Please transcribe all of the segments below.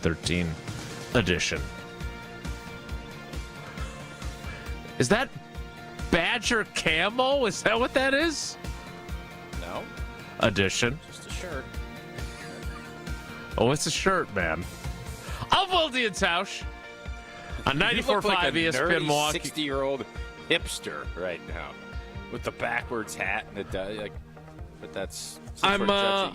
1413 edition. Is that Badger camo? Is that what that is? No. Edition. Just a shirt. Oh, it's a shirt, man. I'm Wilde Tausch on 94.5 like ESPN Milwaukee. 60-year-old hipster right now with the backwards hat and the but that's. I'm Dan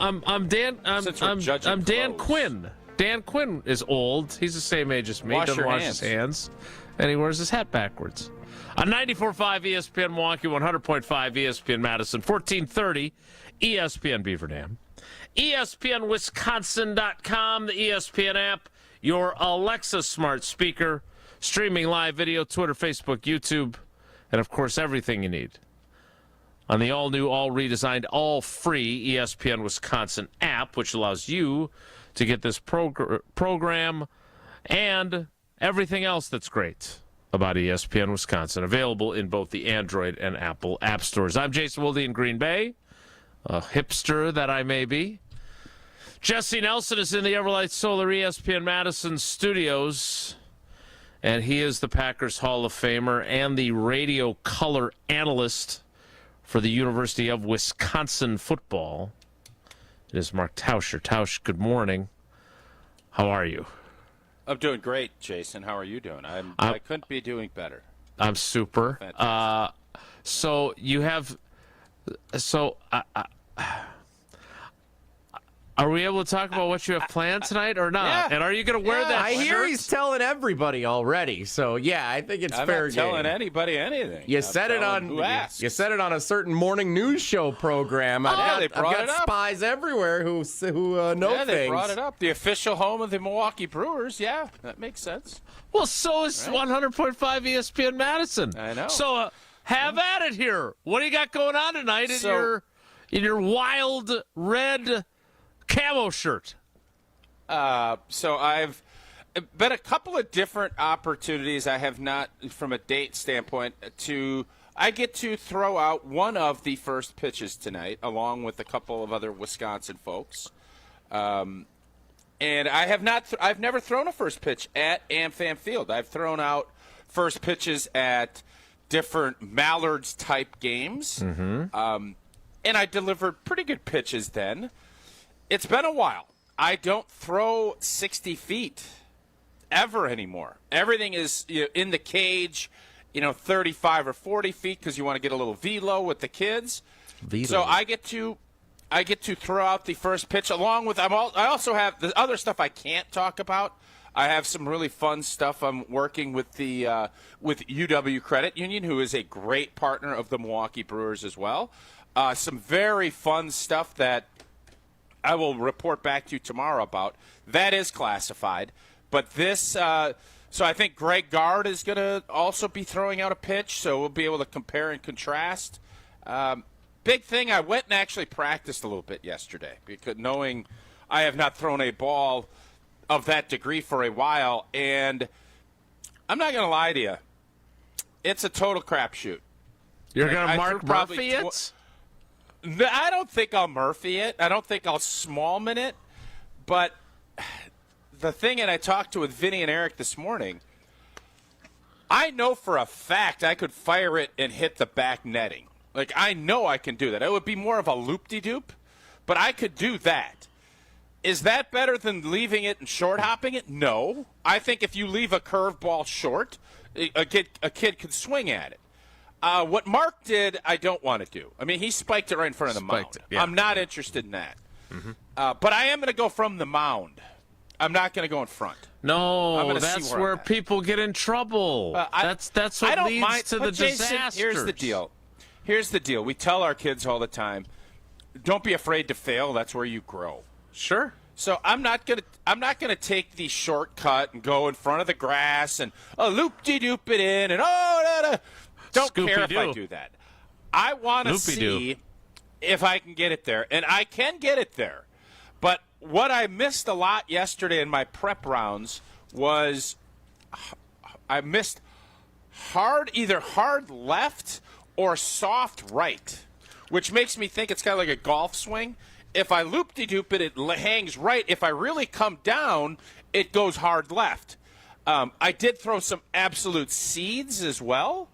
clothes. Quinn. Dan Quinn is old. He's the same age as me. Wash Doesn't your wash hands. his hands, and he wears his hat backwards. On 94.5 ESPN Milwaukee, 100.5 ESPN Madison, 1430 ESPN Beaver Dam, ESPNWisconsin.com, the ESPN app, your Alexa smart speaker, streaming live video, Twitter, Facebook, YouTube, and of course everything you need on the all-new, all-redesigned, all-free ESPN Wisconsin app, which allows you to get this program and everything else that's great about ESPN Wisconsin, available in both the Android and Apple app stores. I'm Jason Wilde in Green Bay, a hipster that I may be. Jesse Nelson is in the Everlight Solar ESPN Madison studios, and he is the Packers Hall of Famer and the radio color analyst for the University of Wisconsin football. It is Mark Tauscher. Tausch, good morning. How are you? I'm doing great, Jason. How are you doing? I couldn't be doing better. I'm super. Fantastic. So you have. Are we able to talk about what you have planned tonight or not? Yeah. And are you going to wear that I shirt? hear he's telling everybody already. So yeah, I think it's fair I'm not telling game. anybody anything. You I'm said it telling on who asks. you said it on a certain morning news show program. they I've brought got it up. spies everywhere who know Yeah, they things. brought it up. The official home of the Milwaukee Brewers. Yeah, that makes sense. Well, so is 100.5 ESPN Madison. I know. So have at it here. What do you got going on tonight in your wild red camo shirt? So I've been a couple of different opportunities. I have not, from a date standpoint, I get to throw out one of the first pitches tonight, along with a couple of other Wisconsin folks. And I've never thrown a first pitch at AmFam Field. I've thrown out first pitches at different Mallards type games. Mm-hmm. And I delivered pretty good pitches then. It's been a while. I don't throw 60 feet ever anymore. Everything is in the cage, 35 or 40 feet because you want to get a little velo with the kids. So I get to throw out the first pitch along with I also have the other stuff I can't talk about. I have some really fun stuff. I'm working with the with UW Credit Union, who is a great partner of the Milwaukee Brewers as well. Some very fun stuff that I will report back to you tomorrow about. That is classified. But this, so I think Greg Gard is going to also be throwing out a pitch, so we'll be able to compare and contrast. Big thing, I went and actually practiced a little bit yesterday, because knowing I have not thrown a ball of that degree for a while, and I'm not going to lie to you, it's a total crapshoot. You're going to Mark Murphy it? I don't think I'll Murphy it. I don't think I'll Smallman it. But the thing, and I talked to with Vinny and Eric this morning, I know for a fact I could fire it and hit the back netting. Like, I know I can do that. It would be more of a loop-de-doop, but I could do that. Is that better than leaving it and short-hopping it? No. I think if you leave a curveball short, a kid could swing at it. What Mark did, I don't want to do. I mean, he spiked it right in front of the mound. Yeah. I'm not interested in that. Mm-hmm. But I am going to go from the mound. I'm not going to go in front. No, that's where people get in trouble. That's what leads to the disasters. Here's the deal. We tell our kids all the time, don't be afraid to fail. That's where you grow. Sure. So I'm not gonna take the shortcut and go in front of the grass and loop-de-doop it in and don't care if I do that. I want to see if I can get it there, and I can get it there. But what I missed a lot yesterday in my prep rounds was I missed either hard left or soft right, which makes me think it's kind of like a golf swing. If I loop-de-doop it, it hangs right. If I really come down it goes hard left. I did throw some absolute seeds as well,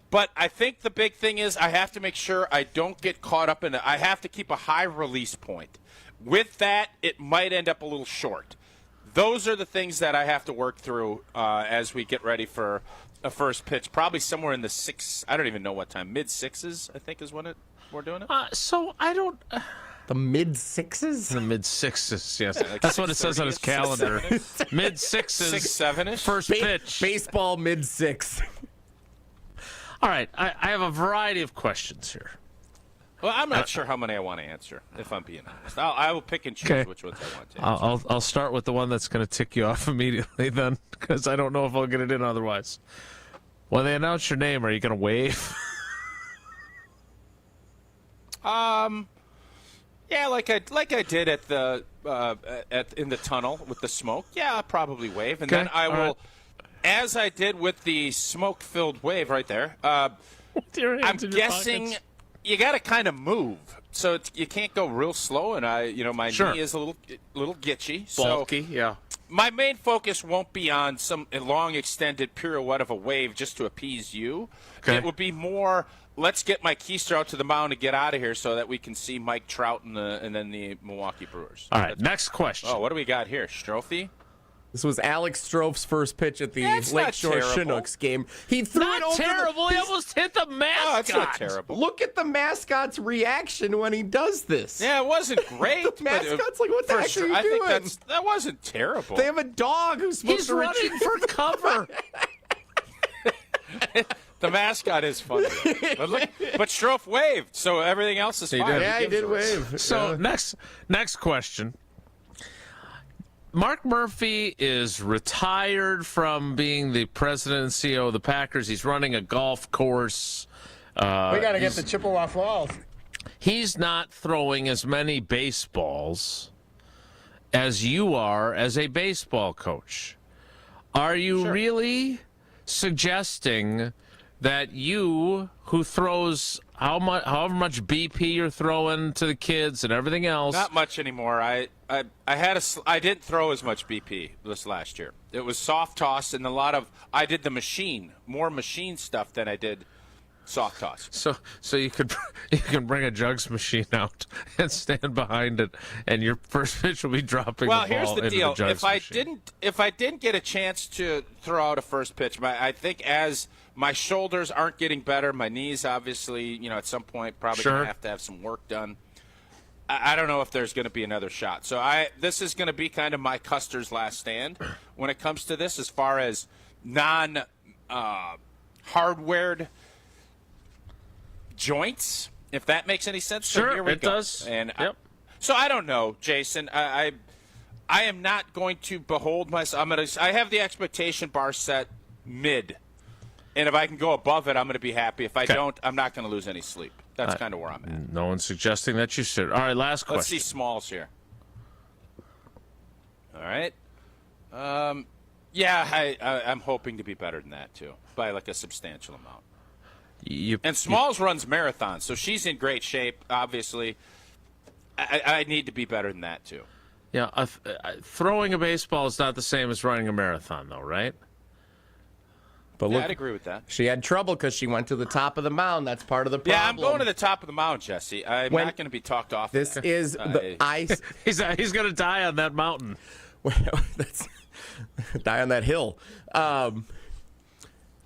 but I think the big thing is I have to make sure I don't get caught up in it. I have to keep a high release point. With that, it might end up a little short. Those are the things that I have to work through as we get ready for a first pitch. Probably somewhere in the I don't even know what time. Mid-sixes, I think, is when we're doing it. So I don't. The mid-sixes? The mid-sixes, yes. That's what it says on his calendar. Mid-sixes. 6, 7-ish. First pitch. Baseball mid-six. All right. I have a variety of questions here. Well, I'm not sure how many I want to answer, if I'm being honest. I will pick and choose which ones I want to answer. I'll start with the one that's going to tick you off immediately then, because I don't know if I'll get it in otherwise. When they announce your name, are you going to wave? Yeah, like I did at the in the tunnel with the smoke. Yeah, I'll probably wave, and then I will, as I did with the smoke-filled wave right there. I'm guessing you got to kind of move, so you can't go real slow. And my knee is a little gitchy, bulky. So yeah. My main focus won't be on some long extended pirouette of a wave just to appease you. Okay. It would be more, let's get my keister out to the mound and get out of here so that we can see Mike Trout and then the Milwaukee Brewers. All right, next question. Oh, what do we got here? Strophe? This was Alex Strouf's first pitch at the That's Lakeshore not terrible. Chinooks game. He threw it Not over terrible. He almost hit the mascot. Oh, it's not terrible. Look at the mascot's reaction when he does this. Yeah, it wasn't great. The mascot's like, what the heck are you I doing? think that wasn't terrible. They have a dog who's supposed He's to running for cover. The mascot is funny. But Strouf waved, so everything else is fine. did. Yeah, he did wave. So next question. Mark Murphy is retired from being the president and CEO of the Packers. He's running a golf course. We got to get the Chippewa Falls. He's not throwing as many baseballs as you are as a baseball coach. Are you really suggesting that you, who throws however much BP you're throwing to the kids and everything else, Not much anymore. I didn't throw as much BP this last year. It was soft toss and I did more machine stuff than I did soft toss. so you can bring a jugs machine out and stand behind it, and your first pitch will be dropping Well, the ball here's the into deal. the jugs machine. If I didn't get a chance to throw out a first pitch, I think as my shoulders aren't getting better, my knees obviously, at some point probably going to have some work done. I don't know if there's going to be another shot. So this is going to be kind of my Custer's last stand when it comes to this, as far as hardwared joints, if that makes any sense. Sure, so here we it go. does. And yep. So I don't know, Jason. I am not going to behold myself. I have the expectation bar set mid, and if I can go above it, I'm going to be happy. If I don't, I'm not going to lose any sleep. That's kind of where I'm at. No one's suggesting that you should. All right, last question. Let's see Smalls here. All right. I'm hoping to be better than that too, by like a substantial amount. And Smalls runs marathons, so she's in great shape, obviously. I need to be better than that, too. Yeah, throwing a baseball is not the same as running a marathon, though, right? But look, I'd agree with that. she had trouble because she went to the top of the mound. That's part of the problem. Yeah, I'm going to the top of the mound, Jesse. I'm not going to be talked off. This is the ice. He's going to die on that mountain. That's die on that hill.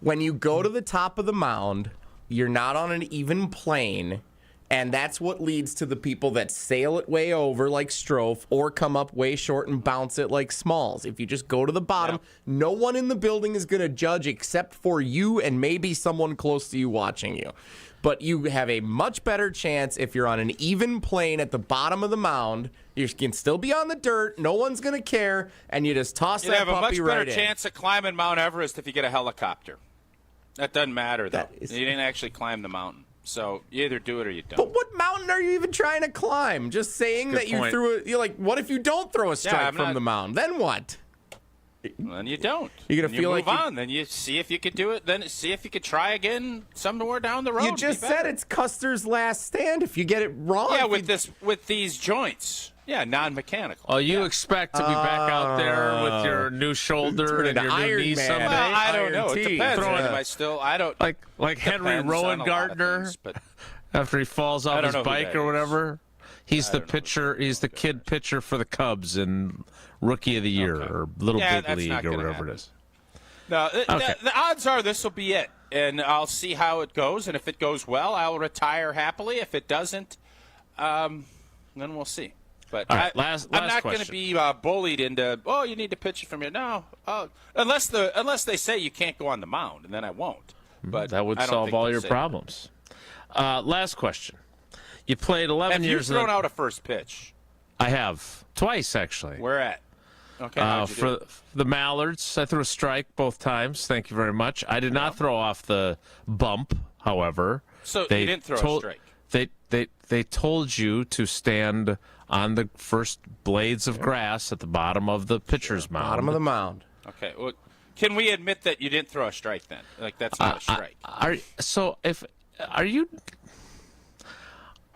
When you go to the top of the mound, you're not on an even plane, and that's what leads to the people that sail it way over like Strouf or come up way short and bounce it like Smalls. If you just go to the bottom, no one in the building is going to judge except for you and maybe someone close to you watching you. But you have a much better chance if you're on an even plane at the bottom of the mound. You can still be on the dirt. No one's going to care, and you just toss You'd that have a much puppy right better in. chance of climbing Mount Everest if you get a helicopter. That doesn't matter, though. You didn't actually climb the mountain. So you either do it or you don't. But what mountain are you even trying to climb? Just saying that you point. threw it. You're like, what if you don't throw a strike from the mound? Then what? Well, then you don't. You're gonna Then feel you move like on. Then you see if you could do it. Then see if you could try again somewhere down the road. You just said it's Custer's last stand. If you get it wrong, Yeah, with these joints. Yeah, non-mechanical. Oh, you expect to be back out there with your new shoulder and your new knee someday? Well, I don't know. It Iron depends. T. Am I still? I don't. Like Henry depends on Rowan a lot of Gardner things, but after he falls off his know who bike that or is. whatever. He's the don't know pitcher. He's the kid pitcher for the Cubs and Rookie of the Year or Little Yeah, Big that's League not or gonna whatever happen. it is. No, Okay. the odds are this will be it, and I'll see how it goes. And if it goes well, I'll retire happily. If it doesn't, then we'll see. But All right, last I'm not going to question. be bullied into. Oh, you need to pitch it from here. No, unless they say you can't go on the mound, and then I won't. But That would I don't solve think all they'll your say problems. Last question. You played 11 that. Have you years. thrown out a first pitch? I have twice actually. Where at? Okay, how'd you do? For the Mallards, I threw a strike both times. Thank you very much. I did not throw off the bump, however. So you didn't throw a strike. They told you to stand on the first blades of grass at the bottom of the pitcher's mound. Bottom of the mound. Okay. Well, can we admit that you didn't throw a strike then? Like that's not a strike.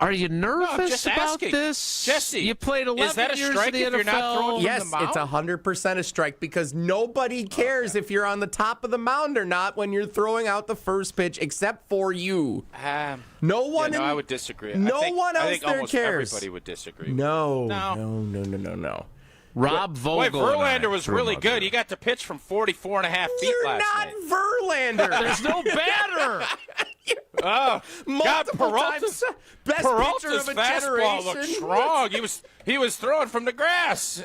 Are you nervous just about asking. this? Jesse, you played 11 is that a years strike in the if NFL. you're not throwing from Yes, the mound? it's 100% a strike because nobody cares if you're on the top of the mound or not when you're throwing out the first pitch, except for you. No one. I would disagree. No one I else think there almost cares. Everybody would disagree. No. No. Rob Vogel. Boy, and I Verlander was threw him really out good. there. He got to pitch from 44.5 feet You're last not night. Verlander. There's no batter. Oh, God, Multiple Peralta's, times best pitcher Peralta's of a fastball generation. looked strong. He was throwing from the grass.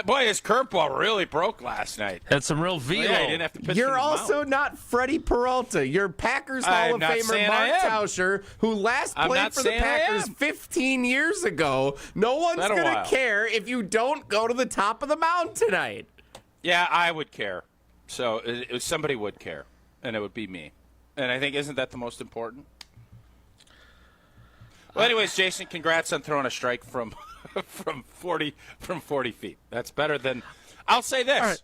Boy, his curveball really broke last night. Had some real velo. Yeah, he didn't have to pitch You're from the also mound. not Freddie Peralta. You're Packers I'm Hall of not Famer saying I Mark am. Tauscher, who last I'm played not for the saying I Packers am. 15 years ago. No one's Been a going to while. care if you don't go to the top of the mound tonight. Yeah, I would care. So somebody would care, and it would be me. And I think, isn't that the most important? Well, anyways, Jason, congrats on throwing a strike from from 40 feet. That's better than. I'll say this: right.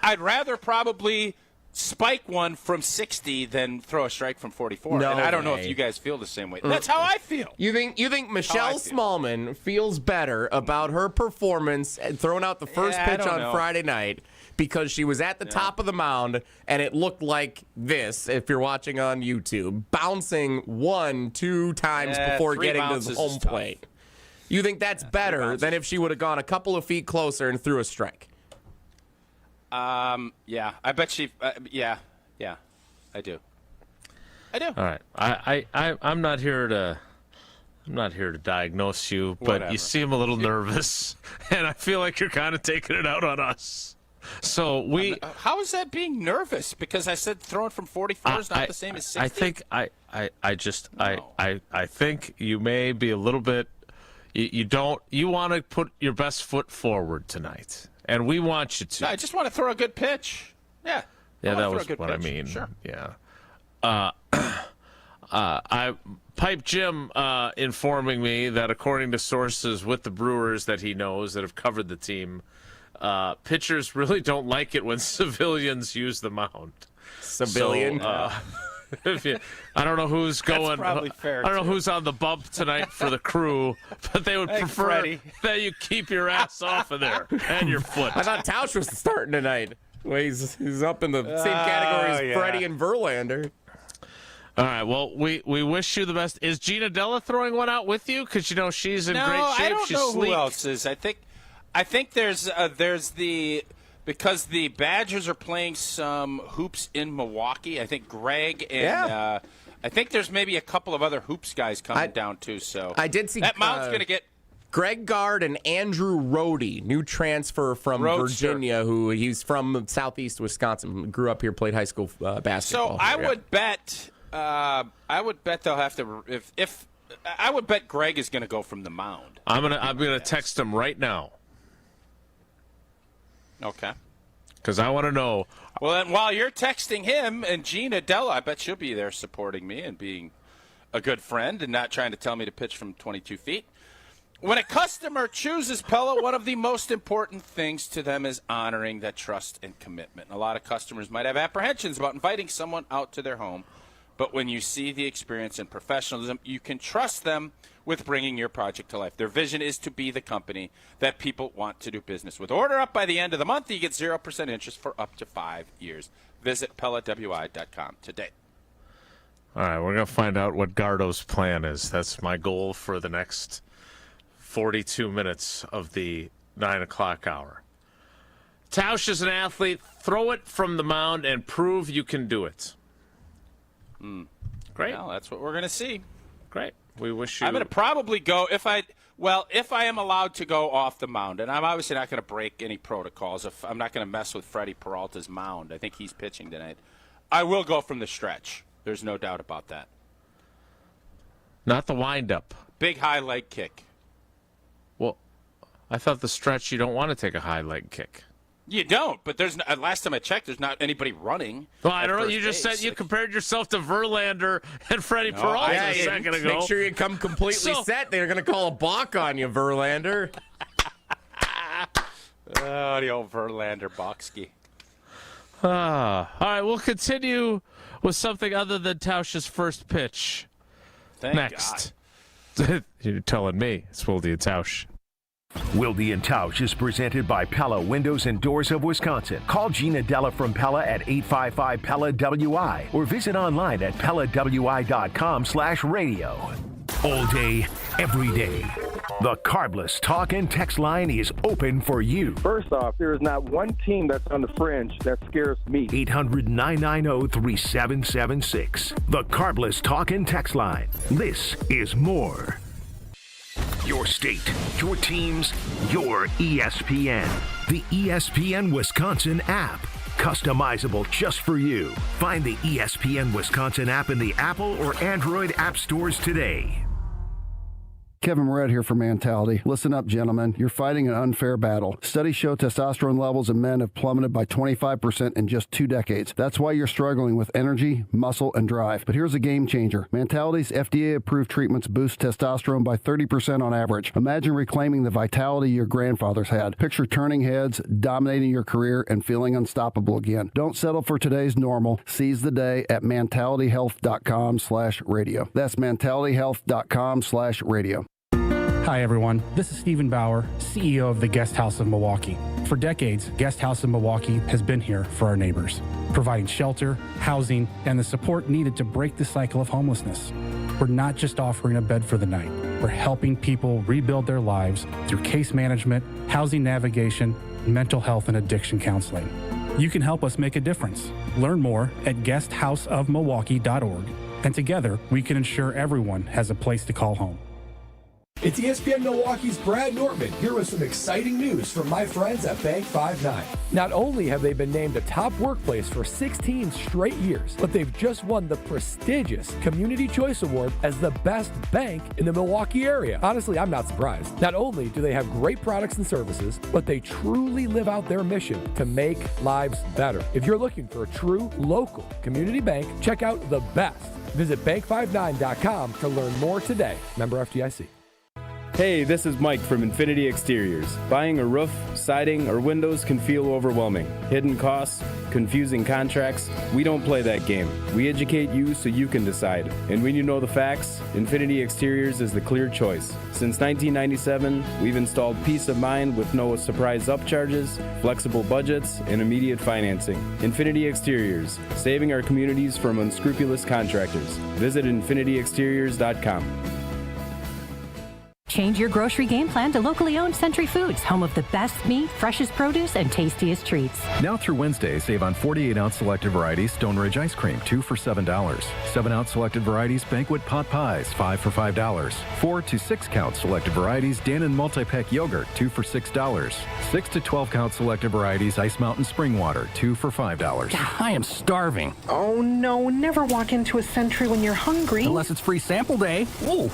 I'd rather probably spike one from 60 than throw a strike from 44. No and I don't know if way. you guys feel the same way. That's how I feel. You think Michelle feel. Smallman feels better about her performance and throwing out the first Yeah, I pitch don't on know. Friday night because she was at the top of the mound and it looked like this, if you're watching on YouTube, bouncing 1-2 times before 3 getting to bounces the is home tough. plate? You think that's better bounces. than if she would have gone a couple of feet closer and threw a strike? Yeah, I bet she. Yeah, I do. All right. I'm not here to diagnose you, but Whatever. you seem a little nervous, and I feel like you're kind of taking it out on us. So How is that being nervous? Because I said throwing from 44 is not the same as 60. I think I think you may be a little bit. You want to put your best foot forward tonight, and we want you to. I just want to throw a good pitch. Yeah. Yeah, wanna that throw a was good what I pitch. mean. Sure. Yeah. Pipe Jim informing me that according to sources with the Brewers that he knows that have covered the team, pitchers really don't like it when civilians use the mound. Civilian. So, I don't know who's going. probably fair, I don't know too. who's on the bump tonight for the crew, but they would Hey, prefer Freddie. that you keep your ass off of there and your foot. I thought Tausch was starting tonight. Well, he's up in the same category as yeah. Freddie and Verlander. All right. Well, we wish you the best. Is Gina Della throwing one out with you? Because she's in great shape. I don't She's know sleek. who else is. I think there's the because the Badgers are playing some hoops in Milwaukee. I think Greg and I think there's maybe a couple of other hoops guys coming down too. So I did see that mound's going to get. Greg Gard and Andrew Rohde, new transfer from Roadster. Virginia, who he's from southeast Wisconsin, grew up here, played high school basketball. So I would bet they'll have to if I would bet Greg is going to go from the mound. I'm gonna text him right now Okay. because I want to know. Well, then while you're texting him and Gina Della, I bet she'll be there supporting me and being a good friend and not trying to tell me to pitch from 22 feet. When a customer chooses Pella, one of the most important things to them is honoring that trust and commitment. A lot of customers might have apprehensions about inviting someone out to their home But when you see the experience and professionalism, you can trust them with bringing your project to life. Their vision is to be the company that people want to do business with. Order up by the end of the month. You get 0% interest for up to 5 years. Visit PellaWI.com today. All right, we're going to find out what Gardo's plan is. That's my goal for the next 42 minutes of the 9 o'clock hour. Tausch is an athlete. Throw it from the mound and prove you can do it. Great. Well, that's what we're going to see. Great. We wish you... I'm going to probably go, if I am allowed to go off the mound, and I'm obviously not going to break any protocols. If I'm not going to mess with Freddie Peralta's mound. I think he's pitching tonight. I will go from the stretch. There's no doubt about that. Not the windup. Big high leg kick. Well, I thought the stretch, you don't want to take a high leg kick. You don't, but there's last time I checked, there's not anybody running. Well, I don't know. You just said you compared yourself to Verlander and Freddie Peralta a second ago. Make sure you come completely set. They're going to call a balk on you, Verlander. Oh, the old Verlander Boxkey. All right, we'll continue with something other than Tausch's first pitch. Thank next. You're telling me. It's Wilde Tausch. Wilde Tausch is presented by Pella Windows and Doors of Wisconsin. Call Gina Della from Pella at 855-PELLA-WI or visit online at PellaWI.com/radio. All day, every day. The Carbless Talk and Text line is open for you. First off, there is not one team that's on the fringe that scares me. 800-990-3776. The Carbless Talk and Text line. This is more. Your state, your teams, your ESPN. The ESPN Wisconsin app. Customizable just for you. Find the ESPN Wisconsin app in the Apple or Android app stores today. Kevin Moret here for Mentality. Listen up, gentlemen. You're fighting an unfair battle. Studies show testosterone levels in men have plummeted by 25% in just 2 decades. That's why you're struggling with energy, muscle, and drive. But here's a game changer. Mentality's FDA-approved treatments boost testosterone by 30% on average. Imagine reclaiming the vitality your grandfathers had. Picture turning heads, dominating your career, and feeling unstoppable again. Don't settle for today's normal. Seize the day at mentalityhealth.com/radio. That's mentalityhealth.com/radio. Hi, everyone. This is Stephen Bauer, CEO of the Guest House of Milwaukee. For decades, Guest House of Milwaukee has been here for our neighbors, providing shelter, housing, and the support needed to break the cycle of homelessness. We're not just offering a bed for the night. We're helping people rebuild their lives through case management, housing navigation, mental health, and addiction counseling. You can help us make a difference. Learn more at guesthouseofmilwaukee.org, and together we can ensure everyone has a place to call home. It's ESPN Milwaukee's Brad Nortman here with some exciting news from my friends at Bank 5-9. Not only have they been named a top workplace for 16 straight years, but they've just won the prestigious Community Choice Award as the best bank in the Milwaukee area. Honestly, I'm not surprised. Not only do they have great products and services, but they truly live out their mission to make lives better. If you're looking for a true local community bank, check out the best. Visit bank59.com to learn more today. Member FDIC. Hey, this is Mike from Infinity Exteriors. Buying a roof, siding, or windows can feel overwhelming. Hidden costs, confusing contracts. We don't play that game. We educate you so you can decide. And when you know the facts, Infinity Exteriors is the clear choice. Since 1997, we've installed peace of mind with no surprise upcharges, flexible budgets, and immediate financing. Infinity Exteriors, saving our communities from unscrupulous contractors. Visit infinityexteriors.com. Change your grocery game plan to locally owned Century Foods, home of the best meat, freshest produce, and tastiest treats. Now through Wednesday, save on 48-ounce selected varieties Stone Ridge ice cream, 2 for $7. 7-ounce selected varieties Banquet pot pies, 5 for $5. 4 to 6-count selected varieties Dannon multi-pack yogurt, 2 for $6. 6 to 12-count selected varieties Ice Mountain spring water, 2 for $5. I am starving. Oh no, never walk into a Century when you're hungry. Unless it's free sample day. Ooh,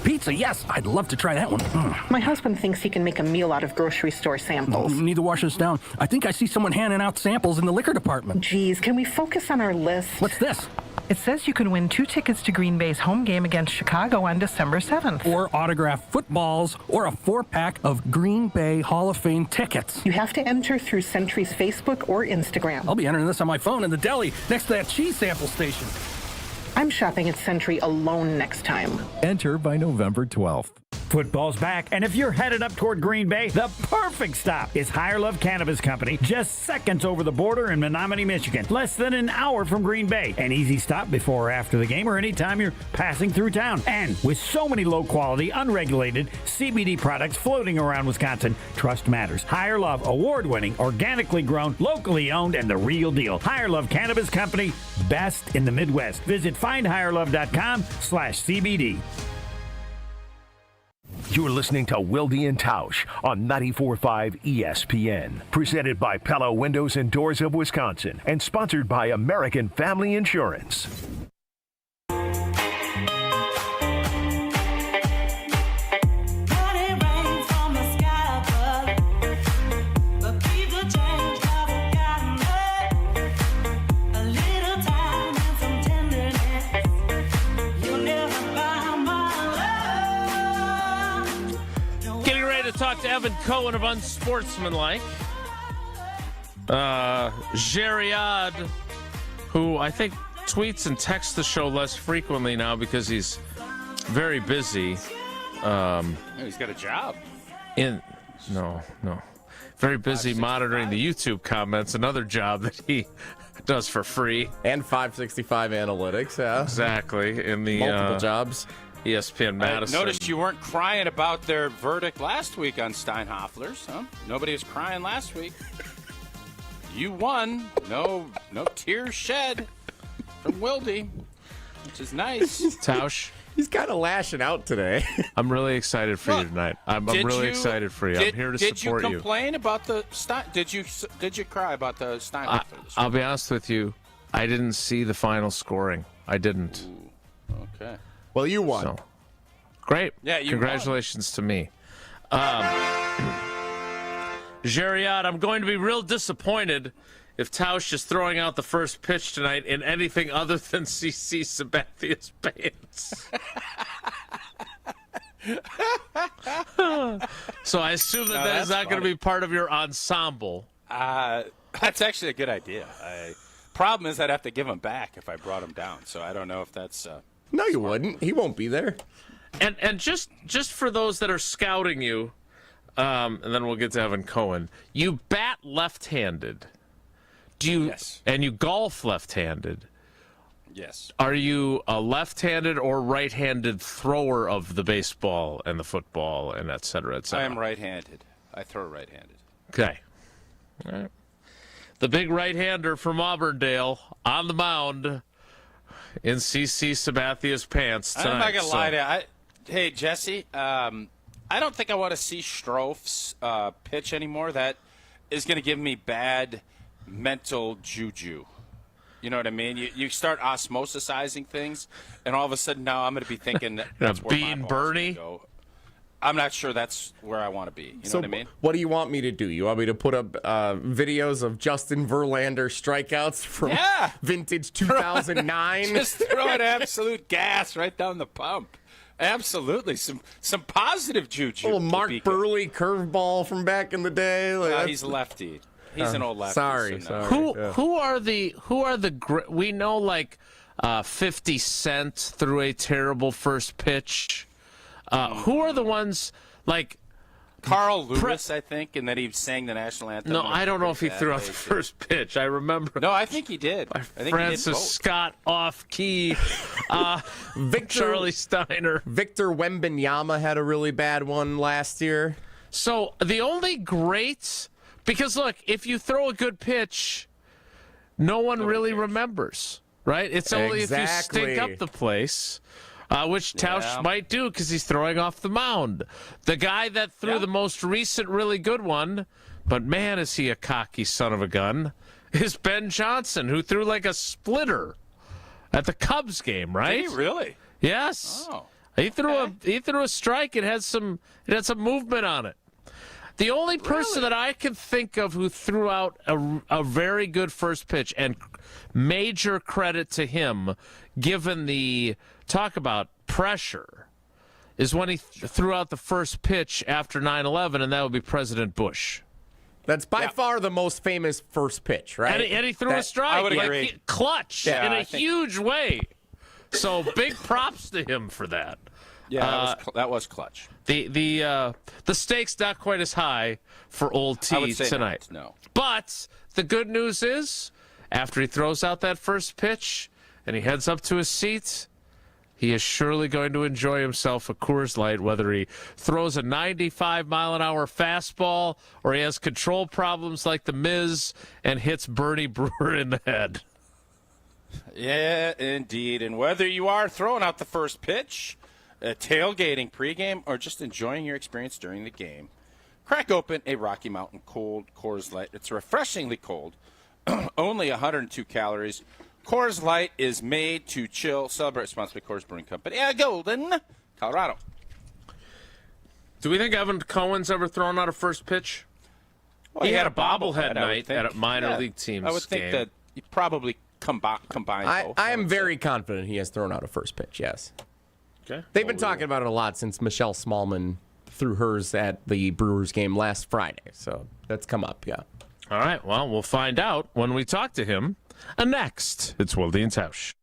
pizza, yes. I'd love to try that one. My husband thinks he can make a meal out of grocery store samples. Need to wash this down. I think I see someone handing out samples in the liquor department. Geez, can we focus on our list? What's this? It says you can win 2 tickets to Green Bay's home game against Chicago on December 7th. Or autographed footballs, or a 4-pack of Green Bay Hall of Fame tickets. You have to enter through Century's Facebook or Instagram. I'll be entering this on my phone in the deli next to that cheese sample station. I'm shopping at Century alone next time. Enter by November 12th. Football's back, and if you're headed up toward Green Bay, the perfect stop is Higher Love Cannabis Company, just seconds over the border in Menominee, Michigan. Less than an hour from Green Bay. An easy stop before or after the game or anytime you're passing through town. And with so many low-quality, unregulated CBD products floating around Wisconsin, trust matters. Higher Love, award-winning, organically grown, locally owned, and the real deal. Higher Love Cannabis Company, best in the Midwest. Visit findhigherlove.com/CBD. You're listening to Wilde Tausch on 94.5 ESPN. Presented by Pella Windows and Doors of Wisconsin and sponsored by American Family Insurance. Talk to Evan Cohen of Unsportsmanlike. Geriad, who I think tweets and texts the show less frequently now because he's very busy. He's got a job. No. Very busy monitoring the YouTube comments, another job that he does for free. And 565 Analytics, yeah. Exactly. In the multiple jobs. ESPN Madison. I noticed you weren't crying about their verdict last week on Steinhofflers, huh? Nobody was crying last week. You won. No tears shed from Wilde, which is nice. Tausch. He's kind of lashing out today. I'm really excited for you tonight. I'm really excited for you. I'm here to support you. Did you complain about the Did you cry about the Steinhofflers? I'll be honest with you. I didn't see the final scoring. I didn't. Ooh, okay. Well, you won. So, great. Yeah, you Congratulations to me. Geriad, I'm going to be real disappointed if Tausch is throwing out the first pitch tonight in anything other than CC Sabathia's pants. So I assume that is not going to be part of your ensemble. That's actually a good idea. Problem is I'd have to give him back if I brought him down, so I don't know if that's... No, you wouldn't. He won't be there. And just for those that are scouting you, and then we'll get to Evan Cohen. You bat left-handed. Yes. And you golf left-handed. Yes. Are you a left-handed or right-handed thrower of the baseball and the football and et cetera, et cetera? I am right-handed. I throw right-handed. Okay. All right. The big right-hander from Auburndale on the mound in CC Sabathia's pants tonight. I'm not going to lie to you. Hey, Jesse, I don't think I want to see Strouf's pitch anymore. That is going to give me bad mental juju. You know what I mean? You start osmosisizing things, and all of a sudden now I'm going to be thinking that's where Bean my Bernie. go. I'm not sure that's where I want to be. You know what I mean? What do you want me to do? You want me to put up videos of Justin Verlander strikeouts from vintage 2009? Just throw an absolute gas right down the pump. Absolutely. Some positive juju. A little Mark Burley curveball from back in the day. Like he's lefty. He's an old lefty. Sorry. Who are the we know like 50 Cent threw a terrible first pitch. Who are the ones like Carl Lewis, I think, and then he sang the national anthem. No, I don't know if he threw out the first pitch. I remember. No, I think he did. I think Francis he did Scott off key. Charlie Steiner. Victor Wembanyama had a really bad one last year. So the only great, because look, if you throw a good pitch, no one really remembers, right? It's only if you stink up the place. Which Tausch might do because he's throwing off the mound. The guy that threw the most recent really good one, but man, is he a cocky son of a gun, is Ben Johnson, who threw like a splitter at the Cubs game, right? Did he really? Yes. Oh. He threw a strike. It had some movement on it. The only person that I can think of who threw out a very good first pitch, and major credit to him, given the talk about pressure, is when he threw out the first pitch after 9/11, and that would be President Bush. That's by far the most famous first pitch, right? And he threw a strike. I would agree. Clutch in a huge way. So big props to him for that. Yeah, that was clutch. The stakes not quite as high for Old T tonight. No. But the good news is, after he throws out that first pitch and he heads up to his seat, he is surely going to enjoy himself a Coors Light, whether he throws a 95-mile-an-hour fastball or he has control problems like the Miz and hits Bernie Brewer in the head. Yeah, indeed. And whether you are throwing out the first pitch, tailgating pregame, or just enjoying your experience during the game, crack open a Rocky Mountain Cold Coors Light. It's refreshingly cold, only 102 calories. Coors Light is made to chill. Celebrate responsibly. Coors Brewing Company, Golden, Colorado. Do we think Evan Cohen's ever thrown out a first pitch? Well, he had a bobblehead night at a minor league team's I would think game. that you probably combine both. I am very confident he has thrown out a first pitch, yes. Okay. They've been talking about it a lot since Michelle Smallman threw hers at the Brewers game last Friday. So that's come up, yeah. All right, well, we'll find out when we talk to him. Next, it's Wilde Tausch.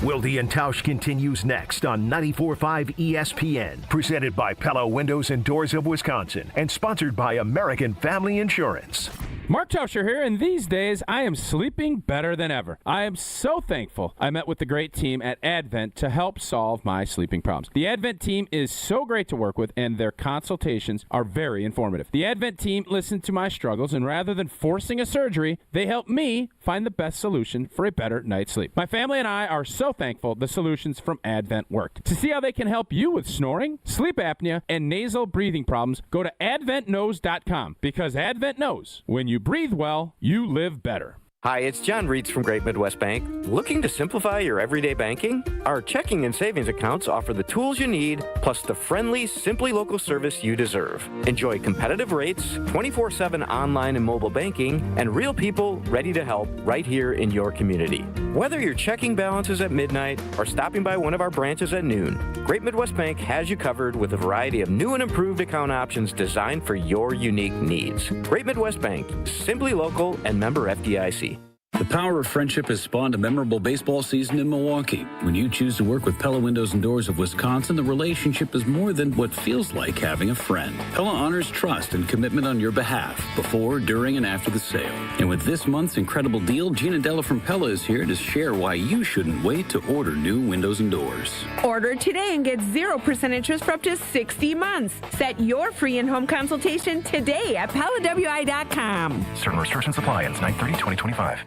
Wilde Tausch continues next on 94.5 ESPN, presented by Pella Windows and Doors of Wisconsin, and sponsored by American Family Insurance. Mark Tauscher here, and these days I am sleeping better than ever. I am so thankful I met with the great team at Advent to help solve my sleeping problems. The Advent team is so great to work with, and their consultations are very informative. The Advent team listened to my struggles, and rather than forcing a surgery, they helped me find the best solution for a better night's sleep. My family and I are so thankful the solutions from Advent worked. To see how they can help you with snoring, sleep apnea, and nasal breathing problems, go to adventknows.com, because Advent knows when you breathe well, you live better. Hi, it's John Reitz from Great Midwest Bank. Looking to simplify your everyday banking? Our checking and savings accounts offer the tools you need, plus the friendly, Simply Local service you deserve. Enjoy competitive rates, 24/7 online and mobile banking, and real people ready to help right here in your community. Whether your checking balance is at midnight or stopping by one of our branches at noon, Great Midwest Bank has you covered with a variety of new and improved account options designed for your unique needs. Great Midwest Bank, Simply Local and member FDIC. The power of friendship has spawned a memorable baseball season in Milwaukee. When you choose to work with Pella Windows and Doors of Wisconsin, the relationship is more than what feels like having a friend. Pella honors trust and commitment on your behalf, before, during, and after the sale. And with this month's incredible deal, Gina Della from Pella is here to share why you shouldn't wait to order new windows and doors. Order today and get 0% interest for up to 60 months. Set your free in-home consultation today at PellaWI.com. Certain restrictions apply. Ends 9/30/2025.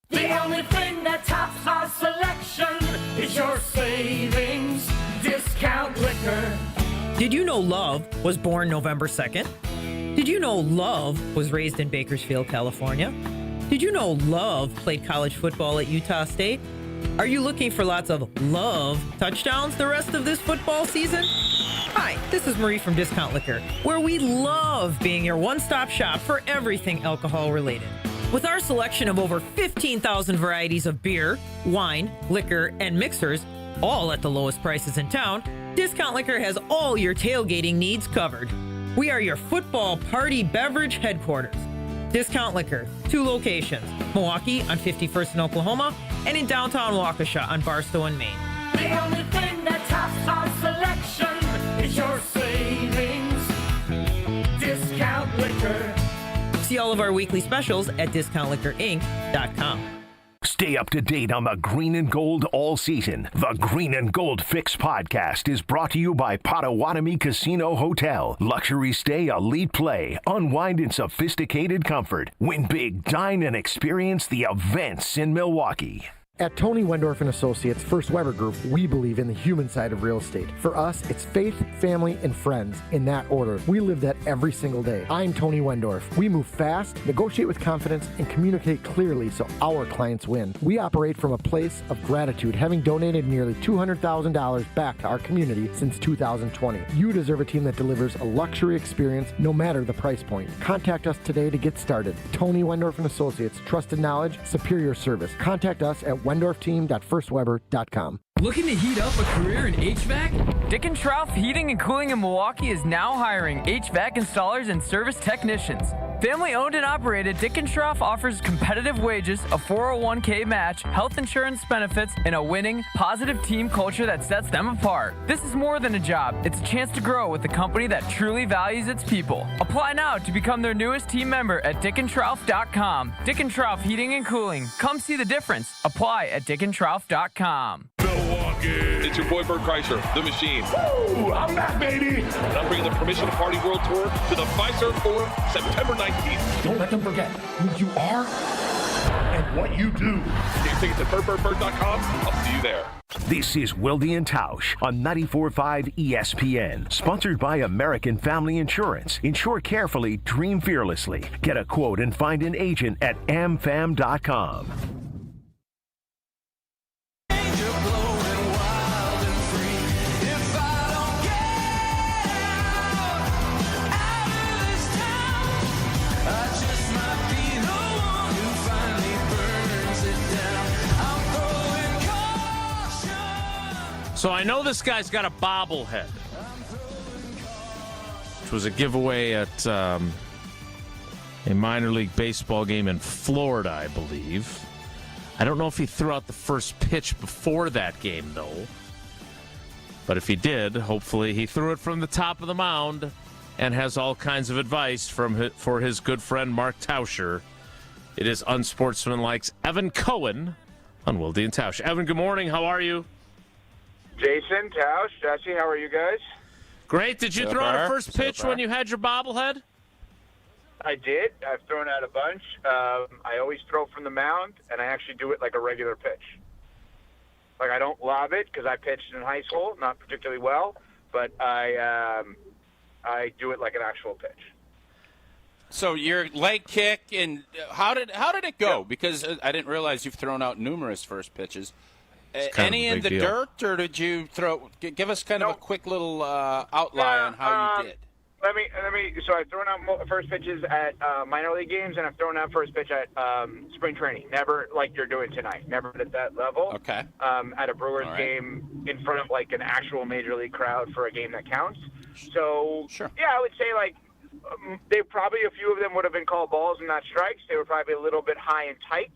The only thing that tops our selection is your savings discount liquor. Did you know Love was born November 2nd? Did you know Love was raised in Bakersfield, California? Did you know Love played college football at Utah State? Are you looking for lots of Love touchdowns the rest of this football season? Hi, this is Marie from Discount Liquor, where we love being your one-stop shop for everything alcohol-related. With our selection of over 15,000 varieties of beer, wine, liquor, and mixers, all at the lowest prices in town, Discount Liquor has all your tailgating needs covered. We are your football party beverage headquarters. Discount Liquor, 2 locations, Milwaukee on 51st in Oklahoma, and in downtown Waukesha on Barstow and Maine. The only thing that tops our selection is your savings discount liquor. See all of our weekly specials at discountliquorinc.com. Stay up to date on the Green and Gold all season. The Green and Gold Fix podcast is brought to you by Potawatomi Casino Hotel. Luxury stay, elite play, unwind in sophisticated comfort. Win big, dine, and experience the events in Milwaukee. At Tony Wendorf and Associates First Weber Group, we believe in the human side of real estate. For us, it's faith, family, and friends in that order. We live that every single day. I'm Tony Wendorf. We move fast, negotiate with confidence, and communicate clearly so our clients win. We operate from a place of gratitude, having donated nearly $200,000 back to our community since 2020. You deserve a team that delivers a luxury experience no matter the price point. Contact us today to get started. Tony Wendorf and Associates, trusted knowledge, superior service. Contact us at wendorfteam.firstweber.com. Looking to heat up a career in HVAC? Dick & Trough Heating and Cooling in Milwaukee is now hiring HVAC installers and service technicians. Family owned and operated, Dick & Trough offers competitive wages, a 401k match, health insurance benefits, and a winning, positive team culture that sets them apart. This is more than a job. It's a chance to grow with a company that truly values its people. Apply now to become their newest team member at dickandtrough.com. Dick & Trough Heating and Cooling. Come see the difference. Apply at dickandtrough.com. Milwaukee. It's your boy Bert Kreischer, the Machine. Woo! I'm back, baby! And I'm bringing the Permission to Party World Tour to the Fiserv Forum September 19th. Don't let them forget who you are and what you do. Get your tickets at BertBertBert.com. I'll see you there. This is Wilde Tausch on 94.5 ESPN. Sponsored by American Family Insurance. Insure carefully, dream fearlessly. Get a quote and find an agent at amfam.com. So I know this guy's got a bobblehead, which was a giveaway at a minor league baseball game in Florida, I believe. I don't know if he threw out the first pitch before that game, though. But if he did, hopefully he threw it from the top of the mound and has all kinds of advice for his good friend Mark Tauscher. It is Unsportsmanlike's Evan Cohen on Wilde and Tausch. Evan, good morning. How are you? Jason, Tausch, Jesse, how are you guys? Great. Did you throw out a first pitch when you had your bobblehead? I did. I've thrown out a bunch. I always throw from the mound, and I actually do it like a regular pitch. Like, I don't lob it because I pitched in high school, not particularly well, but I do it like an actual pitch. So your leg kick, and how did it go? Yeah. Because I didn't realize you've thrown out numerous first pitches. Any in the dirt, or did you throw? Give us kind of a quick little outline on how you did. Let me. So I've thrown out first pitches at minor league games, and I've thrown out first pitch at spring training. Never like you're doing tonight. Never at that level. Okay. At a Brewers game in front of like an actual major league crowd for a game that counts. So sure. Yeah, I would say like they probably a few of them would have been called balls and not strikes. They were probably a little bit high and tight.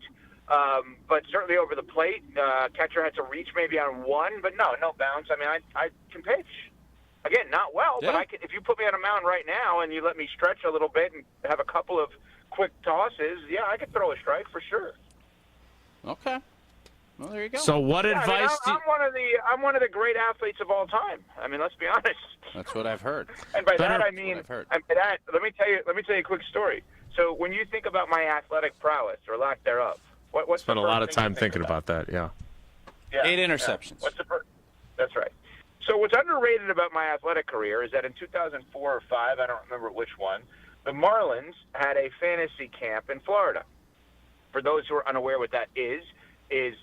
But certainly over the plate, catcher had to reach maybe on one, but no bounce. I mean, I can pitch. Again, not well, but I can. If you put me on a mound right now and you let me stretch a little bit and have a couple of quick tosses, yeah, I could throw a strike for sure. Okay. Well, there you go. So what advice? I'm one of the great athletes of all time. I mean, let's be honest. That's what I've heard. And by that I mean, let me tell you a quick story. So when you think about my athletic prowess or lack thereof. What's spent a lot of time thinking about that, yeah. 8 interceptions. Yeah. That's right. So what's underrated about my athletic career is that in 2004 or 5, I don't remember which one, the Marlins had a fantasy camp in Florida. For those who are unaware what that is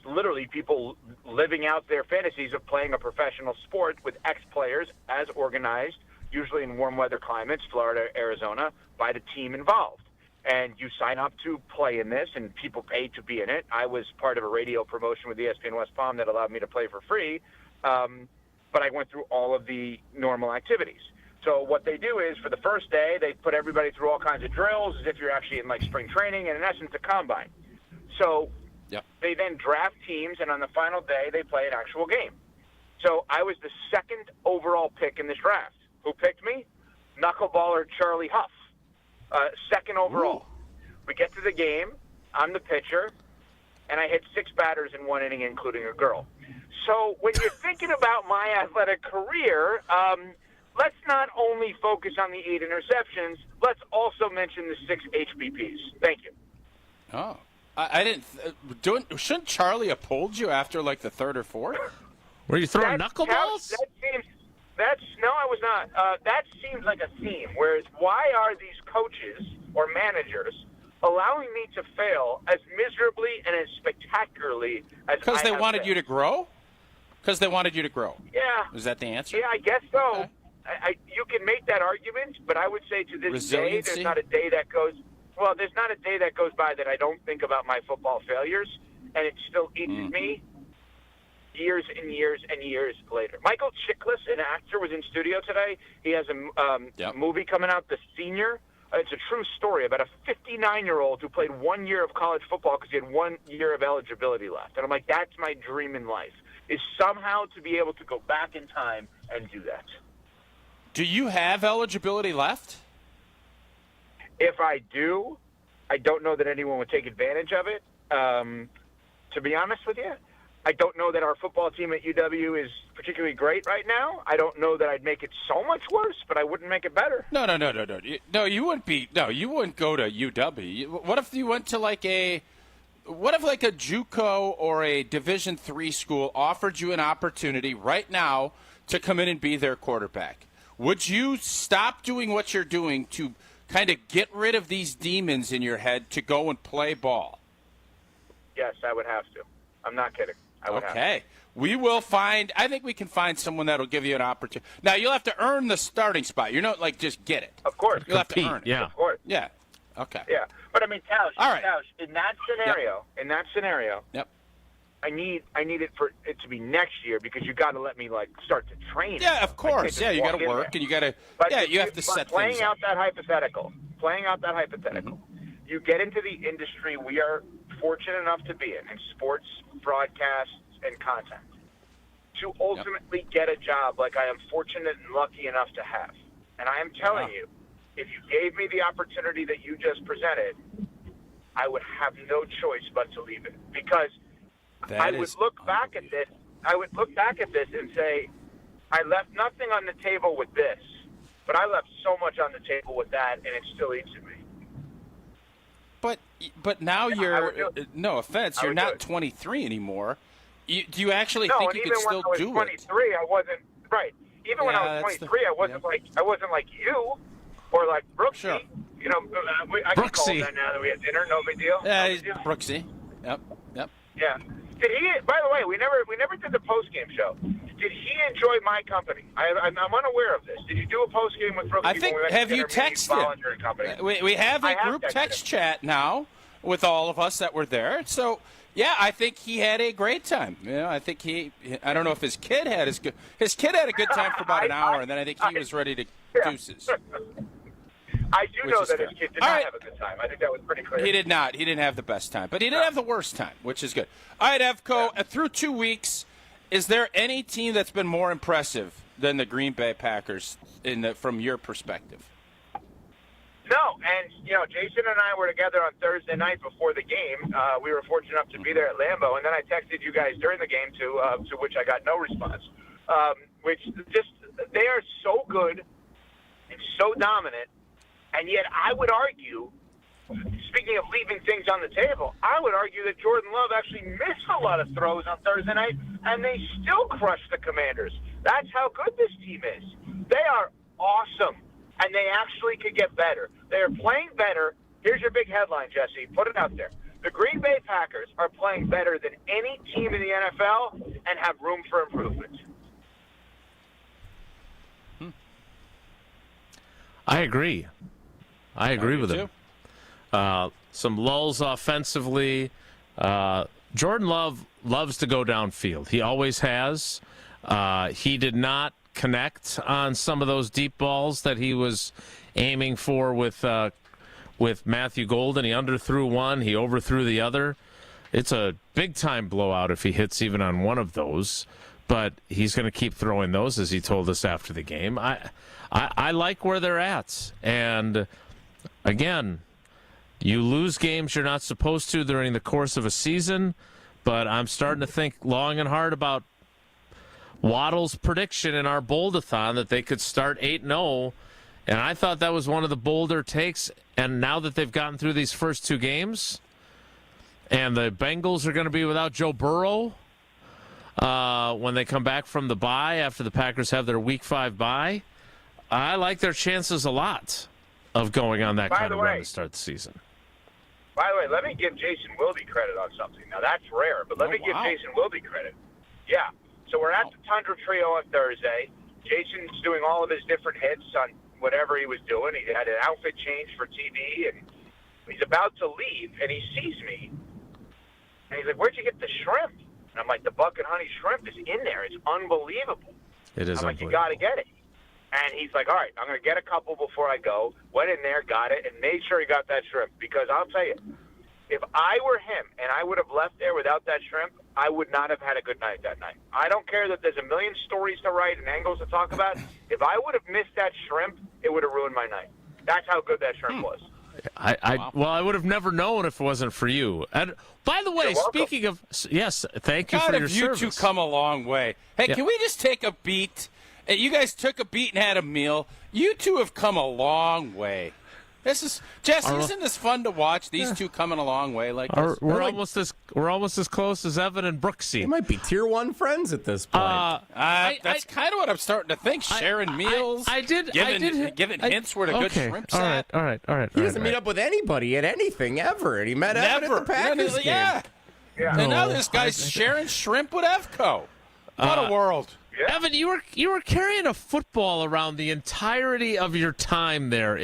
literally people living out their fantasies of playing a professional sport with ex-players as organized, usually in warm weather climates, Florida, Arizona, by the team involved. And you sign up to play in this, and people pay to be in it. I was part of a radio promotion with ESPN West Palm that allowed me to play for free, but I went through all of the normal activities. So what they do is, for the first day, they put everybody through all kinds of drills as if you're actually in, like, spring training, and in essence, a combine. So they then draft teams, and on the final day, they play an actual game. So I was the second overall pick in this draft. Who picked me? Knuckleballer Charlie Huff. Second overall. Ooh. We get to the game. I'm the pitcher, and I hit 6 batters in 1 inning, including a girl. So when you're thinking about my athletic career, let's not only focus on the 8 interceptions. Let's also mention the 6 HBPs. Thank you. Oh, I didn't. Shouldn't Charlie have pulled you after like the 3rd or 4th? Were you throwing knuckleballs? No, I was not. That seems like a theme. Whereas, why are these coaches or managers allowing me to fail as miserably and as spectacularly as because they wanted you to grow? Because they wanted you to grow. Yeah. Is that the answer? Yeah, I guess so. Okay. You can make that argument, but I would say to this Resiliency? day, there's not a day that goes. Well, there's not a day that goes by that I don't think about my football failures, and it still eats me. years and years and years later. Michael Chiklis, an actor, was in studio today. He has a movie coming out, The Senior. It's a true story about a 59-year-old who played 1 year of college football because he had 1 year of eligibility left. And I'm like, that's my dream in life, is somehow to be able to go back in time and do that. Do you have eligibility left? If I do, I don't know that anyone would take advantage of it. To be honest with you, I don't know that our football team at UW is particularly great right now. I don't know that I'd make it so much worse, but I wouldn't make it better. No. No, you wouldn't be. No, you wouldn't go to UW. What if you went to like a JUCO or a Division III school offered you an opportunity right now to come in and be their quarterback? Would you stop doing what you're doing to kind of get rid of these demons in your head to go and play ball? Yes, I would have to. I'm not kidding. Okay. We will find – I think we can find someone that will give you an opportunity. Now, you'll have to earn the starting spot. You're not like just get it. Of course. You'll have to earn it. Of course. Yeah. Okay. Yeah. But, I mean, Tausch, All right. in that scenario, Yep. I need it for it to be next year because you got to let me, like, start to train. Yeah, of course. Yeah, you got to work and you got to – yeah, you have to set things up. Playing out that hypothetical, you get into the industry we are fortunate enough to be in sports, broadcasts, and content, to ultimately get a job like I am fortunate and lucky enough to have. And I am telling you, if you gave me the opportunity that you just presented, I would have no choice but to leave it. Because I would look back at this and say, I left nothing on the table with this, but I left so much on the table with that, and it still eats at me. But now you're – no offense, you're not 23 anymore. Do you actually think you could still do it? When I was 23, I wasn't – right. Even when I was 23, I wasn't like you or like Brooksy. Sure. You know, I can call him that now that we had dinner. No big deal. Yeah, he's Brooksy. Yep. Yeah. Did he? By the way, we never did the post game show. Did he enjoy my company? I'm unaware of this. Did you do a post game with Brooksy? I think. Have you texted him? We have a group text chat now with all of us that were there. So. Yeah, I think he had a great time. You know, I think I don't know if his kid had his kid had a good time for about an hour, and then I think he was ready to deuces. I do know that his kid did not have a good time. I think that was pretty clear. He did not. He didn't have the best time, but he didn't have the worst time, which is good. All right, Evco, through 2 weeks, is there any team that's been more impressive than the Green Bay Packers from your perspective? No, and, Jason and I were together on Thursday night before the game. We were fortunate enough to be there at Lambeau, and then I texted you guys during the game, to which I got no response. They are so good and so dominant, and yet I would argue, speaking of leaving things on the table, I would argue that Jordan Love actually missed a lot of throws on Thursday night, and they still crushed the Commanders. That's how good this team is. They are awesome. And they actually could get better. They are playing better. Here's your big headline, Jesse. Put it out there. The Green Bay Packers are playing better than any team in the NFL and have room for improvement. I agree. I agree with him. Some lulls offensively. Jordan Love loves to go downfield. He always has. He did not connect on some of those deep balls that he was aiming for with Matthew Golden. He underthrew one, he overthrew the other. It's a big-time blowout if he hits even on one of those, but he's going to keep throwing those, as he told us after the game. I like where they're at, and again, you lose games you're not supposed to during the course of a season, but I'm starting to think long and hard about Waddle's prediction in our Bold-a-thon that they could start 8-0, and I thought that was one of the bolder takes. And now that they've gotten through these first two games, and the Bengals are going to be without Joe Burrow when they come back from the bye after the Packers have their Week 5 bye, I like their chances a lot of going on that kind of run to start the season. By the way, let me give Jason Wilde credit on something. Now, that's rare, but let me give Jason Wilde credit. Yeah. So we're at the Tundra Trio on Thursday. Jason's doing all of his different hits on whatever he was doing. He had an outfit change for TV, and he's about to leave, and he sees me, and he's like, "Where'd you get the shrimp?" And I'm like, the bucket honey shrimp is in there. It's unbelievable. It is I'm like, unbelievable. you got to get it. And he's like, all right, I'm going to get a couple before I go. Went in there, got it, and made sure he got that shrimp. Because I'll tell you, if I were him and I would have left there without that shrimp, I would not have had a good night that night. I don't care that there's a million stories to write and angles to talk about. If I would have missed that shrimp, it would have ruined my night. That's how good that shrimp was. Well, I would have never known if it wasn't for you. And by the way, speaking of, yes, thank you God, for your have you service. two come a long way. Hey, Yeah. can we just take a beat? Hey, you guys took a beat and had a meal. You two have come a long way. This is Jesse. Isn't this fun to watch? These two coming a long way like this. We're almost as close as Evan and Brooksy. They might be tier 1 friends at this point. That's kind of what I'm starting to think. Sharing meals. Giving hints where the good shrimp's at. All right. He doesn't meet up with anybody at anything ever, and he met Evan at the Packers game. Yeah. And now this guy's sharing shrimp with Evco. What a world. Yeah. Evan, you were carrying a football around the entirety of your time there.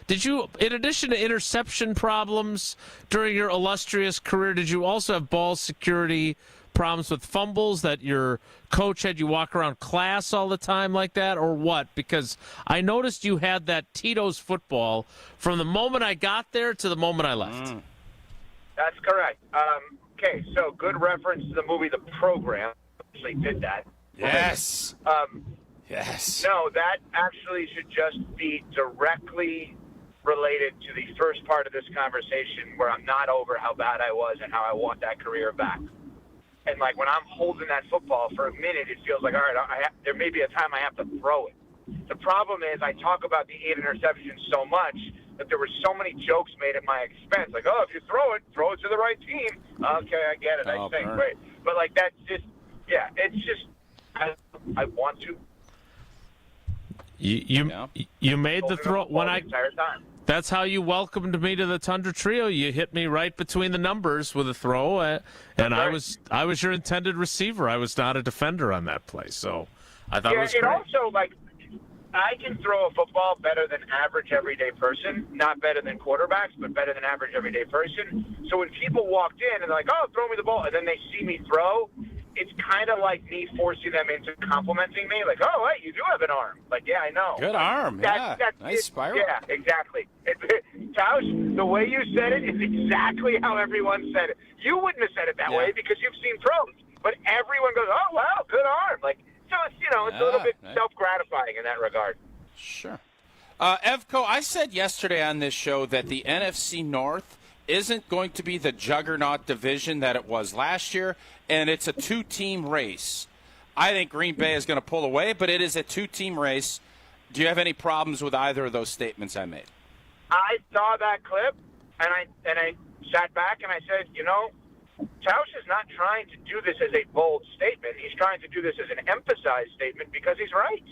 Did you, in addition to interception problems during your illustrious career, did you also have ball security problems with fumbles that your coach had you walk around class all the time like that, or what? Because I noticed you had that Tito's football from the moment I got there to the moment I left. That's correct. Okay, so good reference to the movie The Program. Actually did that. Yes. Yes. No, that actually should just be directly related to the first part of this conversation where I'm not over how bad I was and how I want that career back. And, like, when I'm holding that football for a minute, it feels like, all right, there may be a time I have to throw it. The problem is I talk about the 8 interceptions so much that there were so many jokes made at my expense. Like, oh, if you throw it to the right team. Okay, I get it. I think, great. But, like, that's just, yeah, it's just, I want to. You made the throw when the entire time. That's how you welcomed me to the Tundra Trio. You hit me right between the numbers with a throw, and I was your intended receiver. I was not a defender on that play, so I thought it was great. Also, like, I can throw a football better than average everyday person. Not better than quarterbacks, but better than average everyday person. So when people walked in and they're like, oh, throw me the ball, and then they see me throw, it's kind of like me forcing them into complimenting me. Like, oh, hey, you do have an arm. Like, yeah, I know. Good arm. That's nice spiral. Yeah, exactly. Tausch, the way you said it is exactly how everyone said it. You wouldn't have said it that way because you've seen throws. But everyone goes, oh, wow, good arm. Like, so it's, it's a little bit self-gratifying in that regard. Sure. Evco, I said yesterday on this show that the NFC North isn't going to be the juggernaut division that it was last year, and it's a 2-team race. I think Green Bay is going to pull away, but it is a 2-team race. Do you have any problems with either of those statements I made? I saw that clip, and I sat back and I said, Tausch is not trying to do this as a bold statement. He's trying to do this as an emphasized statement because he's right.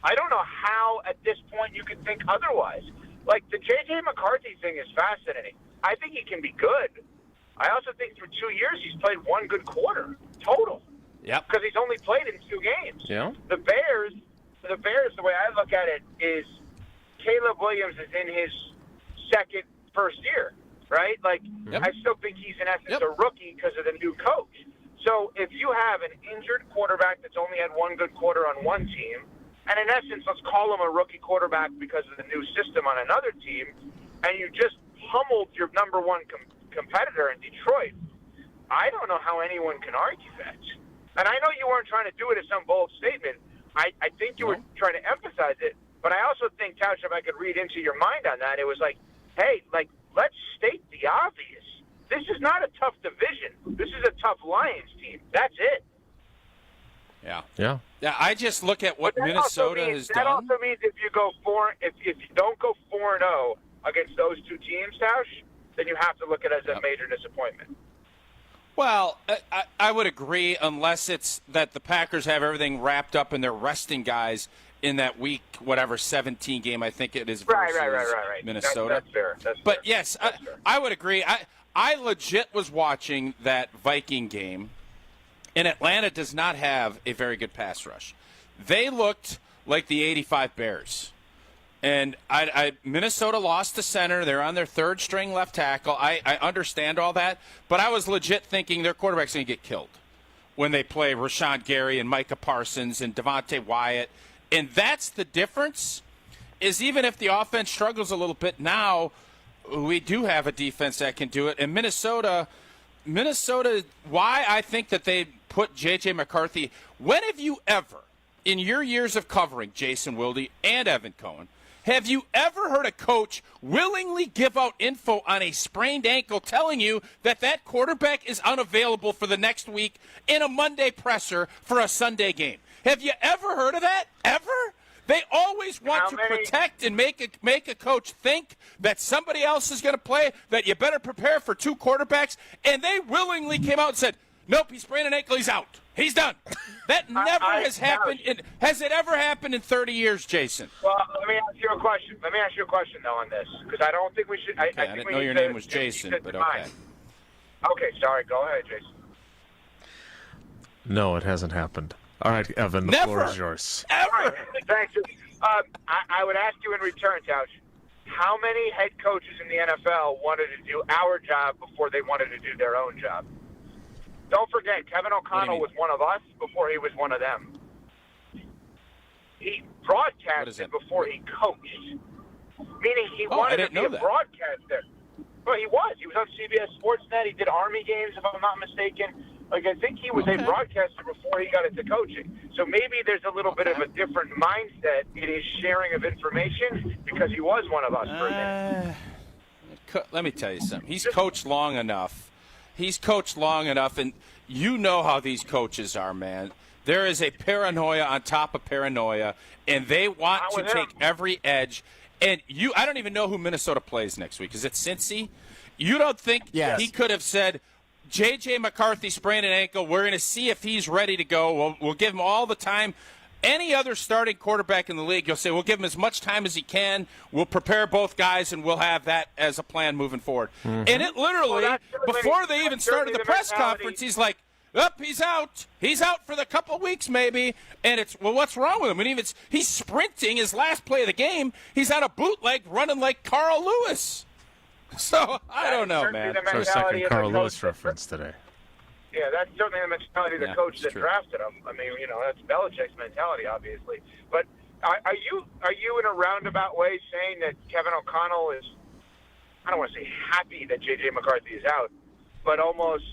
I don't know how at this point you could think otherwise. Like, the J.J. McCarthy thing is fascinating. I think he can be good. I also think through 2 years he's played one good quarter total. Yep. Because he's only played in 2 games. Yeah. The Bears, the way I look at it is Caleb Williams is in his first year, right? Like, I still think he's in essence a rookie because of the new coach. So if you have an injured quarterback that's only had one good quarter on one team, and in essence, let's call him a rookie quarterback because of the new system on another team, and you just pummeled your number one competitor in Detroit, I don't know how anyone can argue that. And I know you weren't trying to do it as some bold statement. I think you were trying to emphasize it. But I also think, Tausch, if I could read into your mind on that, it was like, hey, like, let's state the obvious. This is not a tough division. This is a tough Lions team. That's it. Yeah. I just look at what Minnesota has done. That also means if you don't go 4-0 against those two teams, Tausch, then you have to look at it as a major disappointment. Well, I would agree unless it's that the Packers have everything wrapped up and they're resting guys in that week, 17 game, I think it is, versus right. Minnesota. That's fair. But, yes, I would agree. I legit was watching that Viking game, and Atlanta does not have a very good pass rush. They looked like the 85 Bears. And Minnesota lost the center. They're on their third-string left tackle. I understand all that, but I was legit thinking their quarterback's going to get killed. when they play Rashawn Gary and Micah Parsons and Devontae Wyatt. And that's the difference, is even if the offense struggles a little bit now, we do have a defense that can do it. And Minnesota, why I think that they put J.J. McCarthy, when have you ever, in your years of covering Jason Wilde and Evan Cohen, have you ever heard a coach willingly give out info on a sprained ankle telling you that that quarterback is unavailable for the next week in a Monday presser for a Sunday game? Have you ever heard of that? Ever? They always want to protect and make a coach think that somebody else is going to play, that you better prepare for two quarterbacks, and they willingly came out and said, nope, he sprained an ankle, he's out. He's done. That never has happened. Has it ever happened in 30 years, Jason? Well, let me ask you a question. Though, on this, because I don't think we should. I didn't know your name was Jason, but okay. Okay, sorry. Go ahead, Jason. No, it hasn't happened. All right, Evan, the floor is yours. Ever. Thanks. I would ask you in return, Tausch, how many head coaches in the NFL wanted to do our job before they wanted to do their own job? Don't forget, Kevin O'Connell was one of us before he was one of them. He broadcasted before he coached, meaning he wanted to be a broadcaster. Well, he was. He was on CBS Sportsnet. He did Army games, if I'm not mistaken. Like, I think he was a broadcaster before he got into coaching. So maybe there's a little bit of a different mindset in his sharing of information because he was one of us for a minute. Let me tell you something. He's coached long enough. And you know how these coaches are, man. There is a paranoia on top of paranoia, and they want to take every edge. And I don't even know who Minnesota plays next week. Is it Cincy? You don't think he could have said, J.J. McCarthy sprained an ankle. We're going to see if he's ready to go. We'll give him all the time. Any other starting quarterback in the league, you'll say, we'll give him as much time as he can. We'll prepare both guys, and we'll have that as a plan moving forward. Mm-hmm. And it literally, before they even started the press conference, he's like, he's out. He's out for the couple of weeks maybe. And it's, what's wrong with him? And he's sprinting his last play of the game. He's on a bootleg running like Carl Lewis. So, I don't know, man. It's our second Carl Lewis reference today. Yeah, that's certainly the mentality of the coach that drafted him. I mean, that's Belichick's mentality, obviously. But are you in a roundabout way saying that Kevin O'Connell is, I don't want to say happy that J.J. McCarthy is out, but almost,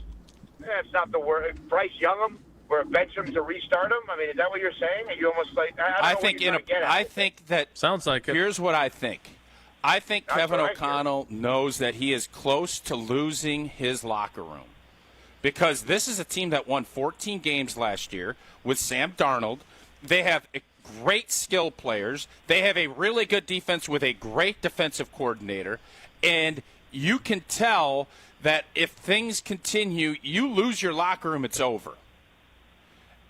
it's not the word, Bryce Young him, where bench him to restart him? I mean, is that what you're saying? Are you almost like, I think that sounds like it. Here's what I think. I think Kevin O'Connell knows that he is close to losing his locker room. Because this is a team that won 14 games last year with Sam Darnold. They have great skill players. They have a really good defense with a great defensive coordinator. And you can tell that if things continue, you lose your locker room, it's over.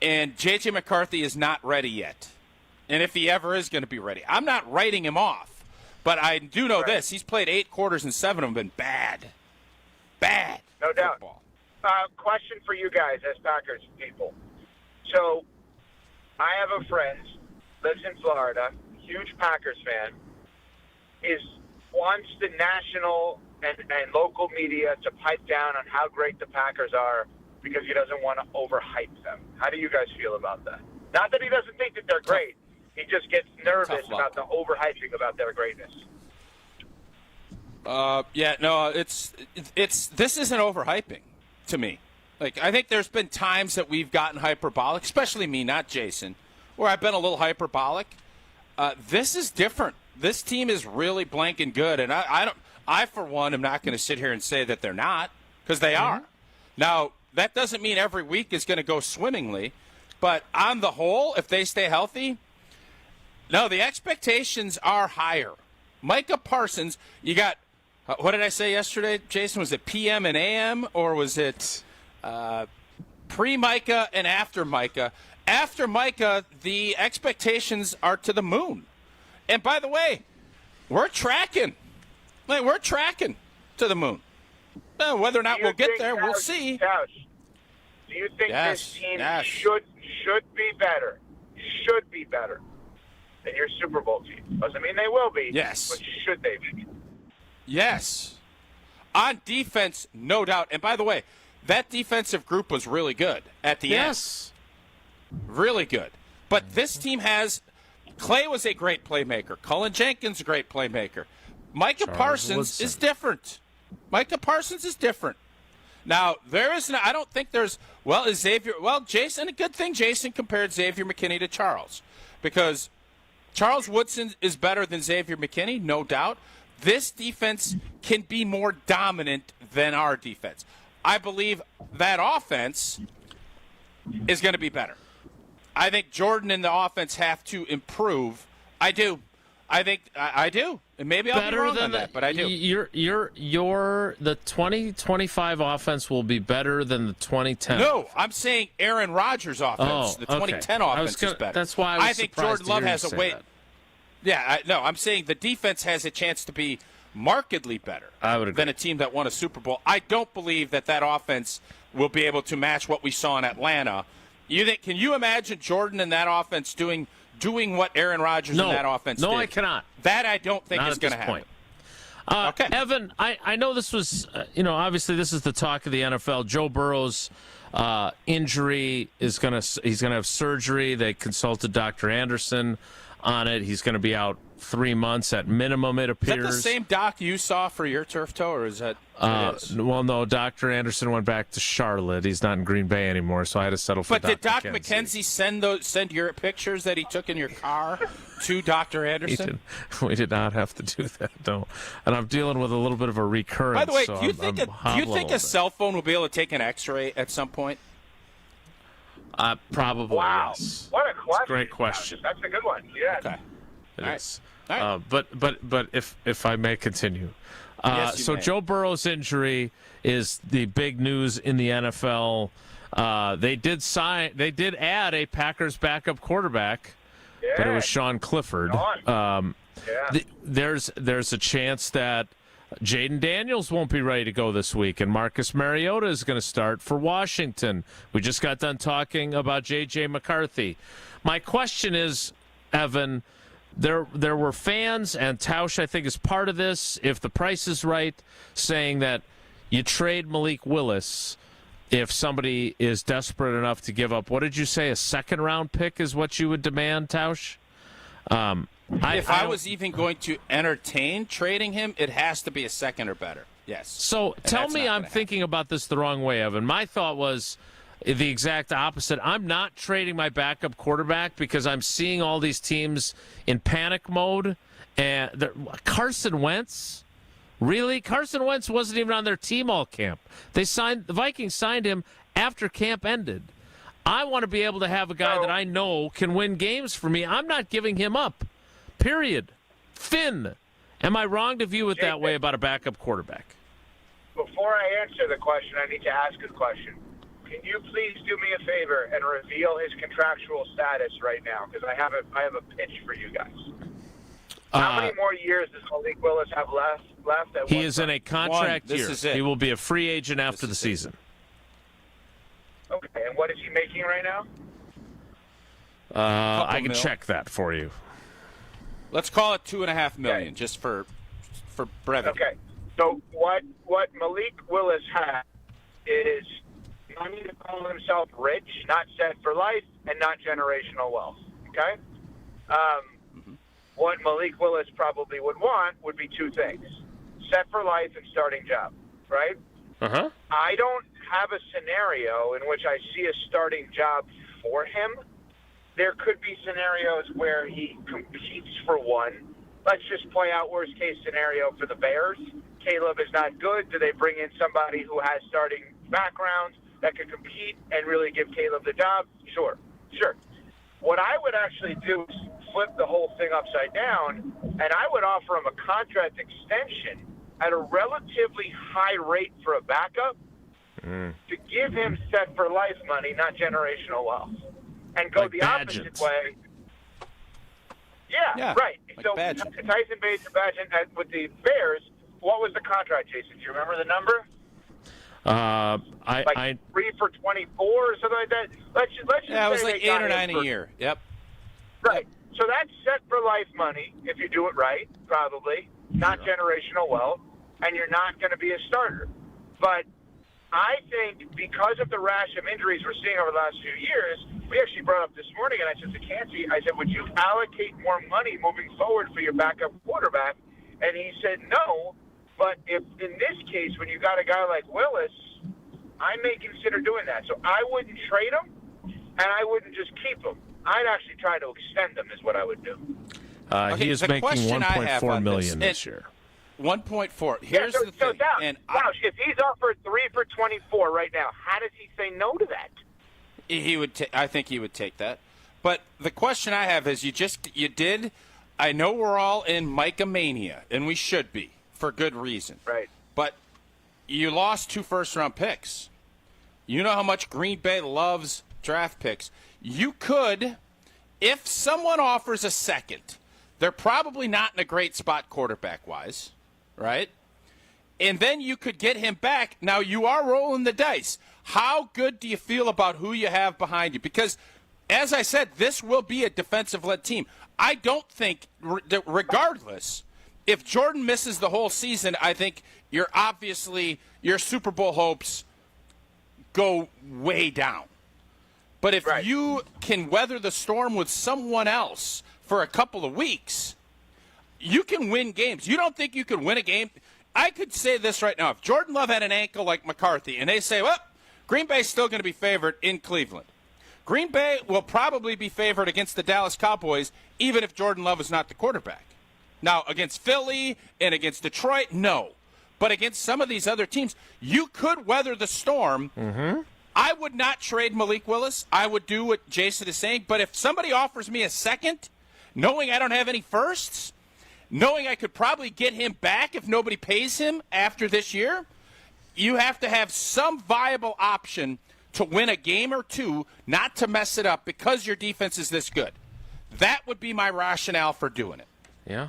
And J.J. McCarthy is not ready yet. And if he ever is going to be ready, I'm not writing him off. But I do know this. He's played 8 quarters and 7 of them been bad. Bad. No doubt. Football. Question for you guys as Packers people. So, I have a friend, lives in Florida, huge Packers fan, wants the national and local media to pipe down on how great the Packers are because he doesn't want to overhype them. How do you guys feel about that? Not that he doesn't think that they're great. He just gets nervous about the overhyping about their greatness. This isn't overhyping. To me, like, I think there's been times that we've gotten hyperbolic, especially me, not Jason, where I've been a little hyperbolic. This is different. This team is really blanking good, and I for one am not going to sit here and say that they're not, because they are. Now, that doesn't mean every week is going to go swimmingly, but on the whole, if they stay healthy, no, the expectations are higher. Micah Parsons, you got. What did I say yesterday, Jason? Was it PM and AM, or was it pre-Micah and after Micah? After Micah, the expectations are to the moon. And by the way, we're tracking. We're tracking to the moon. Whether or not we'll get there, we'll see. Do you think this team should be better? Should be better than your Super Bowl team? Doesn't mean they will be. Yes. But should they be? Yes. On defense, no doubt. And by the way, that defensive group was really good at the end. Yes. Really good. But this team has Clay was a great playmaker. Cullen Jenkins, a great playmaker. Micah Parsons is different. Micah Parsons is different. Now, I don't think there's, Jason, a good thing Jason compared Xavier McKinney to Charles, because Charles Woodson is better than Xavier McKinney, no doubt. This defense can be more dominant than our defense. I believe that offense is going to be better. I think Jordan and the offense have to improve. I do. I do. And maybe I'll be wrong on that, but I do. The 2025 offense will be better than the 2010. No, I'm saying Aaron Rodgers' offense. The 2010 offense is better. That's why I think Jordan Love has a weight. Yeah, I'm saying the defense has a chance to be markedly better than a team that won a Super Bowl. I don't believe that offense will be able to match what we saw in Atlanta. Can you imagine Jordan and that offense doing what Aaron Rodgers and that offense did? No, I cannot. That I don't think is going to happen. Okay. Evan, I know this was, obviously this is the talk of the NFL. Joe Burrow's injury he's going to have surgery. They consulted Dr. Anderson on it. He's going to be out 3 months at minimum, it appears. Is that the same doc you saw for your turf toe, or is that? Well, no. Dr. Anderson went back to Charlotte. He's not in Green Bay anymore, so I had to settle for. But did Doc McKenzie send your pictures that he took in your car to Dr. Anderson? We did not have to do that, no. And I'm dealing with a little bit of a recurrence. By the way, so do you think a cell phone will be able to take an X-ray at some point? Probably. Wow. Yes. What a question! That's a great question. That's a good one. Yeah. Okay. It is. All right. But if I may continue. Yes, you may. Joe Burrow's injury is the big news in the NFL. They did add a Packers backup quarterback, but it was Sean Clifford. There's a chance that Jaden Daniels won't be ready to go this week, and Marcus Mariota is going to start for Washington. We just got done talking about J.J. McCarthy. My question is, Evan, there were fans, and Tausch, I think, is part of this, if the price is right, saying that you trade Malik Willis if somebody is desperate enough to give up, what did you say, a second-round pick is what you would demand, Tausch? If I was even going to entertain trading him, it has to be a second or better. Yes. So tell me I'm thinking about this the wrong way, Evan. My thought was the exact opposite. I'm not trading my backup quarterback because I'm seeing all these teams in panic mode. And Carson Wentz? Really? Carson Wentz wasn't even on their team all camp. The Vikings signed him after camp ended. I want to be able to have a guy that I know can win games for me. I'm not giving him up. Period. Finn, am I wrong to view it that way about a backup quarterback? Before I answer the question, I need to ask a question. Can you please do me a favor and reveal his contractual status right now? Because I have a pitch for you guys. How many more years does Malik Willis have left? He is in a contract year. This is it. He will be a free agent after the season. Okay, and what is he making right now? I can check that for you. Let's call it $2.5 million, just for brevity. Okay, so what Malik Willis has is money to call himself rich, not set for life, and not generational wealth. Okay. What Malik Willis probably would want would be two things: set for life and starting job. Right. I don't have a scenario in which I see a starting job for him. There could be scenarios where he competes for one. Let's just play out worst-case scenario for the Bears. Caleb is not good. Do they bring in somebody who has starting background that could compete and really give Caleb the job? Sure. What I would actually do is flip the whole thing upside down, and I would offer him a contract extension at a relatively high rate for a backup to give him set-for-life money, not generational wealth. And go like the opposite way. Yeah, right. So Tyson Bagent with the Bears, what was the contract, Jason? Do you remember the number? I 3 for 24 or something like that. Let's just it was like 8 or 9 a year. Yep. Right. So that's set for life money if you do it right, probably not generational wealth, and you're not going to be a starter. But I think because of the rash of injuries we're seeing over the last few years, we actually brought up this morning, and I said to Canty, I said, would you allocate more money moving forward for your backup quarterback? And he said no, but if in this case, when you got a guy like Willis, I may consider doing that. So I wouldn't trade him, and I wouldn't just keep him. I'd actually try to extend him is what I would do. He is making $1.4 million this year. 1.4. Here's the thing. Tausch, if he's offered 3 for 24 right now, how does he say no to that? He would. I think he would take that. But the question I have is, you did. I know we're all in Micah mania, and we should be for good reason. Right. But you lost 2 first-round picks. You know how much Green Bay loves draft picks. You could, if someone offers a second, they're probably not in a great spot quarterback-wise, right? And then you could get him back. Now, you are rolling the dice. How good do you feel about who you have behind you? Because, as I said, this will be a defensive-led team. I don't think, regardless, if Jordan misses the whole season, I think your Super Bowl hopes go way down. But if you can weather the storm with someone else for a couple of weeks, you can win games. You don't think you can win a game? I could say this right now. If Jordan Love had an ankle like McCarthy, and they say, well, Green Bay's still going to be favored in Cleveland. Green Bay will probably be favored against the Dallas Cowboys, even if Jordan Love is not the quarterback. Now, against Philly and against Detroit, no. But against some of these other teams, you could weather the storm. Mm-hmm. I would not trade Malik Willis. I would do what Jason is saying. But if somebody offers me a second, knowing I don't have any firsts, knowing I could probably get him back if nobody pays him after this year, you have to have some viable option to win a game or two, not to mess it up because your defense is this good. That would be my rationale for doing it. Yeah.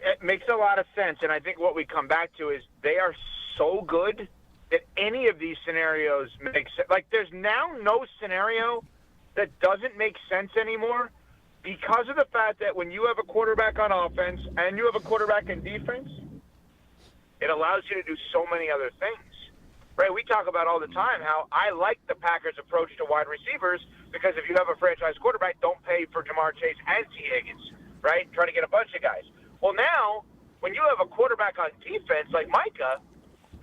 It makes a lot of sense, and I think what we come back to is they are so good that any of these scenarios makes sense. Like, there's now no scenario that doesn't make sense anymore because of the fact that when you have a quarterback on offense and you have a quarterback in defense, it allows you to do so many other things. Right? We talk about all the time how I like the Packers' approach to wide receivers because if you have a franchise quarterback, don't pay for Jamar Chase and T. Higgins, right? Try to get a bunch of guys. Well, now, when you have a quarterback on defense like Micah,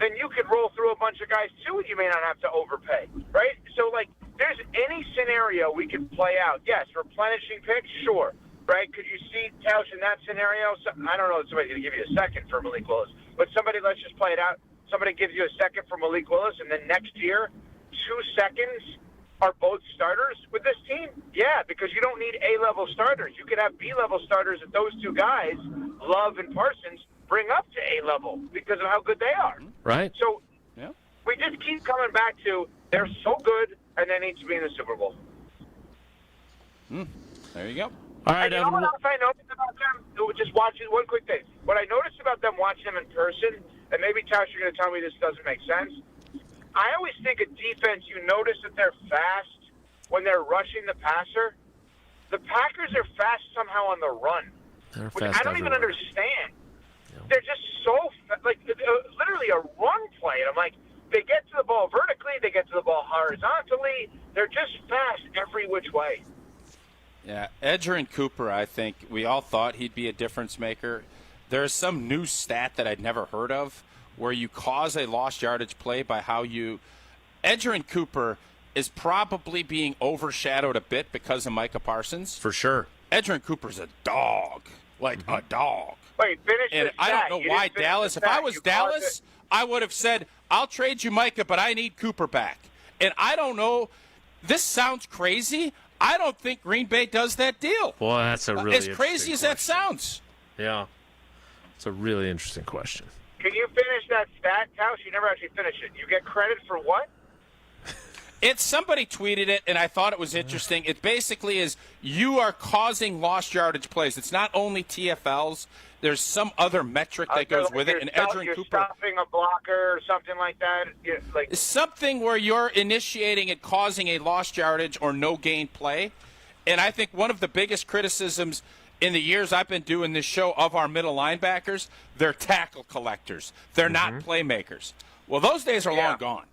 then you could roll through a bunch of guys, too, and you may not have to overpay, right? So, like, there's any scenario we could play out. Yes, replenishing picks, sure, right? Could you see Tausch in that scenario? I don't know if somebody's going to give you a second for Malik Willis, but let's just play it out. Somebody gives you a second for Malik Willis, and then next year, 2 seconds are both starters with this team? Yeah, because you don't need A-level starters. You could have B-level starters that those 2 guys, Love and Parsons, bring up to A-level because of how good they are. Right. So we just keep coming back to they're so good, and they need to be in the Super Bowl. There you go. All right, and you know what else I noticed about them? Just watching one quick thing. What I noticed about them watching them in person, and maybe Tausch, you're going to tell me this doesn't make sense. I always think a defense, you notice that they're fast when they're rushing the passer. The Packers are fast somehow on the run, which I don't even understand. Yeah. They're just so literally a run play. And I'm like, they get to the ball vertically, they get to the ball horizontally. They're just fast every which way. Yeah, Edgerrin Cooper, I think we all thought he'd be a difference maker. There's some new stat that I'd never heard of where you cause a lost yardage play by how you – Edgerrin Cooper is probably being overshadowed a bit because of Micah Parsons. For sure. Edgerrin Cooper's a dog, a dog. Wait, finish and the I stat. don't know why Dallas – if I was Dallas, I would have said, I'll trade you Micah, but I need Cooper back. And I don't know – this sounds crazy. I don't think Green Bay does that deal. Boy, that's a really as crazy as that sounds. Yeah. It's a really interesting question. Can you finish that stat, Tausch? You never actually finished it. You get credit for what? Somebody tweeted it, and I thought it was interesting. It basically is you are causing lost yardage plays. It's not only TFLs. There's some other metric that goes with it. And Edgerrin Cooper, stopping a blocker or something like that. Something where you're initiating and causing a lost yardage or no gain play. And I think one of the biggest criticisms in the years I've been doing this show of our middle linebackers, they're tackle collectors. They're not playmakers. Well, those days are long gone.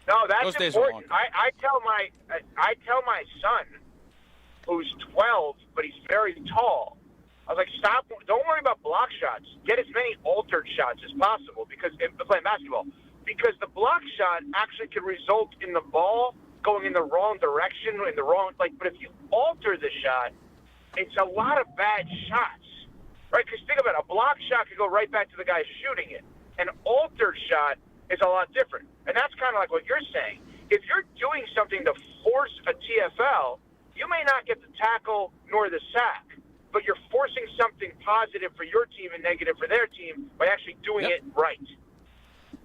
No, that's Those days are important. I tell my son, who's 12, but he's very tall. I was like, stop! Don't worry about block shots. Get as many altered shots as possible because playing basketball, because the block shot actually can result in the ball going in the wrong direction, in the wrong But if you alter the shot, it's a lot of bad shots, right? Because think about it, a block shot could go right back to the guy shooting it. An altered shot is a lot different. And that's kind of like what you're saying. If you're doing something to force a TFL, you may not get the tackle nor the sack, but you're forcing something positive for your team and negative for their team by actually doing it right.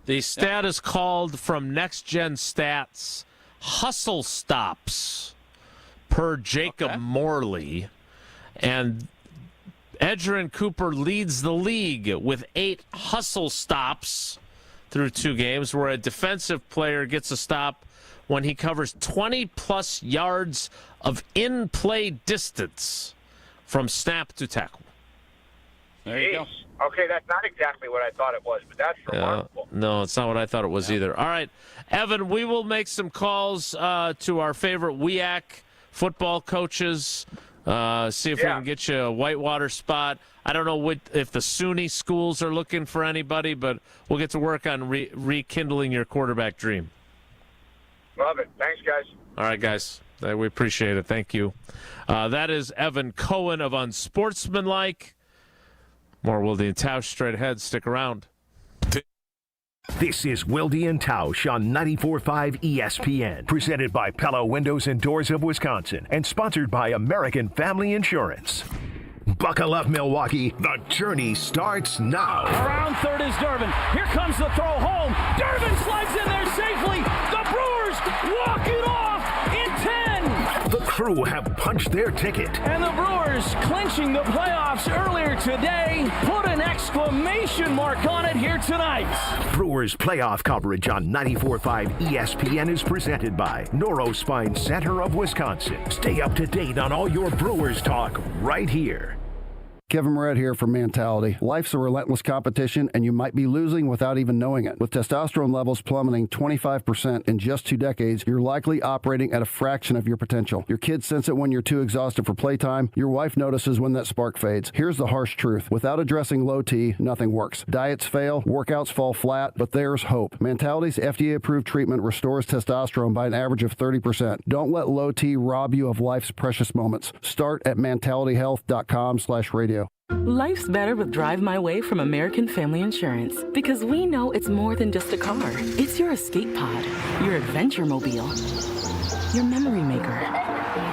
The stat is called from Next Gen Stats, hustle stops per Jacob Morley. And Edgerrin Cooper leads the league with 8 hustle stops through 2 games, where a defensive player gets a stop when he covers 20-plus yards of in-play distance from snap to tackle. There you go. Okay, that's not exactly what I thought it was, but that's remarkable. No, it's not what I thought it was either. All right, Evan, we will make some calls to our favorite WEAC football coaches, see if we can get you a whitewater spot. I don't know if the SUNY schools are looking for anybody, but we'll get to work on rekindling your quarterback dream. Love it. Thanks, guys. All right, guys. We appreciate it. Thank you. That is Evan Cohen of Unsportsmanlike. More Wilde Tausch straight ahead. Stick around. This is Wilde Tausch on 94.5 ESPN, presented by Pella Windows and Doors of Wisconsin, and sponsored by American Family Insurance. Buckle up, Milwaukee. The journey starts now. Around third is Durbin. Here comes the throw home. Durbin slides in there safely. The Brewers walk it off in 10. The Crew have punched their ticket. And the Brewers, clinching the playoffs earlier today, put an exclamation mark on it here tonight. Brewers playoff coverage on 94.5 ESPN is presented by Neurospine Center of Wisconsin. Stay up to date on all your Brewers talk right here. Kevin Moret here for Mentality. Life's a relentless competition, and you might be losing without even knowing it. With testosterone levels plummeting 25% in just 2 decades, you're likely operating at a fraction of your potential. Your kids sense it when you're too exhausted for playtime. Your wife notices when that spark fades. Here's the harsh truth. Without addressing low T, nothing works. Diets fail, workouts fall flat, but there's hope. Mentality's FDA-approved treatment restores testosterone by an average of 30%. Don't let low T rob you of life's precious moments. Start at mentalityhealth.com/radio. Life's better with Drive My Way from American Family Insurance, because we know it's more than just a car. It's your escape pod, your adventure mobile, your memory maker.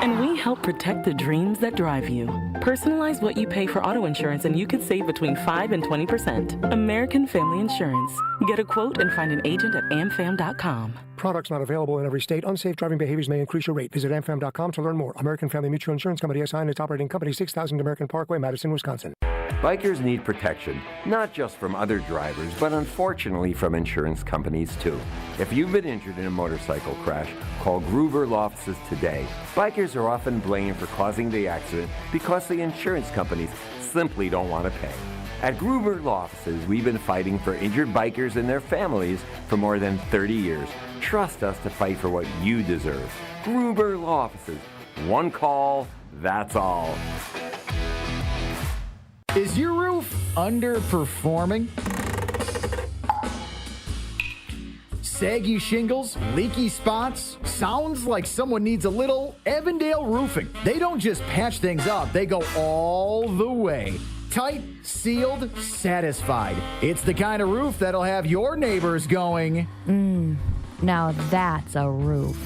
And we help protect the dreams that drive you. Personalize what you pay for auto insurance and you could save between 5 and 20%. American Family Insurance. Get a quote and find an agent at amfam.com. Products not available in every state. Unsafe driving behaviors may increase your rate. Visit amfam.com to learn more. American Family Mutual Insurance Company SI and its operating company, 6000 American Parkway, Madison, Wisconsin. Bikers need protection, not just from other drivers, but unfortunately from insurance companies too. If you've been injured in a motorcycle crash, call Gruber Law Offices today. Bikers are often blamed for causing the accident because the insurance companies simply don't want to pay. At Gruber Law Offices, we've been fighting for injured bikers and their families for more than 30 years. Trust us to fight for what you deserve. Gruber Law Offices. One call, that's all. Is your roof underperforming? Saggy shingles, leaky spots? Sounds like someone needs a little Evandale Roofing. They don't just patch things up, they go all the way. Tight, sealed, satisfied. It's the kind of roof that'll have your neighbors going, now that's a roof.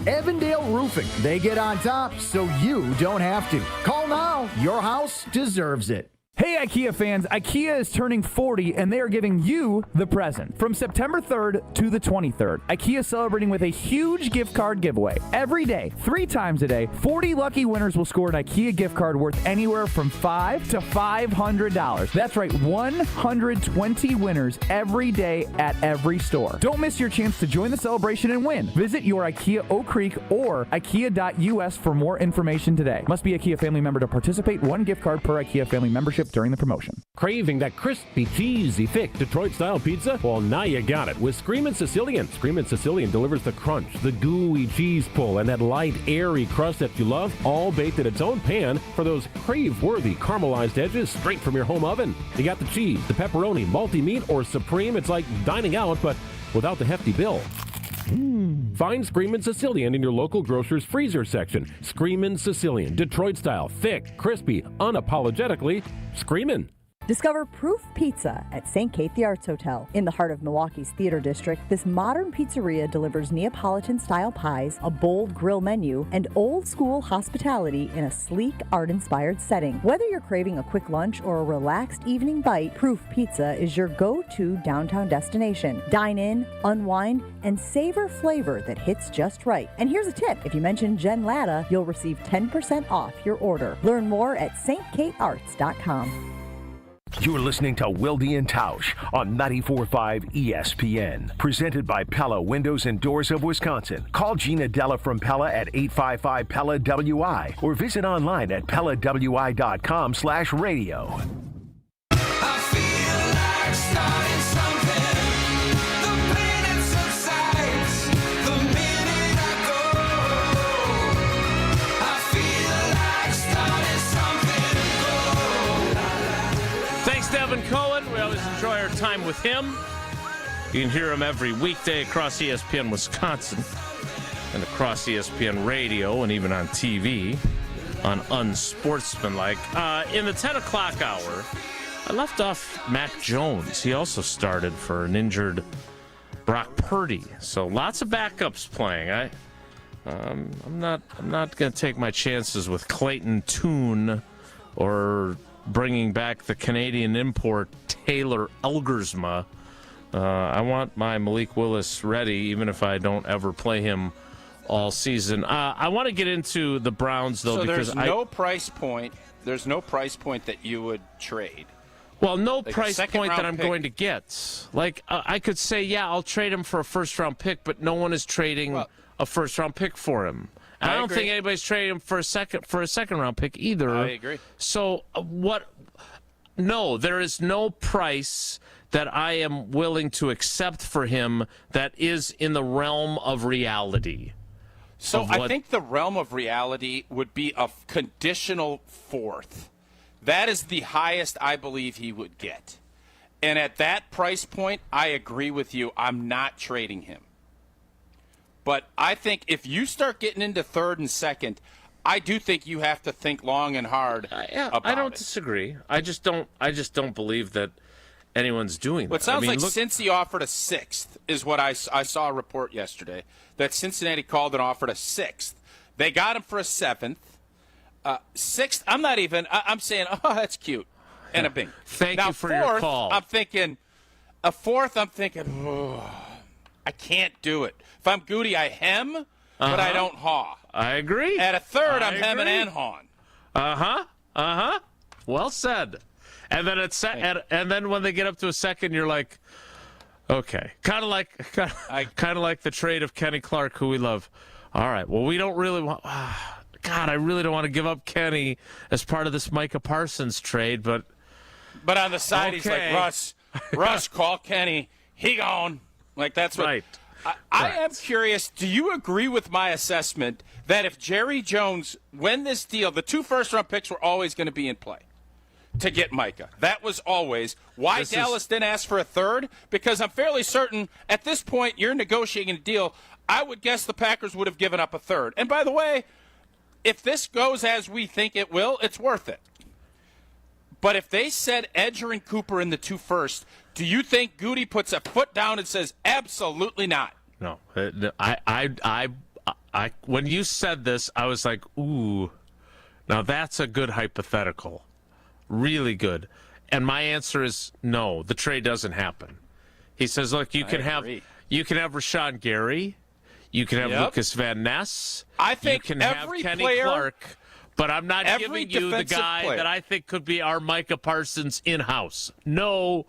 Evandale Roofing. They get on top so you don't have to. Call now. Your house deserves it. Hey IKEA fans, IKEA is turning 40 and they are giving you the present. From September 3rd to the 23rd, IKEA is celebrating with a huge gift card giveaway. Every day, 3 times a day, 40 lucky winners will score an IKEA gift card worth anywhere from $5 to $500. That's right, 120 winners every day at every store. Don't miss your chance to join the celebration and win. Visit your IKEA Oak Creek or IKEA.us for more information today. Must be IKEA family member to participate. 1 gift card per IKEA family membership. shipped during the promotion. Craving that crispy, cheesy, thick Detroit-style pizza? Well, now you got it with Screamin' Sicilian. Screamin' Sicilian delivers the crunch, the gooey cheese pull, and that light, airy crust that you love, all baked in its own pan for those crave-worthy caramelized edges straight from your home oven. You got the cheese, the pepperoni, multi-meat, or supreme. It's like dining out, but without the hefty bill. Find Screamin' Sicilian in your local grocer's freezer section. Screamin' Sicilian, Detroit-style, thick, crispy, unapologetically screamin'. Discover Proof Pizza at St. Kate the Arts Hotel. In the heart of Milwaukee's Theater District, this modern pizzeria delivers Neapolitan-style pies, a bold grill menu, and old-school hospitality in a sleek, art-inspired setting. Whether you're craving a quick lunch or a relaxed evening bite, Proof Pizza is your go-to downtown destination. Dine in, unwind, and savor flavor that hits just right. And here's a tip. If you mention Jen Latta, you'll receive 10% off your order. Learn more at stkatearts.com. You're listening to Wilde Tausch on 94.5 ESPN. Presented by Pella Windows and Doors of Wisconsin. Call Gina Della from Pella at 855-PELLA-WI or visit online at PellaWI.com/radio. I feel like starting something. The pain subsides the minute I go. I feel like starting something. Thanks, Devin Cohen. We always enjoy our time with him. You can hear him every weekday across ESPN Wisconsin and across ESPN Radio and even on TV on Unsportsmanlike. In the 10 o'clock hour, I left off Mac Jones. He also started for an injured Brock Purdy. So lots of backups playing. I'm not going to take my chances with Clayton Tune or bringing back the Canadian import Taylor Elgersma. I want my Malik Willis ready, even if I don't ever play him all season. I want to get into the Browns, though, because there's no price point. There's no price point that you would trade. Well, no like price point that I'm going to get. Like, I could say, yeah, I'll trade him for a first-round pick, but no one is trading a first-round pick for him. And I don't think anybody's trading him for a second-round pick either. I agree. So what? No, there is no price that I am willing to accept for him that is in the realm of reality. So I think the realm of reality would be a conditional fourth. That is the highest I believe he would get. And at that price point, I agree with you. I'm not trading him. But I think if you start getting into third and second, I do think you have to think long and hard about I don't disagree. I just don't believe that anyone's doing that. Well, it sounds like Cincy offered a sixth is what I saw a report yesterday, that Cincinnati called and offered a sixth. They got him for a seventh. Sixth, I'm saying, oh, that's cute. And a bing. Thank you for your call. I'm thinking, a fourth, oh, I can't do it. If I'm Goody, I hem, but I don't haw. I agree. At a third, I'm hemming and hawing. Well said. And then and then when they get up to a second, you're like, okay, kind of like the trade of Kenny Clark, who we love. All right, well, we don't really want. God, I really don't want to give up Kenny as part of this Micah Parsons trade, but on the side, he's like, Russ, call Kenny. He gone. Like, that's what. Right. I am curious, do you agree with my assessment that if Jerry Jones, when this deal, the 2 first-round picks were always going to be in play to get Micah? That was always. Why Dallas didn't ask for a third? Because I'm fairly certain at this point you're negotiating a deal. I would guess the Packers would have given up a third. And by the way, if this goes as we think it will, it's worth it. But if they said Edger and Cooper in the 2 first, do you think Goody puts a foot down and says, absolutely not? No. I when you said this, I was like, ooh, now that's a good hypothetical. Really good. And my answer is no, the trade doesn't happen. He says, look, you can have Rashawn Gary. You can have Lucas Van Ness. I think you can have Kenny Clark. But I'm not giving you the guy that I think could be our Micah Parsons in-house. No.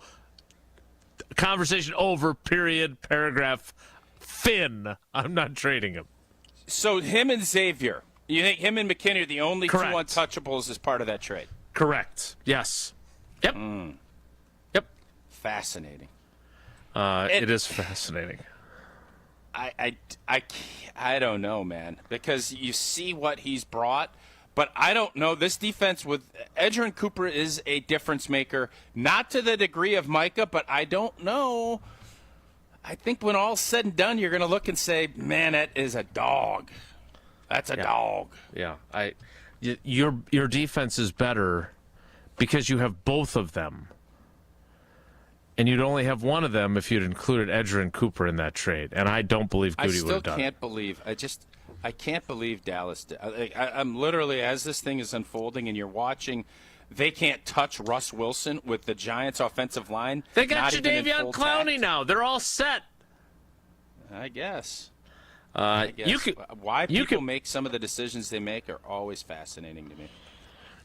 Conversation over, period, paragraph, Finn. I'm not trading him. So him and Xavier, you think him and McKinney are the only two untouchables as part of that trade? Correct. Yes. Yep. Yep. Fascinating. It is fascinating. I don't know, man, because you see what he's brought, but I don't know. This defense with Edgerrin Cooper is a difference maker, not to the degree of Micah, but I don't know. I think when all's said and done, you're going to look and say, man, that is a dog. That's a dog. Yeah. Your defense is better because you have both of them. And you'd only have one of them if you'd included Edgerrin Cooper in that trade. And I don't believe Goody would have done it. I can't believe Dallas. I'm literally, as this thing is unfolding and you're watching, they can't touch Russ Wilson with the Giants' offensive line. They got Jadeveon Clowney now. They're all set. I guess. Why people make some of the decisions they make are always fascinating to me.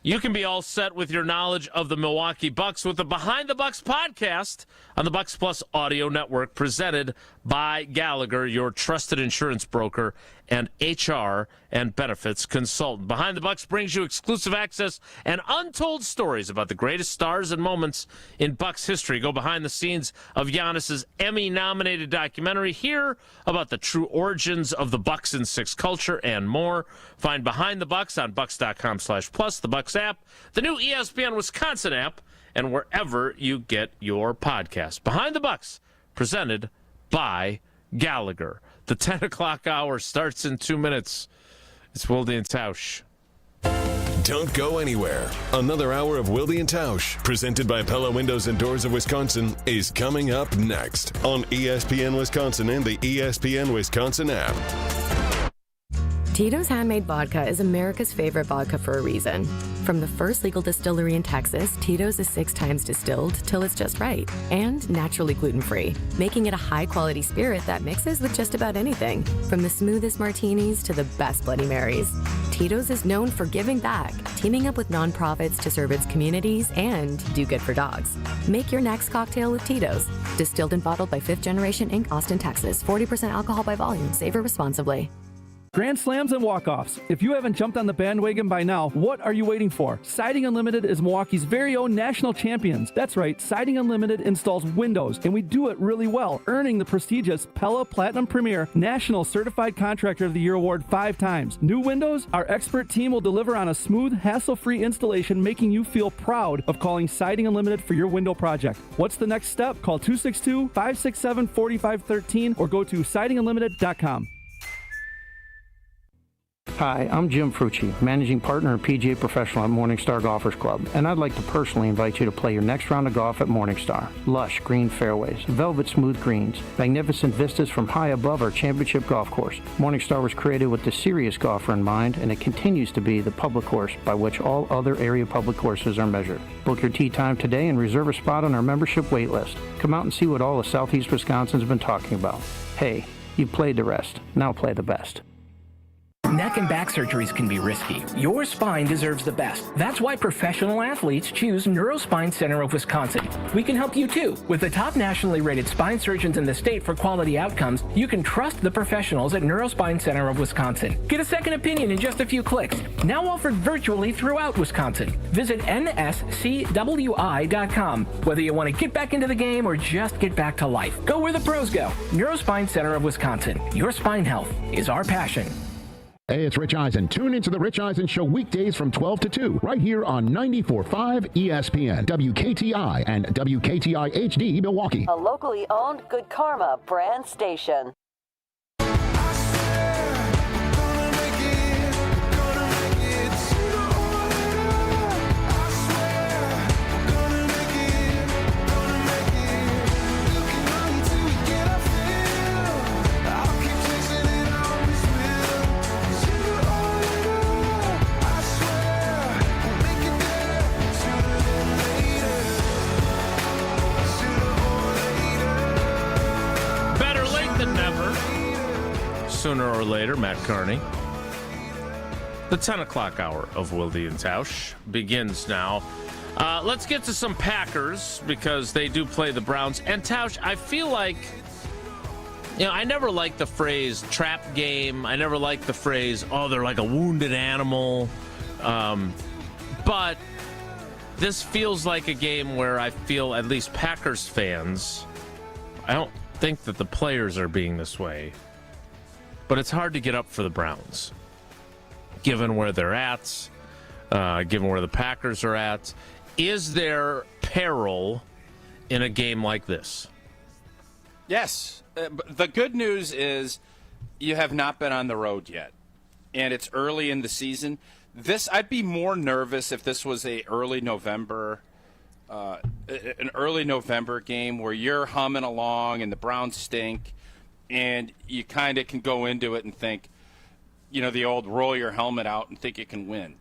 You can be all set with your knowledge of the Milwaukee Bucks with the Behind the Bucks podcast on the Bucks Plus Audio Network, presented by Gallagher, your trusted insurance broker and HR and benefits consultant. Behind the Bucks brings you exclusive access and untold stories about the greatest stars and moments in Bucks history. Go behind the scenes of Giannis's Emmy-nominated documentary. Hear about the true origins of the Bucks in Six culture and more. Find Behind the Bucks on Bucks.com/plus, the Bucks app, the new ESPN Wisconsin app, and wherever you get your podcast. Behind the Bucks, presented by Gallagher. The 10 o'clock hour starts in 2 minutes. It's Wilde Tausch. Don't go anywhere. Another hour of Wilde Tausch, presented by Pella Windows and Doors of Wisconsin, is coming up next on ESPN Wisconsin and the ESPN Wisconsin app. Tito's Handmade Vodka is America's favorite vodka for a reason. From the first legal distillery in Texas, Tito's is 6 times distilled till it's just right, and naturally gluten-free, making it a high-quality spirit that mixes with just about anything, from the smoothest martinis to the best Bloody Marys. Tito's is known for giving back, teaming up with nonprofits to serve its communities and do good for dogs. Make your next cocktail with Tito's. Distilled and bottled by 5th Generation Inc., Austin, Texas. 40% alcohol by volume. Savor responsibly. Grand slams and walk-offs. If you haven't jumped on the bandwagon by now, what are you waiting for? Siding Unlimited is Milwaukee's very own national champions. That's right, Siding Unlimited installs windows, and we do it really well, earning the prestigious Pella Platinum Premier National Certified Contractor of the Year award 5 times. New windows? Our expert team will deliver on a smooth, hassle-free installation, making you feel proud of calling Siding Unlimited for your window project. What's the next step? Call 262-567-4513 or go to sidingunlimited.com. Hi, I'm Jim Frucci, Managing Partner and PGA Professional at Morningstar Golfers Club, and I'd like to personally invite you to play your next round of golf at Morningstar. Lush green fairways, velvet smooth greens, magnificent vistas from high above our championship golf course. Morningstar was created with the serious golfer in mind, and it continues to be the public course by which all other area public courses are measured. Book your tee time today and reserve a spot on our membership wait list. Come out and see what all of Southeast Wisconsin's been talking about. Hey, you've played the rest. Now play the best. Neck and back surgeries can be risky. Your spine deserves the best. That's why professional athletes choose Neurospine Center of Wisconsin. We can help you too. With the top nationally rated spine surgeons in the state for quality outcomes, you can trust the professionals at Neurospine Center of Wisconsin. Get a second opinion in just a few clicks. Now offered virtually throughout Wisconsin. Visit nscwi.com. Whether you want to get back into the game or just get back to life, go where the pros go. Neurospine Center of Wisconsin. Your spine health is our passion. Hey, it's Rich Eisen. Tune into The Rich Eisen Show weekdays from 12 to 2, right here on 94.5 ESPN, WKTI, and WKTI HD Milwaukee. A locally owned Good Karma brand station. Sooner or later, Matt Carney. The 10 o'clock hour of Wilde and Tausch begins now. Let's get to some Packers because they do play the Browns. And Tausch, I feel like, I never liked the phrase trap game. I never liked the phrase, they're like a wounded animal. But this feels like a game where I feel at least Packers fans, I don't think that the players are being this way, but it's hard to get up for the Browns, given where they're at, given where the Packers are at. Is there peril in a game like this? Yes. The good news is you have not been on the road yet, and it's early in the season. I'd be more nervous if this was an early November game where you're humming along and the Browns stink, and you kind of can go into it and think, the old roll your helmet out and think you can win.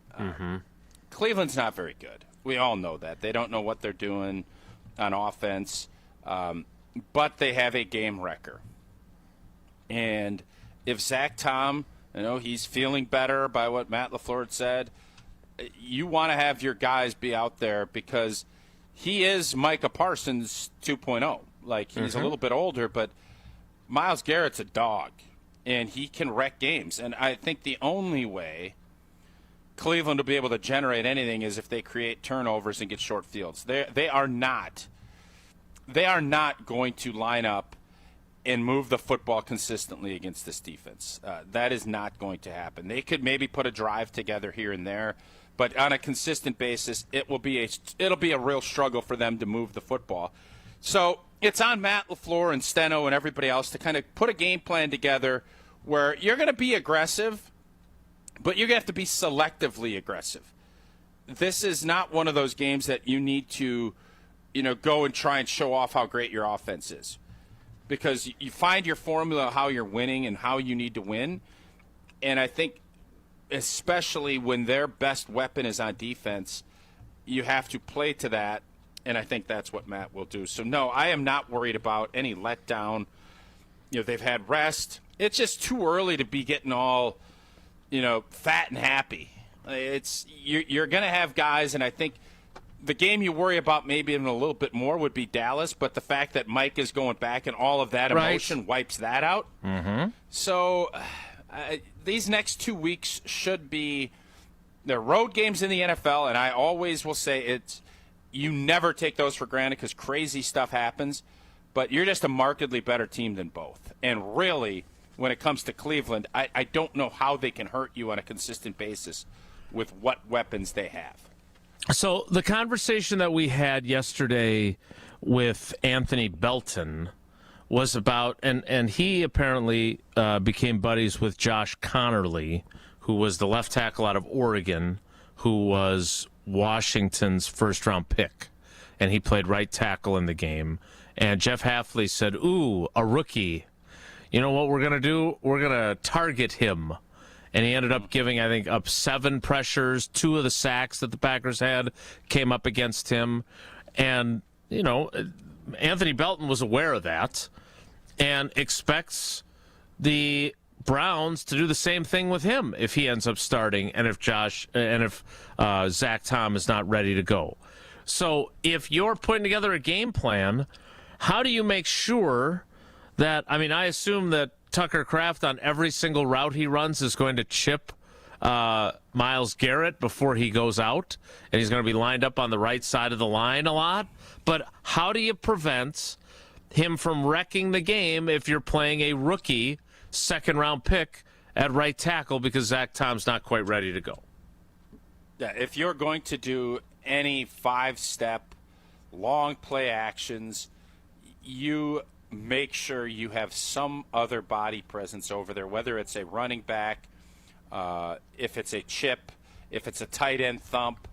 Cleveland's not very good. We all know that. They don't know what they're doing on offense, but they have a game wrecker. And if Zach Tom, he's feeling better by what Matt LaFleur had said, you want to have your guys be out there because he is Micah Parsons 2.0. Like, he's a little bit older, but Myles Garrett's a dog, and he can wreck games. And I think the only way Cleveland will be able to generate anything is if they create turnovers and get short fields. They are not going to line up and move the football consistently against this defense. That is not going to happen. They could maybe put a drive together here and there, but on a consistent basis, it'll be a real struggle for them to move the football. So it's on Matt LaFleur and Steno and everybody else to kind of put a game plan together where you're going to be aggressive, but you're going to have to be selectively aggressive. This is not one of those games that you need to, go and try and show off how great your offense is. Because you find your formula, how you're winning and how you need to win. And I think especially when their best weapon is on defense, you have to play to that. And I think that's what Matt will do. So, no, I am not worried about any letdown. They've had rest. It's just too early to be getting all, fat and happy. You're going to have guys, and I think the game you worry about maybe even a little bit more would be Dallas, but the fact that Mike is going back and all of that emotion wipes that out. So these next 2 weeks should be they're road games in the NFL, and I always will say you never take those for granted because crazy stuff happens, but you're just a markedly better team than both. And really, when it comes to Cleveland, I don't know how they can hurt you on a consistent basis with what weapons they have. So the conversation that we had yesterday with Anthony Belton was about, and he apparently became buddies with Josh Connerly, who was the left tackle out of Oregon, who was Washington's first-round pick, and he played right tackle in the game. And Jeff Hafley said, ooh, a rookie. You know what we're going to do? We're going to target him. And he ended up giving, I think, up 7 pressures. 2 of the sacks that the Packers had came up against him. And, Anthony Belton was aware of that and expects the Browns to do the same thing with him if he ends up starting and if Zach Tom is not ready to go. So if you're putting together a game plan, how do you make sure that, I assume that Tucker Kraft on every single route he runs is going to chip Myles Garrett before he goes out, and he's going to be lined up on the right side of the line a lot. But how do you prevent him from wrecking the game if you're playing a rookie second-round pick at right tackle because Zach Tom's not quite ready to go? Yeah, if you're going to do any 5-step long play actions, you make sure you have some other body presence over there, whether it's a running back, if it's a chip, if it's a tight end thump.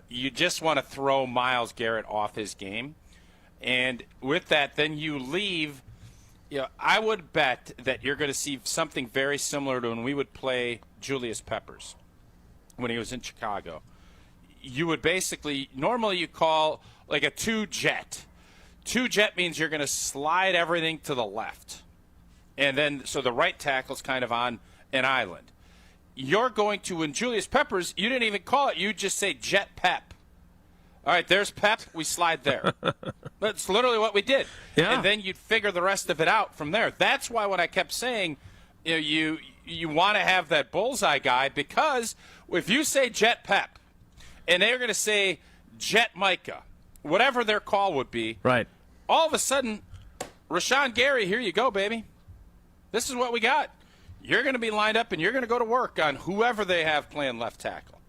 You just want to throw Myles Garrett off his game. And with that, then you leave. I would bet that you're going to see something very similar to when we would play Julius Peppers when he was in Chicago. You would basically, normally you call like a 2-jet. 2-jet means you're going to slide everything to the left. And then, so the right tackle's kind of on an island. You're going to, in Julius Peppers, you didn't even call it. You just say jet pep. All right, there's pep. We slide there. That's literally what we did. Yeah. And then you'd figure the rest of it out from there. That's why when I kept saying, you want to have that bullseye guy, because if you say jet pep, and they're going to say Jet Micah, whatever their call would be. Right. All of a sudden, Rashawn Gary, here you go, baby. This is what we got. You're going to be lined up and you're going to go to work on whoever they have playing left tackle.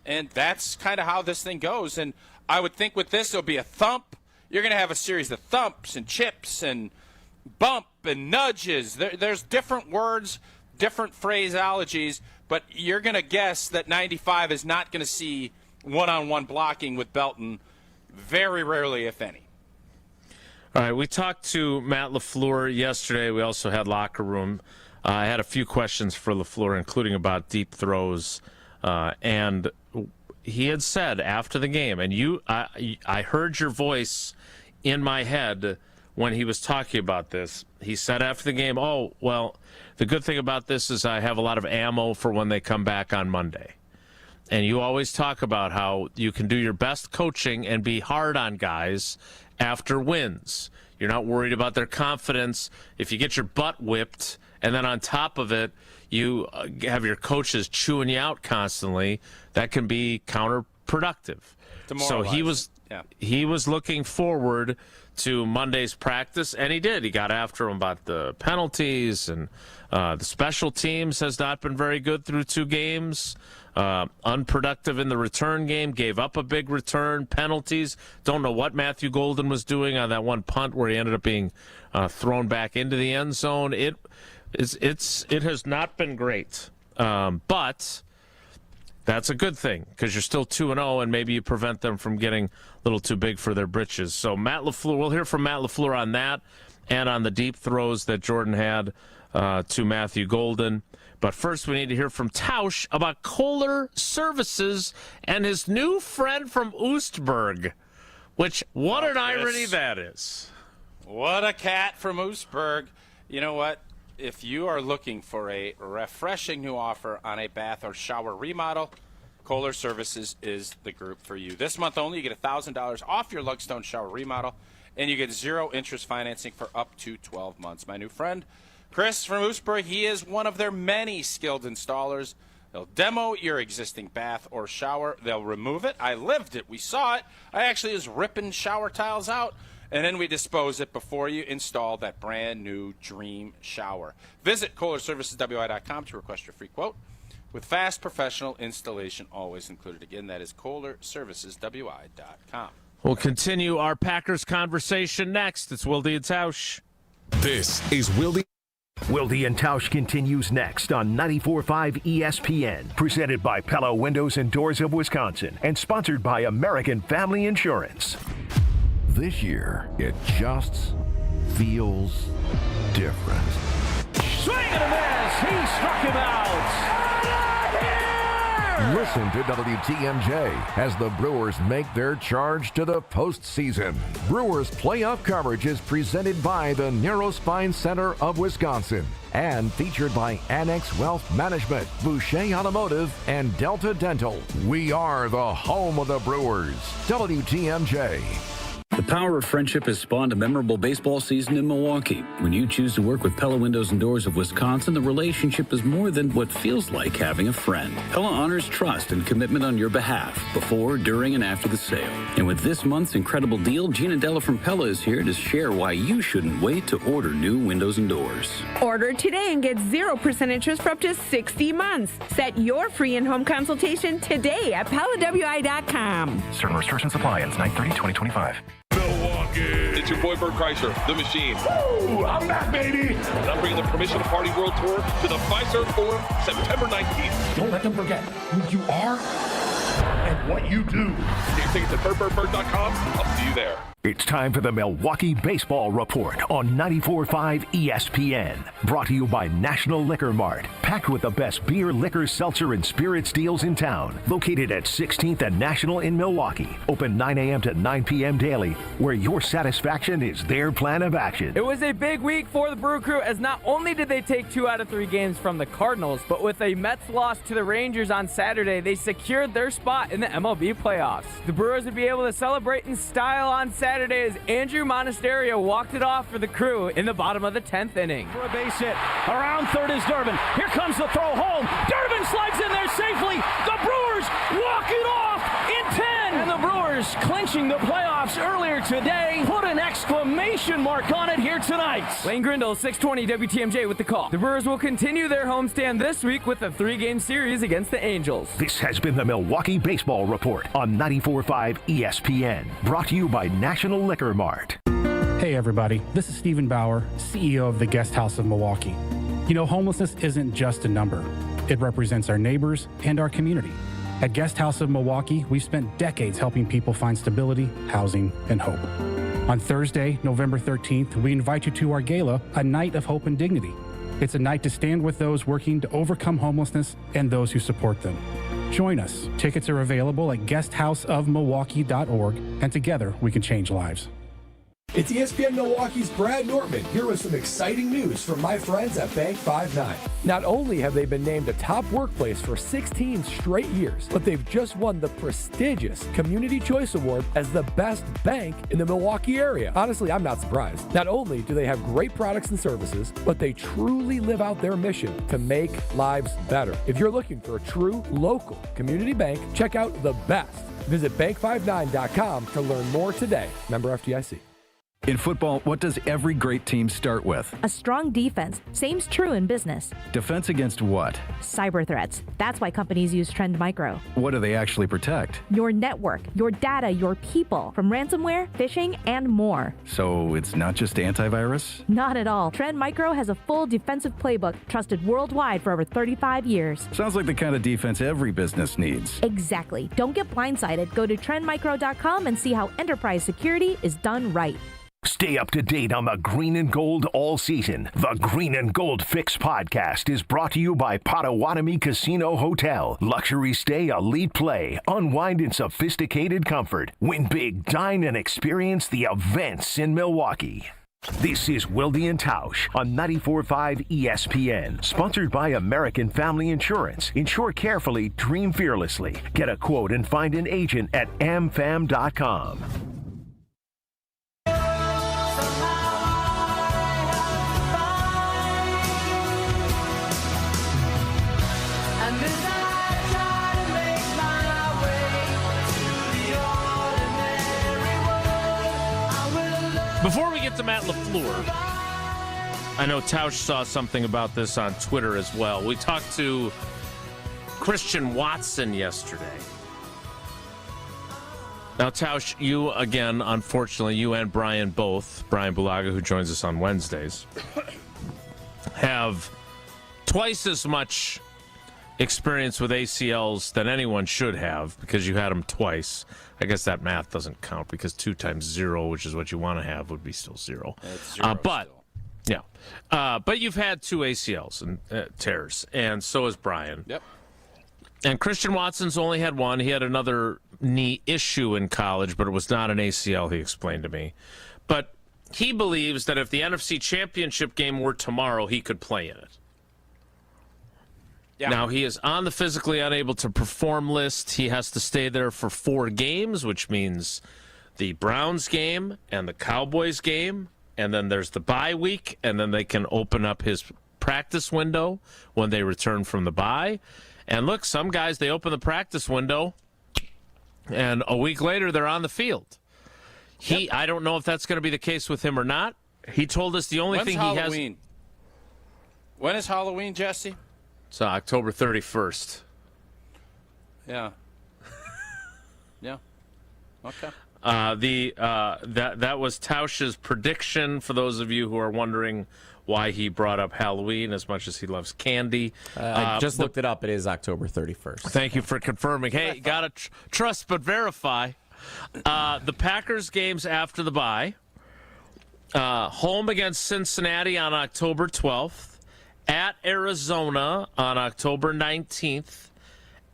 And that's kind of how this thing goes. And I would think with this, it'll be a thump. You're going to have a series of thumps and chips and bump and nudges. There's different words, different phraseologies, but you're going to guess that 95 is not going to see one-on-one blocking with Belton very rarely, if any. All right, we talked to Matt LaFleur yesterday. We also had locker room. I had a few questions for LaFleur, including about deep throws. And he had said after the game, and I heard your voice in my head when he was talking about this. He said after the game, oh, well, the good thing about this is I have a lot of ammo for when they come back on Monday. And you always talk about how you can do your best coaching and be hard on guys after wins. You're not worried about their confidence. If you get your butt whipped and then on top of it, you have your coaches chewing you out constantly, that can be counterproductive. So he was looking forward to Monday's practice, and he did. He got after him about the penalties, and the special teams has not been very good through 2 games. Unproductive in the return game, gave up a big return, penalties. Don't know what Matthew Golden was doing on that one punt where he ended up being thrown back into the end zone. It has not been great, but that's a good thing because you're still 2-0, and maybe you prevent them from getting a little too big for their britches. So Matt LaFleur, we'll hear from Matt LaFleur on that and on the deep throws that Jordan had to Matthew Golden. But first, we need to hear from Tausch about Kohler Services and his new friend from Oostburg, which, what an irony that is. What a cat from Oostburg. You know what? If you are looking for a refreshing new offer on a bath or shower remodel, Kohler Services is the group for you. This month only, you get $1,000 off your Lugstone shower remodel, and you get 0 interest financing for up to 12 months. My new friend, Chris from Oostburg, he is one of their many skilled installers. They'll demo your existing bath or shower. They'll remove it. I lived it. We saw it. I actually was ripping shower tiles out, and then we dispose it before you install that brand new dream shower. Visit KohlerServicesWI.com to request your free quote with fast professional installation always included. Again, that is KohlerServicesWI.com. We'll continue our Packers conversation next. It's Wilde Tausch. This is Wilde. Wilde and Tausch continues next on 94.5 ESPN, presented by Pella Windows and Doors of Wisconsin, and sponsored by American Family Insurance. This year, it just feels different. Swing and a miss. He struck him out. Listen to WTMJ as the Brewers make their charge to the postseason. Brewers playoff coverage is presented by the Neurospine Center of Wisconsin and featured by Annex Wealth Management, Boucher Automotive, and Delta Dental. We are the home of the Brewers. WTMJ. The power of friendship has spawned a memorable baseball season in Milwaukee. When you choose to work with Pella Windows and Doors of Wisconsin, the relationship is more than what feels like having a friend. Pella honors trust and commitment on your behalf, before, during, and after the sale. And with this month's incredible deal, Gina Della from Pella is here to share why you shouldn't wait to order new windows and doors. Order today and get 0% interest for up to 60 months. Set your free in-home consultation today at PellaWI.com. Certain restrictions apply. Ends 9/30/2025. Milwaukee. It's your boy Bert Kreischer, the Machine. Woo! I'm back, baby. And I'm bringing the Permission to Party World Tour to the Fiserv Forum September 19th. Don't let them forget who you are and what you do. Get your tickets at BertBertBert.com. I'll see you there. It's time for the Milwaukee Baseball Report on 94.5 ESPN. Brought to you by National Liquor Mart. Packed with the best beer, liquor, seltzer, and spirits deals in town. Located at 16th and National in Milwaukee. Open 9 a.m. to 9 p.m. daily, where your satisfaction is their plan of action. It was a big week for the Brew Crew, as not only did they take 2 out of 3 games from the Cardinals, but with a Mets loss to the Rangers on Saturday, they secured their spot in the MLB playoffs. The Brewers would be able to celebrate in style on Saturday as Andrew Monasterio walked it off for the Crew in the bottom of the 10th inning. For a base hit. Around third is Durbin. Here comes the throw home. Durbin slides in there safely. The Brewers walk it off in 10. And the Brewers clinching the playoffs earlier today. Put an exclamation mark on it here tonight. Lane Grindle, 620 WTMJ with the call. The Brewers will continue their homestand this week with a 3-game series against the Angels. This has been the Milwaukee Baseball Report on 94.5 ESPN. Brought to you by National Liquor Mart. Hey everybody, this is Stephen Bauer, CEO of the Guest House of Milwaukee. You know, homelessness isn't just a number. It represents our neighbors and our community. At Guest House of Milwaukee, we've spent decades helping people find stability, housing, and hope. On Thursday, November 13th, we invite you to our gala, A Night of Hope and Dignity. It's a night to stand with those working to overcome homelessness and those who support them. Join us. Tickets are available at guesthouseofmilwaukee.org, and together we can change lives. It's ESPN Milwaukee's Brad Nortman here with some exciting news from my friends at Bank 5-9. Not only have they been named a top workplace for 16 straight years, but they've just won the prestigious Community Choice Award as the best bank in the Milwaukee area. Honestly, I'm not surprised. Not only do they have great products and services, but they truly live out their mission to make lives better. If you're looking for a true local community bank, check out the best. Visit bank59.com to learn more today. Member FDIC. In football, what does every great team start with? A strong defense. Same's true in business. Defense against what? Cyber threats. That's why companies use Trend Micro. What do they actually protect? Your network, your data, your people, from ransomware, phishing, and more. So it's not just antivirus? Not at all. Trend Micro has a full defensive playbook trusted worldwide for over 35 years. Sounds like the kind of defense every business needs. Exactly. Don't get blindsided. Go to trendmicro.com and see how enterprise security is done right. Stay up to date on the green and gold all season. The Green and Gold Fix podcast is brought to you by Potawatomi Casino Hotel. Luxury stay, elite play, unwind in sophisticated comfort. Win big, dine, and experience the events in Milwaukee. This is Wilde Tausch on 94.5 ESPN. Sponsored by American Family Insurance. Insure carefully, dream fearlessly. Get a quote and find an agent at amfam.com. Before we get to Matt LaFleur, I know Tausch saw something about this on Twitter as well. We talked to Christian Watson yesterday. Now, Tausch, you again, unfortunately, you and Brian both, Brian Bulaga, who joins us on Wednesdays, have twice as much experience with ACLs than anyone should have because you had them twice. I guess that math doesn't count because 2 times 0, which is what you want to have, would be still 0. It's 0 but still. Yeah, but you've had 2 ACLs and tears, and so has Brian. Yep. And Christian Watson's only had 1. He had another knee issue in college, but it was not an ACL, he explained to me. But he believes that if the NFC Championship game were tomorrow, he could play in it. Yeah. Now, he is on the physically unable to perform list. He has to stay there for 4 games, which means the Browns game and the Cowboys game, and then there's the bye week, and then they can open up his practice window when they return from the bye. And look, some guys, they open the practice window, and a week later they're on the field. I don't know if that's going to be the case with him or not. He told us the only thing Halloween? he has... When is Halloween, Jesse? It's October 31st. Yeah. Yeah. Okay. That was Tausch's prediction for those of you who are wondering why he brought up Halloween as much as he loves candy. I just looked it up. It is October 31st. Thank you for confirming. Hey, got to trust but verify. The Packers games after the bye. Home against Cincinnati on October 12th. At Arizona on October 19th,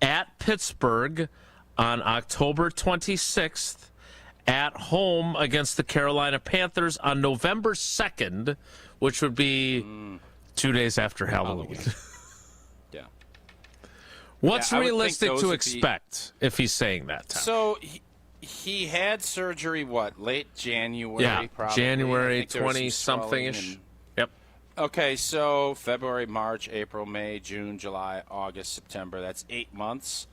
at Pittsburgh on October 26th, at home against the Carolina Panthers on November 2nd, which would be 2 days after Halloween. Yeah. What's realistic to expect if he's saying that, Tom? So he had surgery, late January? Probably. January 20-something-ish. Okay, so February, March, April, May, June, July, August, September. That's 8 months.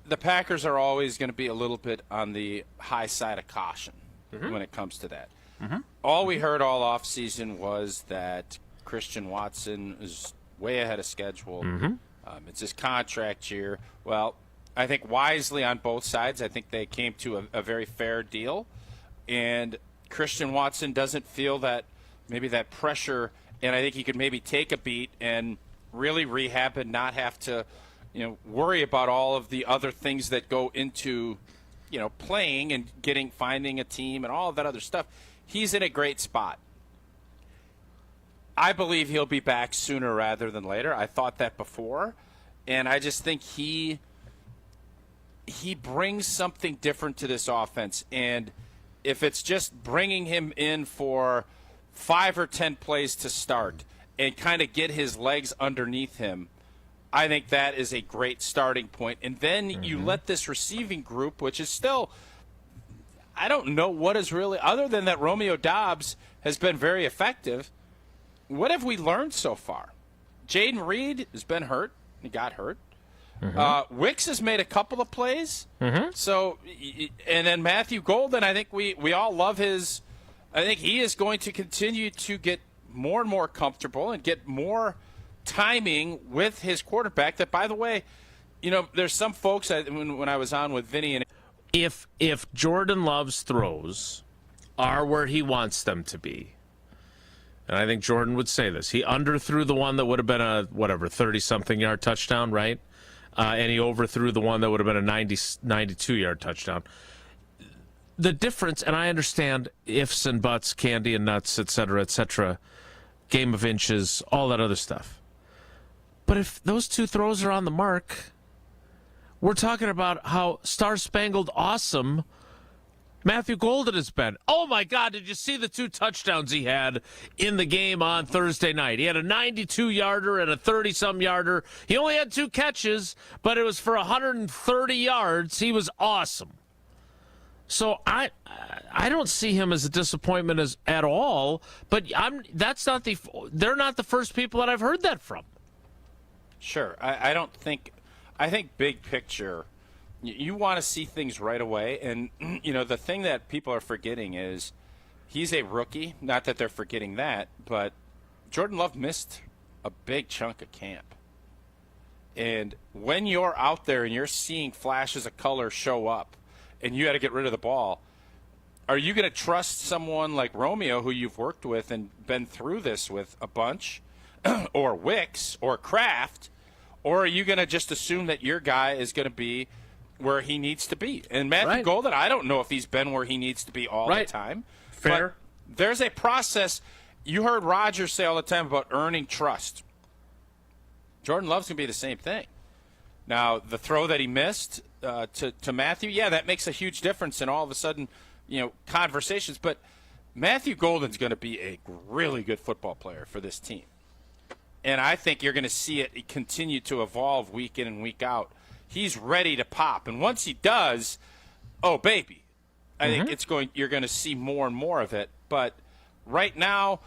the Packers are always going to be a little bit on the high side of caution when it comes to that. All we heard all offseason was that Christian Watson is way ahead of schedule. It's his contract year. Well, I think wisely on both sides. I think they came to a very fair deal. And Christian Watson doesn't feel that maybe that pressure, and I think he could maybe take a beat and really rehab and not have to, worry about all of the other things that go into, playing and finding a team and all of that other stuff. He's in a great spot. I believe he'll be back sooner rather than later. I thought that before, and I just think he brings something different to this offense. And if it's just bringing him in for 5 or 10 plays to start and kind of get his legs underneath him, I think that is a great starting point. And then you let this receiving group, which is still, I don't know what is really, other than that Romeo Doubs has been very effective, what have we learned so far? Jaden Reed has been hurt. He got hurt. Wicks has made a couple of plays. So, and then Matthew Golden, I think we all love his. I think he is going to continue to get more and more comfortable and get more timing with his quarterback. That, by the way, there's some folks when I was on with Vinny and if Jordan Love's throws are where he wants them to be. And I think Jordan would say this. He underthrew the one that would have been a, 30-something yard touchdown, right? And he overthrew the one that would have been a 92-yard touchdown. The difference, and I understand ifs and buts, candy and nuts, et cetera, game of inches, all that other stuff. But if those two throws are on the mark, we're talking about how star-spangled awesome Matthew Golden has been. Oh, my God, did you see the 2 touchdowns he had in the game on Thursday night? He had a 92-yarder and a 30-some-yarder. He only had 2 catches, but it was for 130 yards. He was awesome. So I don't see him as a disappointment at all, but they're not the first people that I've heard that from. Sure. I think big picture, you want to see things right away. And, the thing that people are forgetting is he's a rookie. Not that they're forgetting that, but Jordan Love missed a big chunk of camp. And when you're out there and you're seeing flashes of color show up and you got to get rid of the ball, are you going to trust someone like Romeo, who you've worked with and been through this with a bunch, or Wicks or Kraft, or are you going to just assume that your guy is going to be where he needs to be? And Matthew Golden, I don't know if he's been where he needs to be all the time. Fair. But there's a process. You heard Rodgers say all the time about earning trust. Jordan Love's going to be the same thing. Now, the throw that he missed to Matthew, that makes a huge difference in all of a sudden, conversations. But Matthew Golden's going to be a really good football player for this team. And I think you're going to see it continue to evolve week in and week out. He's ready to pop. And once he does, oh, baby, I think you're going to see more and more of it. But right now,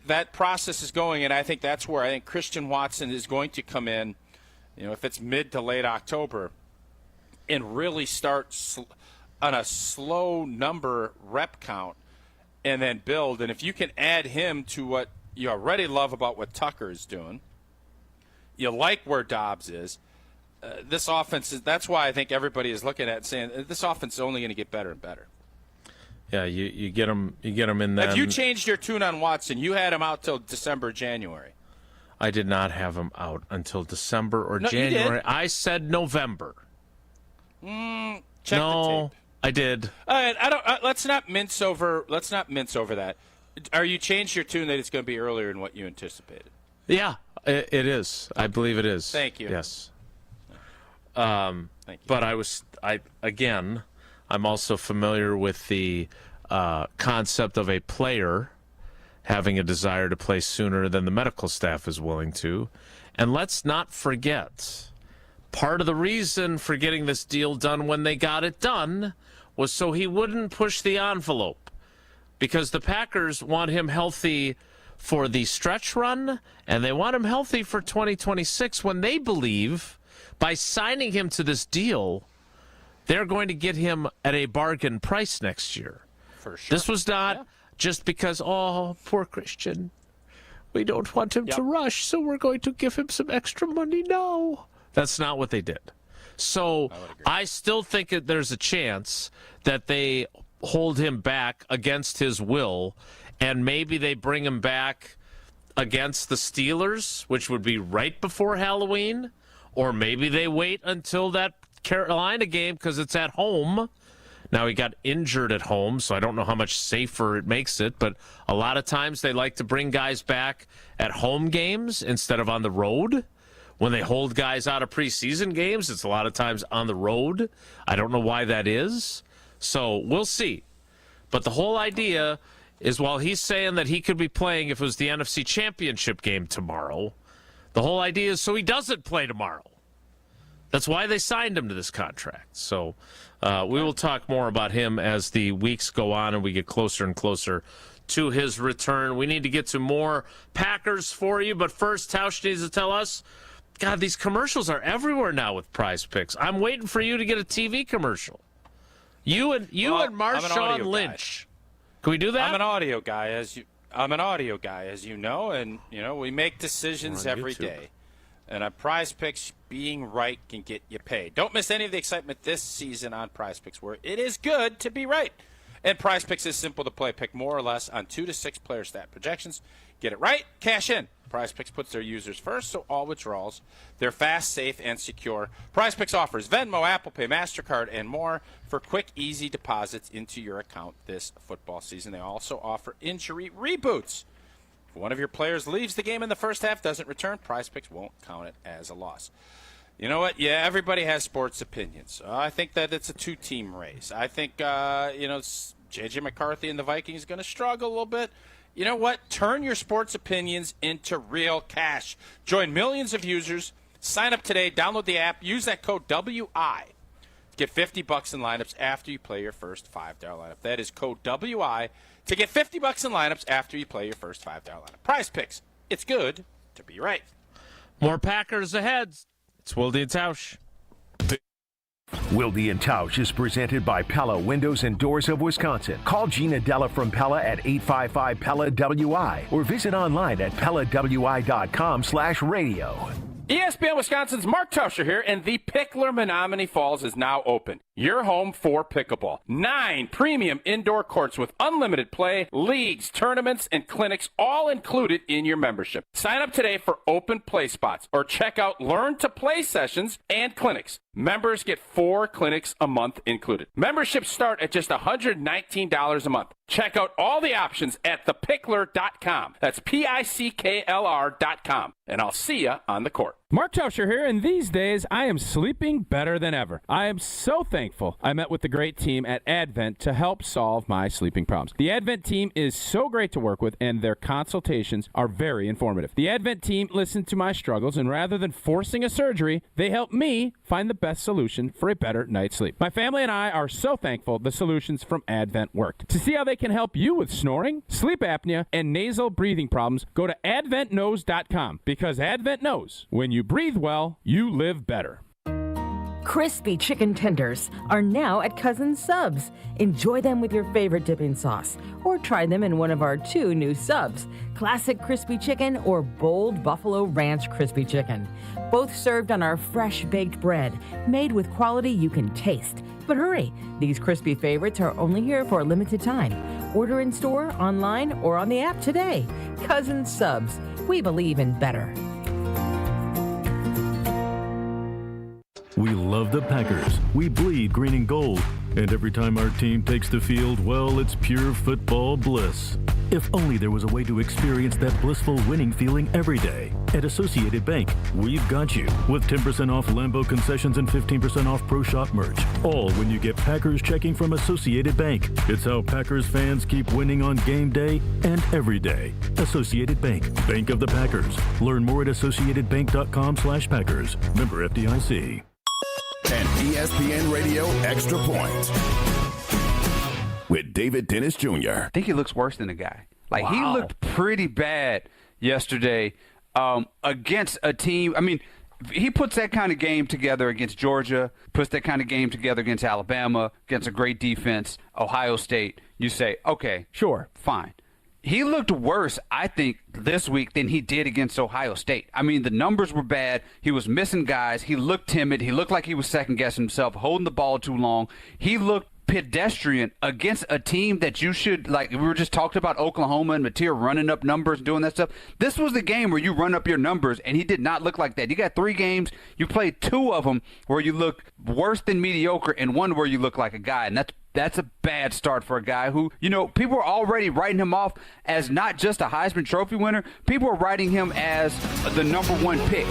that process is going, and I think that's where I think Christian Watson is going to come in, if it's mid to late October, and really start on a slow number rep count and then build. And if you can add him to what you already love about what Tucker is doing, you like where Dobbs is, this offense that's why I think everybody is looking at it saying this offense is only going to get better and better. Yeah, you get him in there. Have you changed your tune on Watson? You had him out till December, January. I did not have him out until December or No, January. you did. I said November. Check no, the tape. I did. I don't. Let's not mince over that. Are you changed your tune that it's going to be earlier than what you anticipated? Yeah, it is. I believe it is. Thank you. Yes. Thank you. But I'm also familiar with the concept of a player having a desire to play sooner than the medical staff is willing to. And let's not forget, part of the reason for getting this deal done when they got it done was so he wouldn't push the envelope, because the Packers want him healthy for the stretch run, and they want him healthy for 2026 when they believe by signing him to this deal they're going to get him at a bargain price next year. For sure. This was not just because, oh, poor Christian, we don't want him to rush, so we're going to give him some extra money now. That's not what they did. So I still think that there's a chance that they hold him back against his will, and maybe they bring him back against the Steelers, which would be right before Halloween, or maybe they wait until that Carolina game because it's at home. Now, he got injured at home, so I don't know how much safer it makes it, but a lot of times they like to bring guys back at home games instead of on the road. When they hold guys out of preseason games, it's a lot of times on the road. I don't know why that is. So we'll see. But the whole idea is, while he's saying that he could be playing if it was the NFC Championship game tomorrow, the whole idea is so he doesn't play tomorrow. That's why they signed him to this contract. So we will talk more about him as the weeks go on and we get closer and closer to his return. We need to get to more Packers for you, but first, Tausch needs to tell us, God, these commercials are everywhere now with Prize Picks. I'm waiting for you to get a TV commercial. You and Marshawn Lynch. Can we do that? I'm an audio guy, as you know, and we make decisions every day. And a Prize Picks being right can get you paid. Don't miss any of the excitement this season on Prize Picks, where it is good to be right. And Prize Picks is simple to play. Pick more or less on 2 to 6 player stat projections. Get it right, cash in. Prize Picks puts their users first, so all withdrawals, they're fast, safe, and secure. Prize Picks offers Venmo, Apple Pay, MasterCard, and more for quick, easy deposits into your account this football season. They also offer injury reboots. If one of your players leaves the game in the first half, doesn't return, Prize Picks won't count it as a loss. You know what? Yeah, everybody has sports opinions. I think that it's a two-team race. I think, J.J. McCarthy and the Vikings are going to struggle a little bit. You know what? Turn your sports opinions into real cash. Join millions of users. Sign up today. Download the app. Use that code WI to get $50 in lineups after you play your first $5 lineup. That is code WI to get $50 in lineups after you play your first $5 lineup. Prize Picks. It's good to be right. More Packers ahead. It's Wilde Tausch. Wilde Tausch is presented by Pella Windows and Doors of Wisconsin. Call Gina Della from Pella at 855-PELLA-WI or visit online at PellaWI.com/radio. ESPN Wisconsin's Mark Tauscher here, and the Pickler Menominee Falls is now open. Your home for pickleball. 9 premium indoor courts with unlimited play, leagues, tournaments, and clinics all included in your membership. Sign up today for open play spots or check out Learn to Play sessions and clinics. Members get 4 clinics a month included. Memberships start at just $119 a month. Check out all the options at thepickler.com. That's PICKLR.com. And I'll see you on the court. Mark Tauscher here, and these days I am sleeping better than ever. I am so thankful I met with the great team at Advent to help solve my sleeping problems. The Advent team is so great to work with, and their consultations are very informative. The Advent team listened to my struggles, and rather than forcing a surgery, they helped me find the best solution for a better night's sleep. My family and I are so thankful the solutions from Advent worked. To see how they can help you with snoring, sleep apnea, and nasal breathing problems, go to adventknows.com, because Advent knows when you breathe well, you live better. Crispy chicken tenders are now at Cousin Subs. Enjoy them with your favorite dipping sauce, or try them in one of our 2 new subs, Classic Crispy Chicken or Bold Buffalo Ranch Crispy Chicken. Both served on our fresh baked bread, made with quality you can taste. But hurry, these crispy favorites are only here for a limited time. Order in store, online, or on the app today. Cousin Subs. We believe in better. We love the Packers. We bleed green and gold. And every time our team takes the field, well, it's pure football bliss. If only there was a way to experience that blissful winning feeling every day. At Associated Bank, we've got you. With 10% off Lambeau concessions and 15% off Pro Shop merch. All when you get Packers checking from Associated Bank. It's how Packers fans keep winning on game day and every day. Associated Bank. Bank of the Packers. Learn more at associatedbank.com/Packers. Member FDIC. An ESPN Radio Extra Point with David Dennis Jr. I think he looks worse than the guy. He looked pretty bad yesterday against a team. I mean, he puts that kind of game together against Georgia, puts that kind of game together against Alabama, against a great defense, Ohio State, you say, okay, sure, fine. He looked worse, I think, this week than he did against Ohio State. I mean, the numbers were bad. He was missing guys. He looked timid. He looked like he was second-guessing himself, holding the ball too long. He looked pedestrian against a team that you should, like we were just talking about Oklahoma and Mateer running up numbers, doing that stuff. This was the game where you run up your numbers, and he did not look like that. You got 3 games. You played 2 of them where you look worse than mediocre and 1 where you look like a guy, and that's a bad start for a guy who, people are already writing him off as not just a Heisman Trophy winner. People are writing him as the number 1 pick.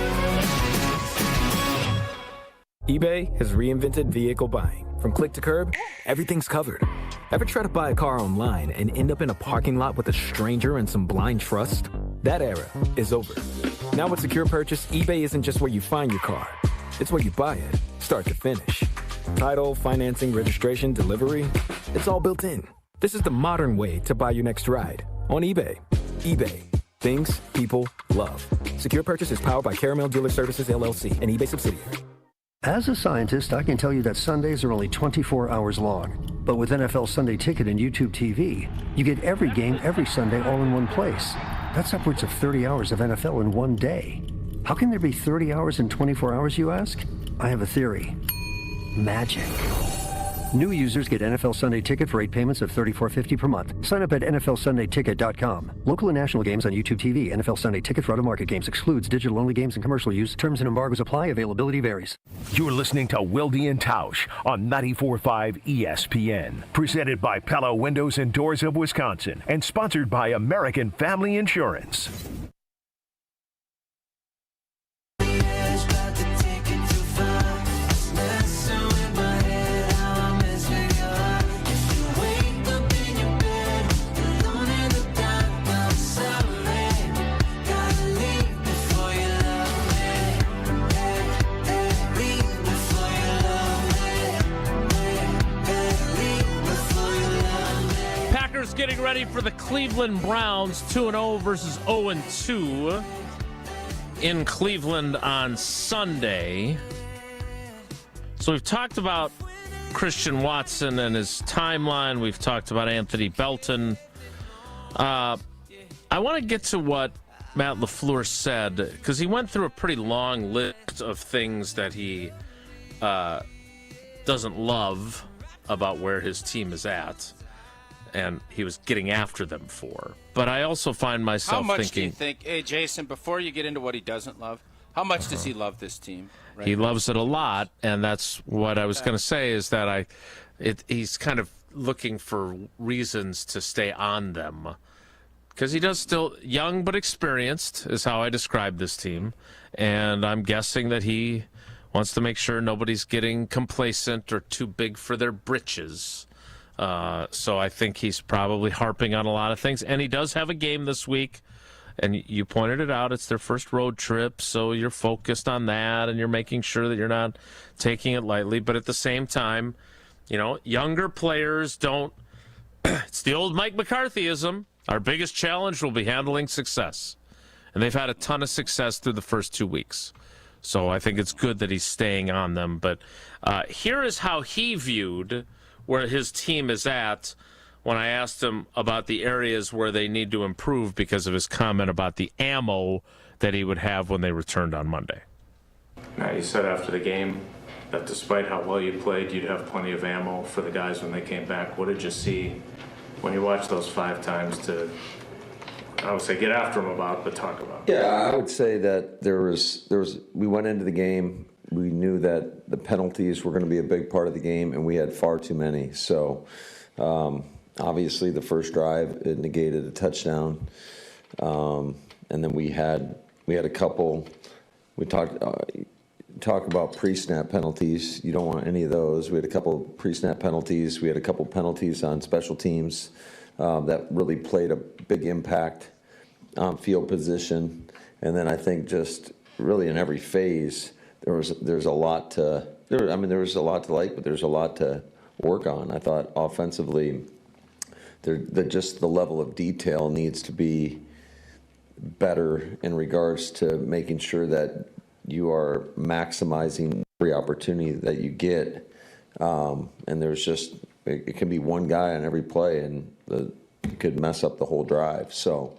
eBay has reinvented vehicle buying. From click to curb, everything's covered. Ever try to buy a car online and end up in a parking lot with a stranger and some blind trust? That era is over. Now with Secure Purchase, eBay isn't just where you find your car. It's where you buy it, start to finish. Title, financing, registration, delivery, it's all built in. This is the modern way to buy your next ride on eBay. eBay. Things people love. Secure Purchase is powered by Caramel Dealer Services, LLC, an eBay subsidiary. As a scientist, I can tell you that Sundays are only 24 hours long. But with NFL Sunday Ticket and YouTube TV, you get every game every Sunday all in one place. That's upwards of 30 hours of NFL in one day. How can there be 30 hours in 24 hours, you ask? I have a theory. Magic. New users get NFL Sunday Ticket for 8 payments of $34.50 per month. Sign up at NFLSundayTicket.com. Local and national games on YouTube TV. NFL Sunday Ticket for out-of-market games excludes digital-only games and commercial use. Terms and embargoes apply. Availability varies. You're listening to Wilde Tausch on 94.5 ESPN. Presented by Pella Windows and Doors of Wisconsin and sponsored by American Family Insurance. Getting ready for the Cleveland Browns, 2-0 versus 0-2 in Cleveland on Sunday. So we've talked about Christian Watson and his timeline. We've talked about Anthony Belton. I want to get to what Matt LaFleur said, because he went through a pretty long list of things that he doesn't love about where his team is at. And he was getting after them for. But I also find myself thinking... How much do you think, hey, Jason, before you get into what he doesn't love, how much does he love this team? Right he now? Loves it a lot, and that's what I was going to say, is that he's kind of looking for reasons to stay on them. Because he does still... Young but experienced is how I describe this team. And I'm guessing that he wants to make sure nobody's getting complacent or too big for their britches. So I think he's probably harping on a lot of things. And he does have a game this week. And you pointed it out. It's their first road trip. So you're focused on that. And you're making sure that you're not taking it lightly. But at the same time, younger players don't. It's the old Mike McCarthyism. Our biggest challenge will be handling success. And they've had a ton of success through the first 2 weeks. So I think it's good that he's staying on them. But here is how he viewed where his team is at when I asked him about the areas where they need to improve because of his comment about the ammo that he would have when they returned on Monday. Matt, you said after the game that despite how well you played, you'd have plenty of ammo for the guys when they came back. What did you see when you watched those 5 times to, I would say, get after them about, but talk about? Yeah, I would say that there was we went into the game, we knew that the penalties were going to be a big part of the game, and we had far too many. So obviously the first drive, it negated a touchdown. And then we had a couple, we talk about pre-snap penalties. You don't want any of those. We had a couple pre-snap penalties. We had a couple penalties on special teams that really played a big impact on field position. And then I think just really in every phase, there's a lot to like, but there's a lot to work on. I thought offensively, just the level of detail needs to be better in regards to making sure that you are maximizing every opportunity that you get. And there's just, it can be one guy on every play, and it could mess up the whole drive. So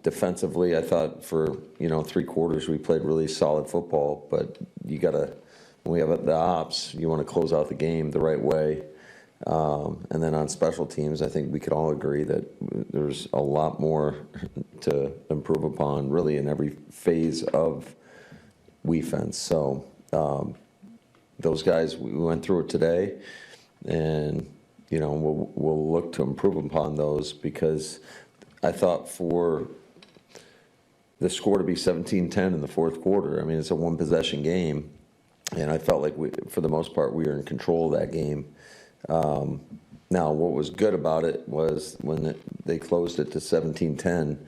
defensively, I thought for, 3 quarters we played really solid football, but you got to, when we have the ops, you want to close out the game the right way. And then on special teams, I think we could all agree that there's a lot more to improve upon, really, in every phase of defense. So those guys, we went through it today, and we'll look to improve upon those, because I thought for the score to be 17-10 in the fourth quarter, I mean, it's a one-possession game, and I felt like for the most part, we were in control of that game. Now, what was good about it was when they closed it to 17-10,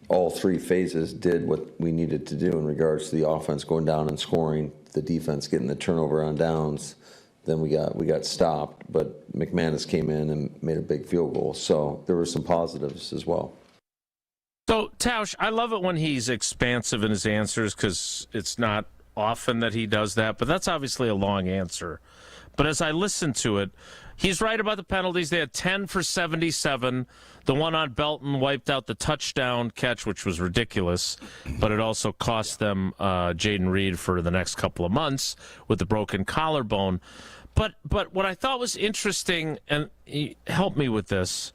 all 3 phases did what we needed to do in regards to the offense going down and scoring, the defense getting the turnover on downs. Then we got stopped, but McManus came in and made a big field goal. So there were some positives as well. So, Tausch, I love it when he's expansive in his answers, because it's not often that he does that, but that's obviously a long answer. But as I listened to it, he's right about the penalties. They had 10 for 77. The one on Belton wiped out the touchdown catch, which was ridiculous, but it also cost them Jaden Reed for the next couple of months with the broken collarbone. But what I thought was interesting, and help me with this,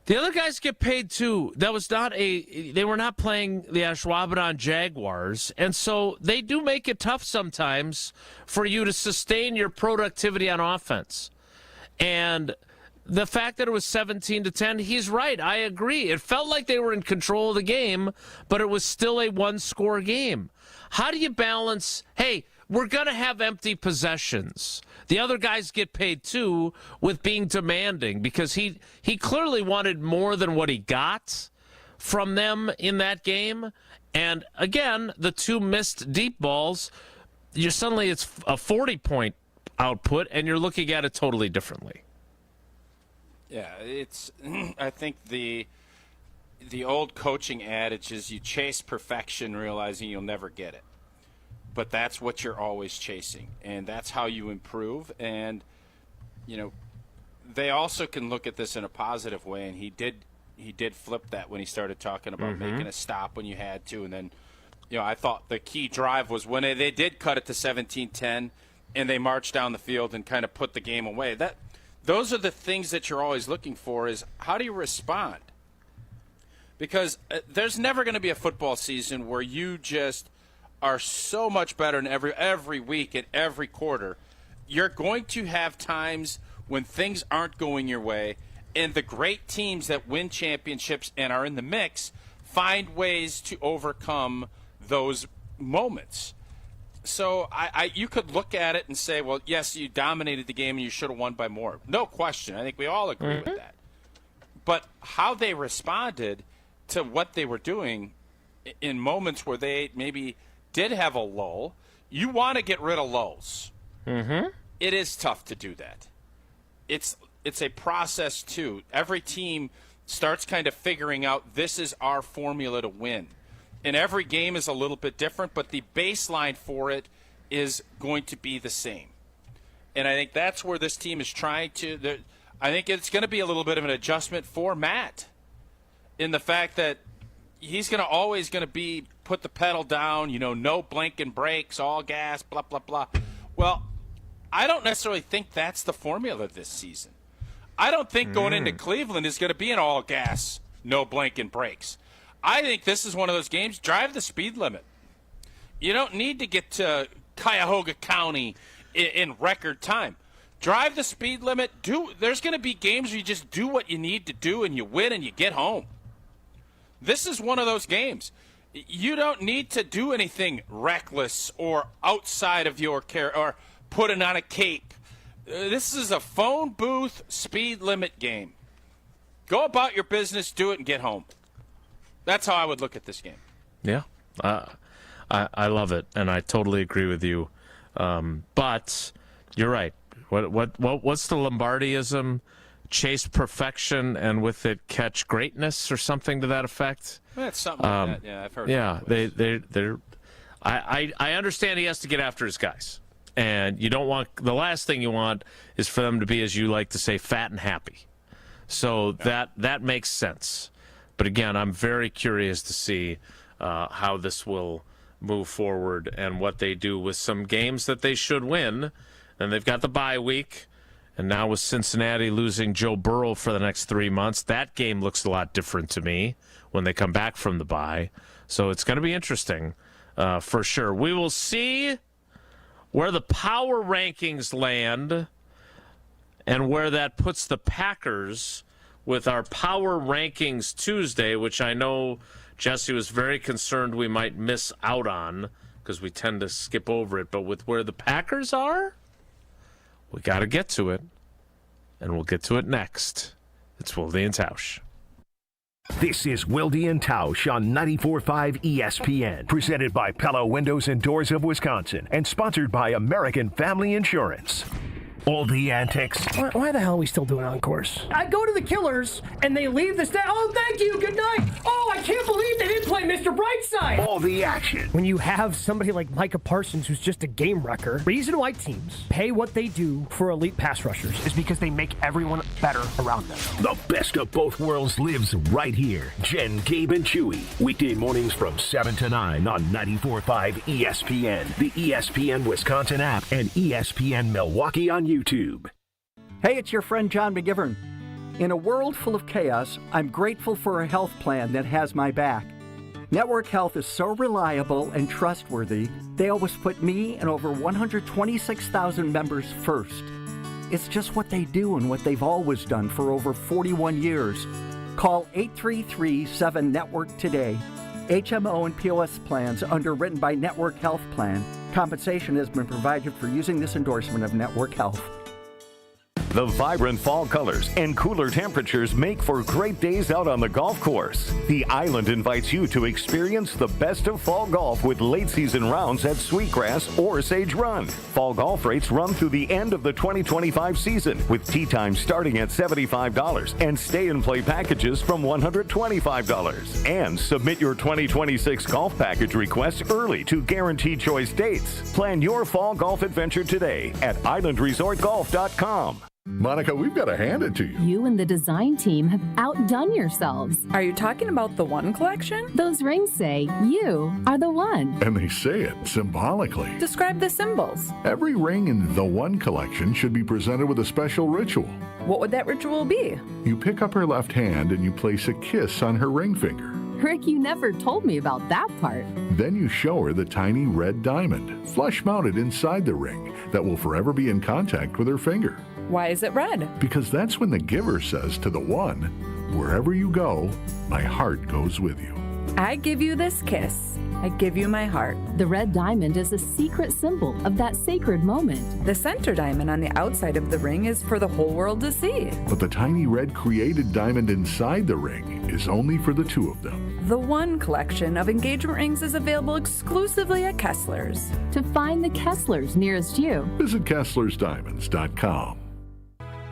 the other guys get paid too. They were not playing the Ashwaubenon Jaguars, and so they do make it tough sometimes for you to sustain your productivity on offense. And the fact that it was 17-10, he's right. I agree. It felt like they were in control of the game, but it was still a one-score game. How do you balance, hey, we're going to have empty possessions. The other guys get paid too, with being demanding, because he clearly wanted more than what he got from them in that game. And again, the 2 missed deep balls, it's a 40-point output, and you're looking at it totally differently. Yeah, I think the old coaching adage is you chase perfection realizing you'll never get it. But that's what you're always chasing, and that's how you improve. And they also can look at this in a positive way, and he did flip that when he started talking about making a stop when you had to. And then I thought the key drive was when they did cut it to 17-10 and they marched down the field and kind of put the game away. Those are the things that you're always looking for, is how do you respond? Because there's never going to be a football season where you just are so much better in every week and every quarter. You're going to have times when things aren't going your way, and the great teams that win championships and are in the mix find ways to overcome those moments. So you could look at it and say, well, yes, you dominated the game and you should have won by more. No question. I think we all agree with that. But how they responded to what they were doing in moments where they maybe did have a lull, you want to get rid of lulls. It is tough to do that. It's a process, too. Every team starts kind of figuring out, this is our formula to win. And every game is a little bit different, but the baseline for it is going to be the same. And I think that's where this team is trying to – I think it's going to be a little bit of an adjustment for Matt, in the fact that he's always going to be put the pedal down, no blinking brakes, all gas, blah, blah, blah. Well, I don't necessarily think that's the formula this season. I don't think going into Cleveland is going to be an all gas, no blinking brakes. I think this is one of those games, drive the speed limit. You don't need to get to Cuyahoga County in record time. Drive the speed limit. There's going to be games where you just do what you need to do and you win and you get home. This is one of those games. You don't need to do anything reckless or outside of your care or putting on a cape. This is a phone booth speed limit game. Go about your business, do it, and get home. That's how I would look at this game. Yeah, I love it, and I totally agree with you. But you're right. What's the Lombardiism? Chase perfection and with it catch greatness, or something to that effect. That's something like that. Yeah, I've heard. Yeah, they're. I understand he has to get after his guys. And you don't want, the last thing you want is for them to be, as you like to say, fat and happy. So that makes sense. But again, I'm very curious to see how this will move forward and what they do with some games that they should win. And they've got the bye week. And now with Cincinnati losing Joe Burrow for the next 3 months, that game looks a lot different to me when they come back from the bye. So it's going to be interesting for sure. We will see where the power rankings land and where that puts the Packers with our Power Rankings Tuesday, which I know Jesse was very concerned we might miss out on because we tend to skip over it. But with where the Packers are, we got to get to it, and we'll get to it next. It's Wilde Tausch. This is Wilde Tausch on 94.5 ESPN, presented by Pella Windows and Doors of Wisconsin, and sponsored by American Family Insurance. All the antics. Why the hell are we still doing encores? I go to the Killers, and they leave the stage. Oh, thank you, good night. Oh, I can't believe they didn't play Mr. Brightside. All the action. When you have somebody like Micah Parsons, who's just a game wrecker, reason why teams pay what they do for elite pass rushers is because they make everyone better around them. The best of both worlds lives right here. Jen, Gabe, and Chewy. Weekday mornings from 7 to 9 on 94.5 ESPN, the ESPN Wisconsin app, and ESPN Milwaukee on YouTube. Hey, it's your friend John McGivern. In a world full of chaos, I'm grateful for a health plan that has my back. Network Health is so reliable and trustworthy, they always put me and over 126,000 members first. It's just what they do and what they've always done for over 41 years. Call 833-7-NETWORK today. HMO and POS plans underwritten by Network Health Plan. Compensation has been provided for using this endorsement of Network Health. The vibrant fall colors and cooler temperatures make for great days out on the golf course. The Island invites you to experience the best of fall golf with late season rounds at Sweetgrass or Sage Run. Fall golf rates run through the end of the 2025 season, with tee time starting at $75 and stay and play packages from $125. And submit your 2026 golf package request early to guarantee choice dates. Plan your fall golf adventure today at islandresortgolf.com. Monica, we've got to hand it to you. You and the design team have outdone yourselves. Are you talking about the One collection? Those rings say you are the one. And they say it symbolically. Describe the symbols. Every ring in the One collection should be presented with a special ritual. What would that ritual be? You pick up her left hand and you place a kiss on her ring finger. Rick, you never told me about that part. Then you show her the tiny red diamond, flush mounted inside the ring, that will forever be in contact with her finger. Why is it red? Because that's when the giver says to the one, wherever you go, my heart goes with you. I give you this kiss. I give you my heart. The red diamond is a secret symbol of that sacred moment. The center diamond on the outside of the ring is for the whole world to see. But the tiny red created diamond inside the ring is only for the two of them. The One collection of engagement rings is available exclusively at Kessler's. To find the Kessler's nearest you, visit KesslersDiamonds.com.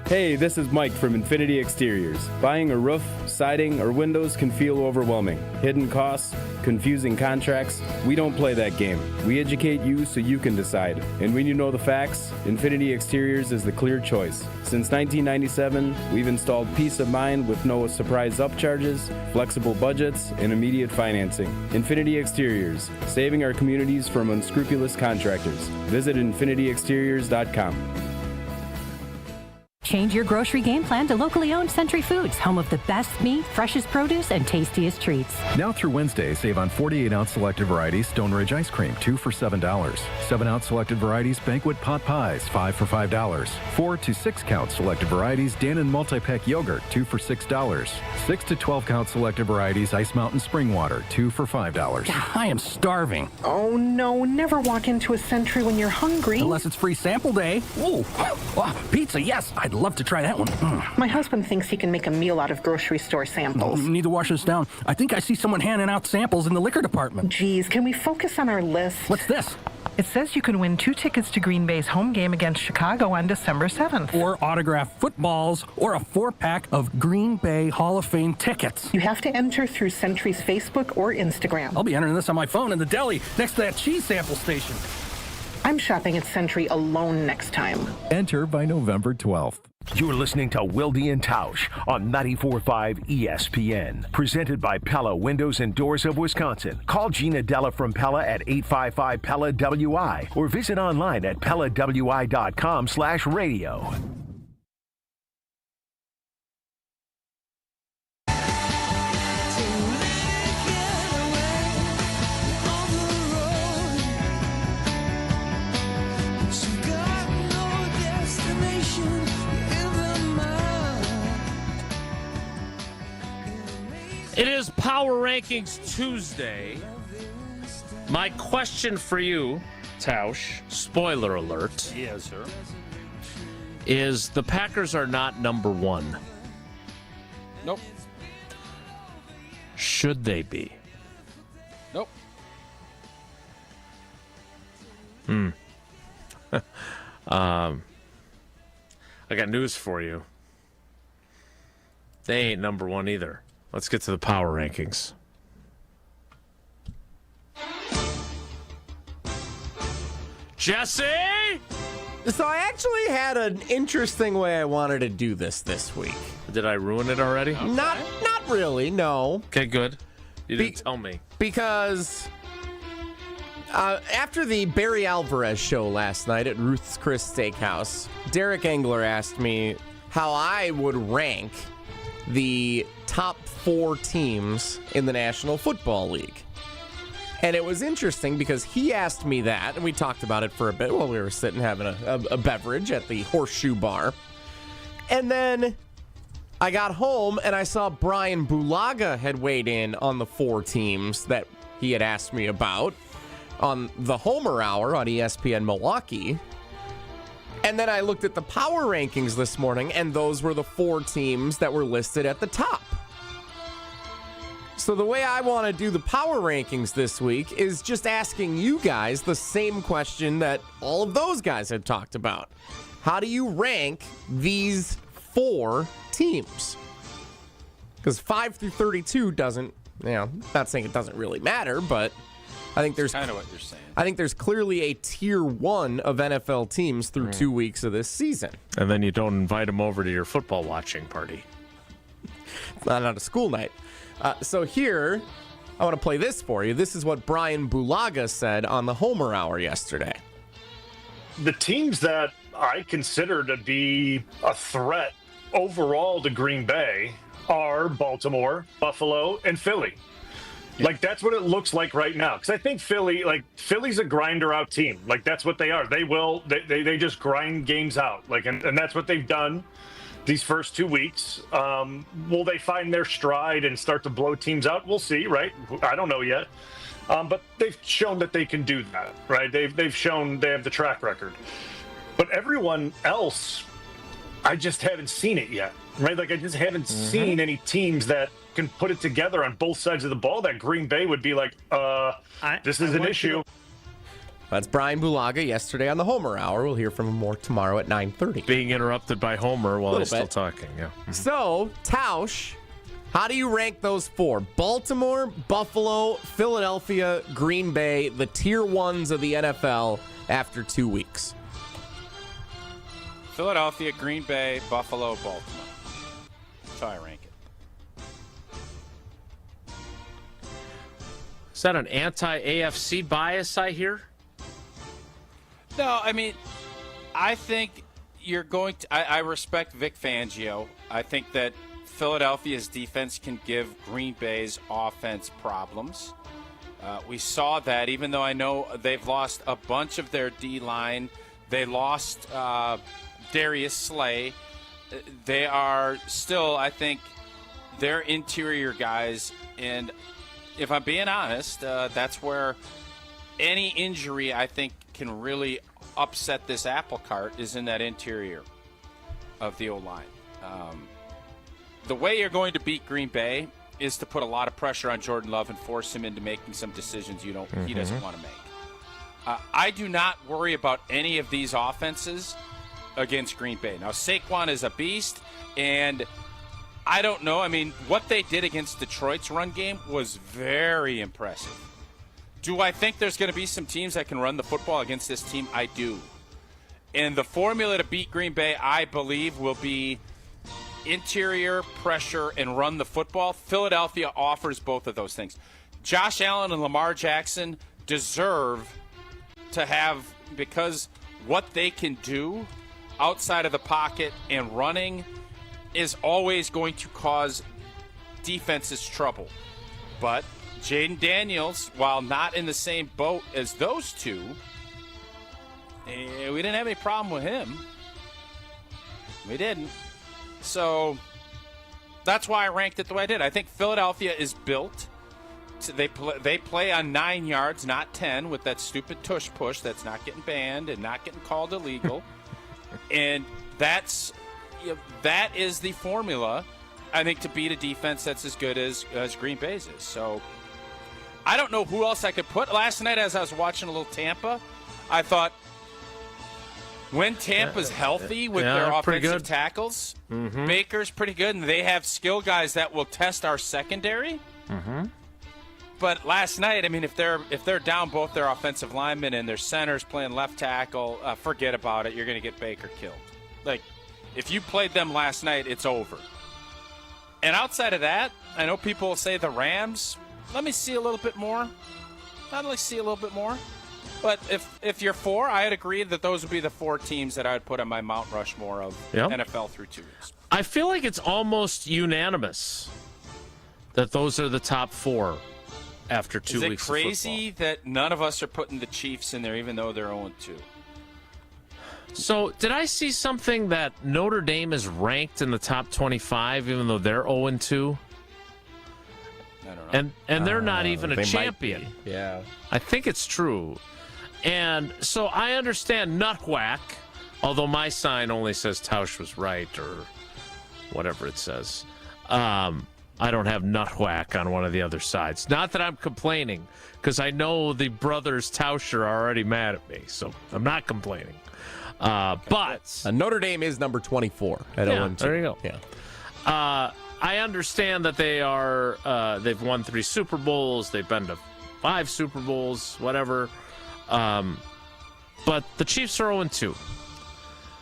Hey, this is Mike from Infinity Exteriors. Buying a roof, siding, or windows can feel overwhelming. Hidden costs, confusing contracts. We don't play that game. We educate you so you can decide. And when you know the facts, Infinity Exteriors is the clear choice. Since 1997, we've installed peace of mind with no surprise upcharges, flexible budgets, and immediate financing. Infinity Exteriors, saving our communities from unscrupulous contractors. Visit infinityexteriors.com. Change your grocery game plan to locally owned Century Foods, home of the best meat, freshest produce, and tastiest treats. Now through Wednesday, save on 48-ounce selected varieties Stone Ridge ice cream, 2 for $7. 7-ounce selected varieties Banquet pot pies, 5 for $5. 4 to 6 count selected varieties Dannon multi-pack yogurt, 2 for $6. 6 to 12 count selected varieties Ice Mountain spring water, 2 for $5. I am starving. Oh no, never walk into a Century when you're hungry. Unless it's free sample day. Ooh, pizza, yes. I'd love to try that one. My husband thinks he can make a meal out of grocery store samples. Need to wash this down. I think I see someone handing out samples in the liquor department. Geez, can we focus on our list? What's this? It says you can win 2 tickets to Green Bay's home game against Chicago on December 7th. Or autographed footballs, or a 4-pack of Green Bay Hall of Fame tickets. You have to enter through Century's Facebook or Instagram. I'll be entering this on my phone in the deli next to that cheese sample station. I'm shopping at Century alone next time. Enter by November 12th. You're listening to Wilde Tausch on 94.5 ESPN. Presented by Pella Windows and Doors of Wisconsin. Call Gina Della from Pella at 855-PELLA-WI or visit online at PellaWI.com/radio. It is Power Rankings Tuesday. My question for you, Tausch, spoiler alert. Yes, sir. Is the Packers are not number 1. Nope. Should they be? Nope. I got news for you. They ain't number 1 either. Let's get to the power rankings. Jesse! So I actually had an interesting way I wanted to do this week. Did I ruin it already? Okay. Not really, no. Okay, good. You didn't tell me. Because after the Barry Alvarez show last night at Ruth's Chris Steakhouse, Derek Engler asked me how I would rank the top 4 teams in the National Football League. And it was interesting because he asked me that, and we talked about it for a bit while we were sitting having a beverage at the Horseshoe Bar. And then I got home and I saw Brian Bulaga had weighed in on the 4 teams that he had asked me about on the Homer Hour on ESPN Milwaukee. And then I looked at the power rankings this morning, and those were the 4 teams that were listed at the top. So the way I want to do the power rankings this week is just asking you guys the same question that all of those guys had talked about. How do you rank these 4 teams? Because 5 through 32 doesn't, not saying it doesn't really matter, but I think there's kind of what you're saying. I think there's clearly a tier 1 of NFL teams through 2 weeks of this season. And then you don't invite them over to your football watching party. It's not on a school night. So here, I want to play this for you. This is what Brian Bulaga said on the Homer Hour yesterday. The teams that I consider to be a threat overall to Green Bay are Baltimore, Buffalo, and Philly. Like, that's what it looks like right now. Because I think Philly's a grinder out team. Like, that's what they are. They just grind games out. Like, and that's what they've done these first 2 weeks. Will they find their stride and start to blow teams out? We'll see, right? I don't know yet. But they've shown that they can do that, right? They've shown they have the track record. But everyone else, I just haven't seen it yet, right? Like, I just haven't seen any teams that can put it together on both sides of the ball that Green Bay would be like, this is an issue. That's Brian Bulaga yesterday on the Homer Hour. We'll hear from him more tomorrow at 9:30. Being interrupted by Homer while he's still talking, yeah. So, Tausch, how do you rank those 4? Baltimore, Buffalo, Philadelphia, Green Bay, the tier 1s of the NFL after 2 weeks. Philadelphia, Green Bay, Buffalo, Baltimore. That's how I rank it. Is that an anti-AFC bias I hear? No, I mean, I think you're going to... I respect Vic Fangio. I think that Philadelphia's defense can give Green Bay's offense problems. We saw that, even though I know they've lost a bunch of their D-line. They lost Darius Slay. They are still, I think, their interior guys. And if I'm being honest, that's where any injury, I think, can really upset this apple cart is in that interior of the O-line. The way you're going to beat Green Bay is to put a lot of pressure on Jordan Love and force him into making some decisions he doesn't want to make. I do not worry about any of these offenses against Green Bay. Now, Saquon is a beast, and I don't know. I mean, what they did against Detroit's run game was very impressive. Do I think there's going to be some teams that can run the football against this team? I do. And the formula to beat Green Bay, I believe, will be interior pressure and run the football. Philadelphia offers both of those things. Josh Allen and Lamar Jackson deserve to have, because what they can do outside of the pocket and running is always going to cause defenses trouble. But Jaden Daniels, while not in the same boat as those two, we didn't have any problem with him. We didn't. So that's why I ranked it the way I did. I think Philadelphia is built. They play on 9 yards, not 10, with that stupid tush push that's not getting banned and not getting called illegal. And that is the formula, I think, to beat a defense that's as good as Green Bay's is. So I don't know who else I could put. Last night as I was watching a little Tampa, I thought, when Tampa's healthy with their offensive tackles, Baker's pretty good, and they have skill guys that will test our secondary. But last night, I mean, if they're down both their offensive linemen and their centers playing left tackle, forget about it. You're going to get Baker killed. Like, if you played them last night, it's over. And outside of that, I know people will say the Rams. Let me see a little bit more. I'd like to see a little bit more. But if you're 4, I'd agree that those would be the 4 teams that I would put on my Mount Rushmore of NFL through 2 weeks. I feel like it's almost unanimous that those are the top 4 after 2 weeks of football. Is it crazy that none of us are putting the Chiefs in there, even though they're 0-2? So did I see something that Notre Dame is ranked in the top 25, even though they're 0-2? I don't know. And they're not even a champion. Yeah. I think it's true. And so I understand Nutwhack, although my sign only says Tausch was right or whatever it says. I don't have Nutwhack on one of the other sides. Not that I'm complaining, because I know the brothers Tausch are already mad at me, so I'm not complaining. But Notre Dame is number 24 at 0-2. There you go. Yeah. I understand that they've won 3 Super Bowls, they've been to 5 Super Bowls, whatever. But the Chiefs are 0-2.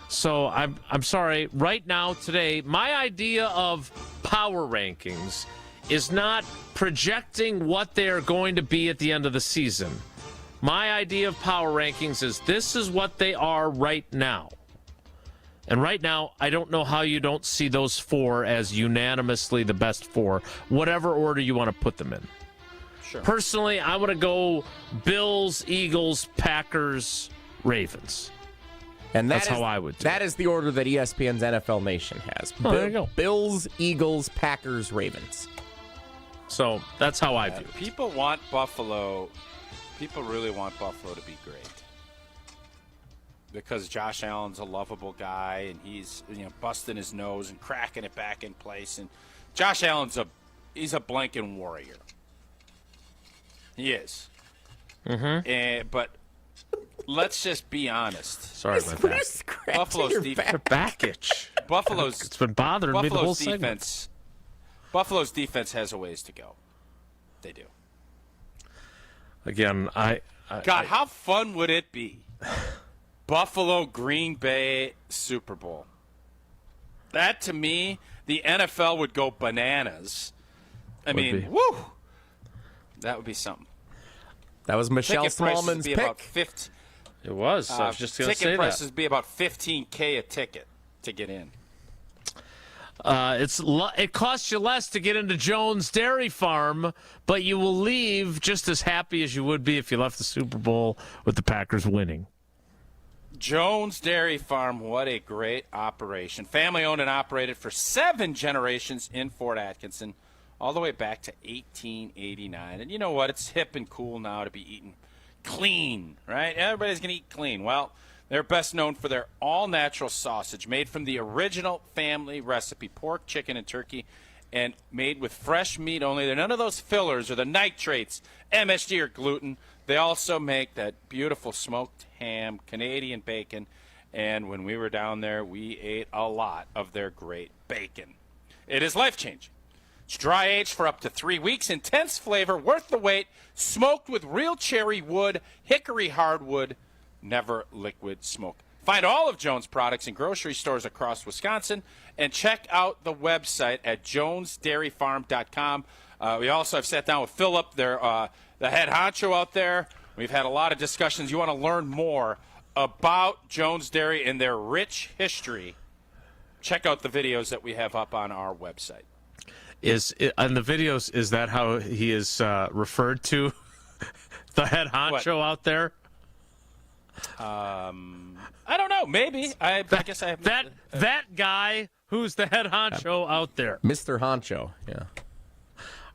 So I'm sorry. Right now, today, my idea of power rankings is not projecting what they are going to be at the end of the season. My idea of power rankings is this is what they are right now. And right now, I don't know how you don't see those 4 as unanimously the best 4, whatever order you want to put them in. Sure. Personally, I want to go Bills, Eagles, Packers, Ravens. And that's how I would do That is the order that ESPN's NFL Nation has. There you go. Bills, Eagles, Packers, Ravens. So that's how I view it. People want Buffalo. People really want Buffalo to be great. Because Josh Allen's a lovable guy, and he's busting his nose and cracking it back in place. And Josh Allen's he's a blanking warrior. He is. But let's just be honest. Sorry, my back. Buffalo's defense. Back itch. It's been bothering me the whole segment. Buffalo's defense has a ways to go. They do. Again, God, how fun would it be? Buffalo, Green Bay, Super Bowl. That, to me, the NFL would go bananas. I mean, woo! That would be something. That was Michelle Ticket prices Smallman's be pick. About 50, It was. I was just going to say that. Ticket prices would be about $15K a ticket to get in. It costs you less to get into Jones Dairy Farm, but you will leave just as happy as you would be if you left the Super Bowl with the Packers winning. Jones Dairy Farm, what a great operation. Family owned and operated for 7 generations in Fort Atkinson, all the way back to 1889. And you know what? It's hip and cool now to be eating clean, right? Everybody's going to eat clean. Well, they're best known for their all-natural sausage made from the original family recipe, pork, chicken, and turkey, and made with fresh meat only. There are none of those fillers or the nitrates, MSG, or gluten. They also make that beautiful smoked ham, Canadian bacon, and when we were down there, we ate a lot of their great bacon. It is life-changing. It's dry-aged for up to 3 weeks, intense flavor, worth the wait, smoked with real cherry wood, hickory hardwood, never liquid smoke. Find all of Jones products in grocery stores across Wisconsin, and check out the website at jonesdairyfarm.com. We also have sat down with Philip, the head honcho out there. We've had a lot of discussions. You want to learn more about Jones Dairy and their rich history, check out the videos that we have up on our website. On the videos, is that how he is referred to, the head honcho out there? I don't know. Maybe. I guess I have that guy who's the head honcho out there. Mr. Honcho, yeah.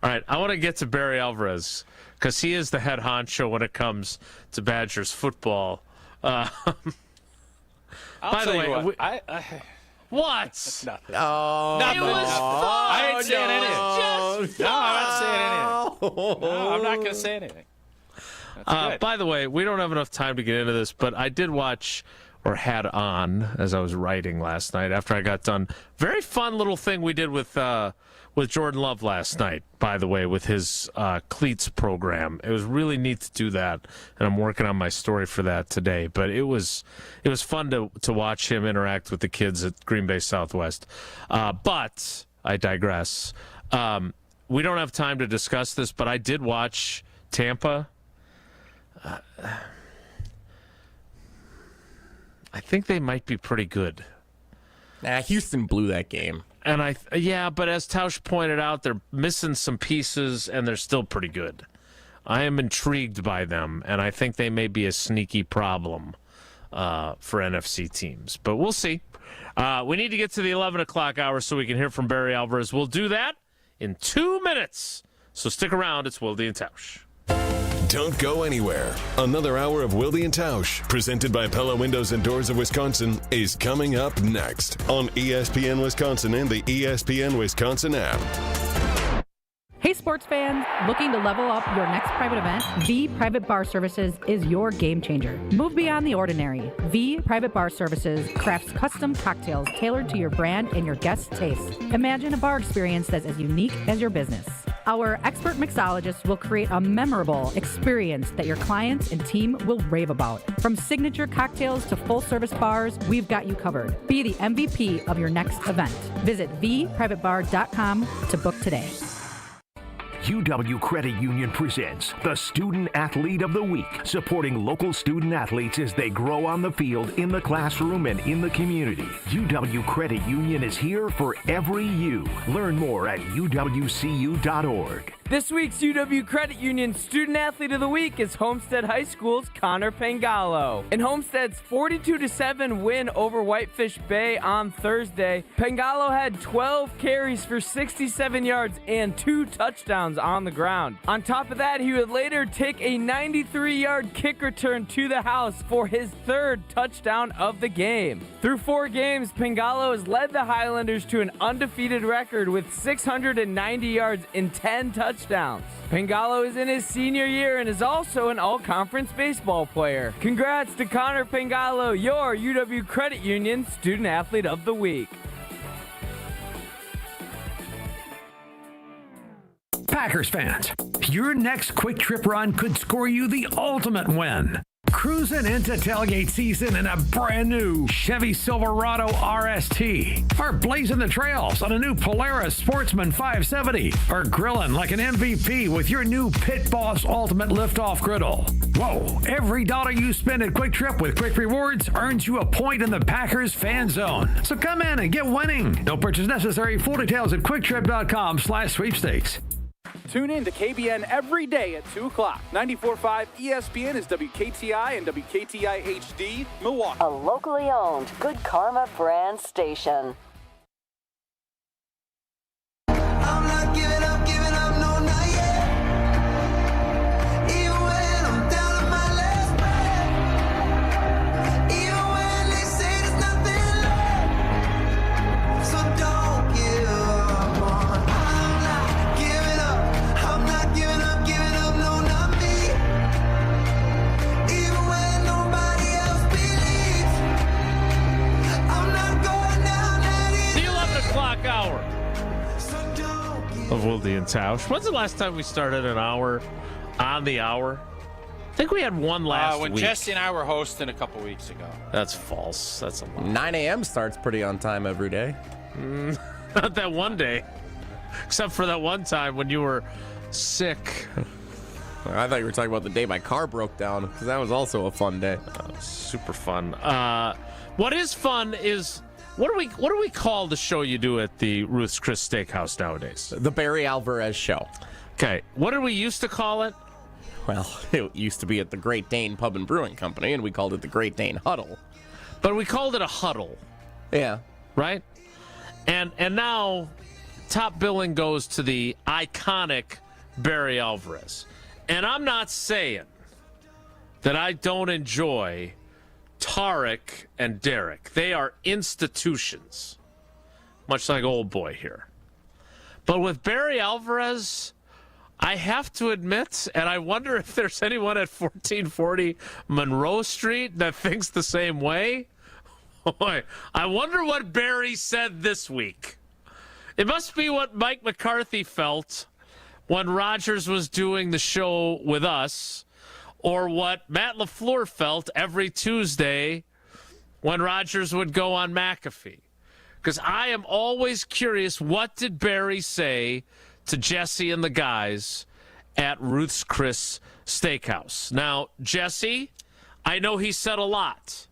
All right, I want to get to Barry Alvarez because he is the head honcho when it comes to Badgers football. I'll by the tell way, you what, what? Nothing. Oh, it was fun. I ain't saying anything. Just No, I'm not saying anything. No, I'm not going to say anything. That's good. By the way, we don't have enough time to get into this, but I did watch, or had on, as I was writing last night after I got done. Very fun little thing we did with Jordan Love last night, by the way, with his cleats program. It was really neat to do that, and I'm working on my story for that today. But it was fun to watch him interact with the kids at Green Bay Southwest. But I digress. We don't have time to discuss this, but I did watch Tampa. I think they might be pretty good. Houston blew that game. And but as Tausch pointed out, they're missing some pieces, and they're still pretty good. I am intrigued by them, and I think they may be a sneaky problem for NFC teams. But we'll see. We need to get to the 11 o'clock hour so we can hear from Barry Alvarez. We'll do that in 2 minutes. So stick around. It's Wilde Tausch. Don't go anywhere. Another hour of Wilde Tausch, presented by Pella Windows and Doors of Wisconsin, is coming up next on ESPN Wisconsin and the ESPN Wisconsin app. Hey sports fans, looking to level up your next private event? V Private Bar Services is your game changer. Move beyond the ordinary. V Private Bar Services crafts custom cocktails tailored to your brand and your guests' tastes. Imagine a bar experience that's as unique as your business. Our expert mixologists will create a memorable experience that your clients and team will rave about. From signature cocktails to full-service bars, we've got you covered. Be the MVP of your next event. Visit vprivatebar.com to book today. UW Credit Union presents the Student Athlete of the Week, supporting local student athletes as they grow on the field, in the classroom, and in the community. UW Credit Union is here for every you. Learn more at uwcu.org. This week's UW Credit Union Student Athlete of the Week is Homestead High School's Connor Pangallo. In Homestead's 42-7 win over Whitefish Bay on Thursday, Pangallo had 12 carries for 67 yards and 2 touchdowns on the ground. On top of that, he would later take a 93-yard kick return to the house for his 3rd touchdown of the game. Through 4 games, Pangallo has led the Highlanders to an undefeated record with 690 yards and 10 touchdowns. Pangallo is in his senior year and is also an all-conference baseball player. Congrats to Connor Pangallo, your UW Credit Union Student Athlete of the Week. Packers fans, your next quick trip run could score you the ultimate win. Cruising into tailgate season in a brand new Chevy Silverado RST, or blazing the trails on a new Polaris Sportsman 570, or grilling like an MVP with your new Pit Boss Ultimate Liftoff Griddle. Whoa, every dollar you spend at Quick Trip with Quick Rewards earns you a point in the Packers fan zone. So come in and get winning. No purchase necessary. Full details at quicktrip.com/sweepstakes. Tune in to KBN every day at 2 o'clock. 94.5 ESPN is WKTI and WKTI HD, Milwaukee. A locally owned Good Karma brand station. I'm not giving up, no, not yet. Even when I'm down on my last breath. Even when they say there's nothing left. So don't give up on. I'm not giving up, no, not me. and Tausch. When's the last time we started an hour on the hour? I think we had one last when week. Jesse and I were hosting a couple weeks ago. That's false. That's a lie. 9 a.m. starts pretty on time every day. Not that one day. Except for that one time when you were sick. I thought you were talking about the day my car broke down, because that was also a fun day. Super fun. What is fun is, what do we call the show you do at the Ruth's Chris Steakhouse nowadays? The Barry Alvarez Show. Okay. What did we used to call it? Well, it used to be at the Great Dane Pub and Brewing Company, and we called it the Great Dane Huddle. But we called it a huddle. Yeah. Right? And now top billing goes to the iconic Barry Alvarez. And I'm not saying that I don't enjoy Tarek and Derek. They are institutions, much like old boy here. But with Barry Alvarez, I have to admit, and I wonder if there's anyone at 1440 Monroe Street that thinks the same way. Boy, I wonder what Barry said this week. It must be what Mike McCarthy felt when Rogers was doing the show with us, or what Matt LaFleur felt every Tuesday when Rogers would go on McAfee. Because I am always curious, what did Barry say to Jesse and the guys at Ruth's Chris Steakhouse? Now, Jesse, I know he said a lot.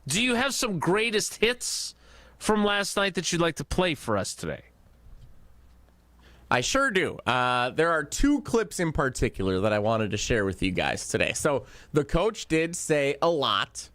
Do you have some greatest hits from last night that you'd like to play for us today? I sure do. There are two clips in particular that I wanted to share with you guys today. So the coach did say a lot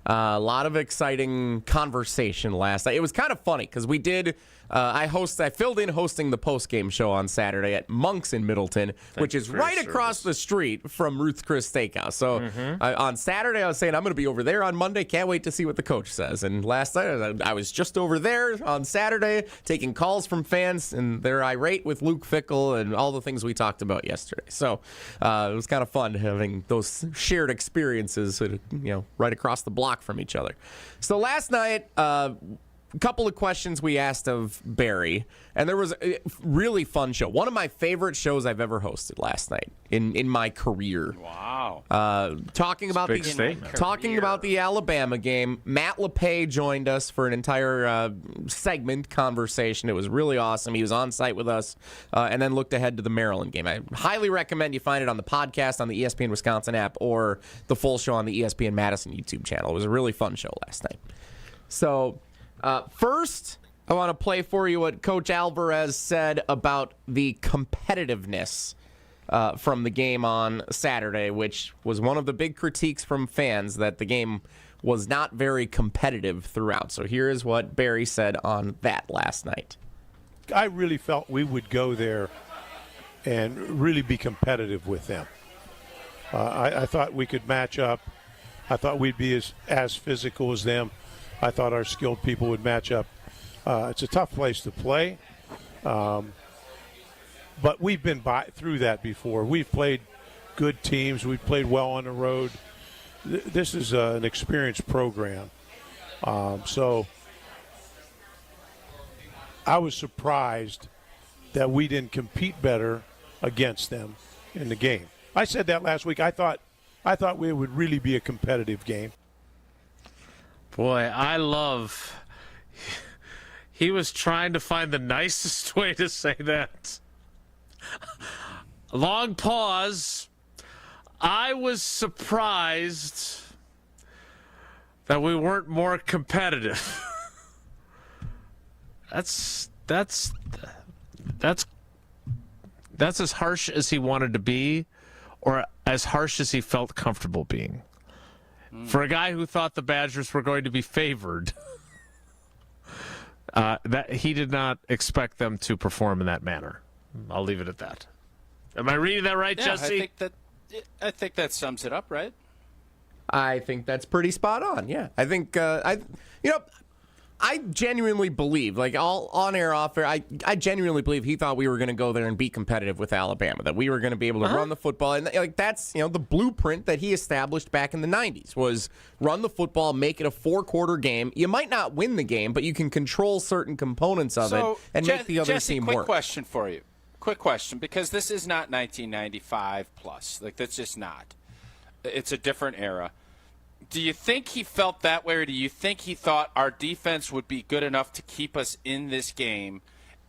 of exciting conversation last night. It was kind of funny because we did. I filled in hosting the post-game show on Saturday at Monk's in Middleton, which is right across the street from Ruth's Chris Steakhouse. So on Saturday, I was saying I'm going to be over there on Monday. Can't wait to see what the coach says. And last night, I was just over there on Saturday taking calls from fans, and they're irate with Luke Fickell and all the things we talked about yesterday. So it was kind of fun having those shared experiences, right across the block from each other. So last night, a couple of questions we asked of Barry, and there was a really fun show. One of my favorite shows I've ever hosted last night in my career. Wow. Talking about the Alabama game. Matt LePay joined us for an entire segment conversation. It was really awesome. He was on site with us, and then looked ahead to the Maryland game. I highly recommend you find it on the podcast on the ESPN Wisconsin app or the full show on the ESPN Madison YouTube channel. It was a really fun show last night. So first, I want to play for you what Coach Alvarez said about the competitiveness from the game on Saturday, which was one of the big critiques from fans, that the game was not very competitive throughout. So here is what Barry said on that last night. I really felt we would go there and really be competitive with them. I thought we could match up. I thought we'd be as physical as them. I thought our skilled people would match up. It's a tough place to play, but we've been through that before. We've played good teams. We've played well on the road. This is an experienced program. So I was surprised that we didn't compete better against them in the game. I said that last week. I thought we would really be a competitive game. Boy, I love. He was trying to find the nicest way to say that. Long pause. I was surprised that we weren't more competitive. That's as harsh as he wanted to be, or as harsh as he felt comfortable being. For a guy who thought the Badgers were going to be favored, that he did not expect them to perform in that manner. I'll leave it at that. Am I reading that right, Jesse? I think that sums it up, right? I think that's pretty spot on. Yeah, I think I genuinely believe, like all on air, off air, I genuinely believe he thought we were going to go there and be competitive with Alabama, that we were going to be able to run the football. And like that's, the blueprint that he established back in the 90s was run the football, make it a 4-quarter game. You might not win the game, but you can control certain components of it and make the other team work. Quick question for you. quick question, because this is not 1995 plus. Like, that's just not. It's a different era. Do you think he felt that way, or do you think he thought our defense would be good enough to keep us in this game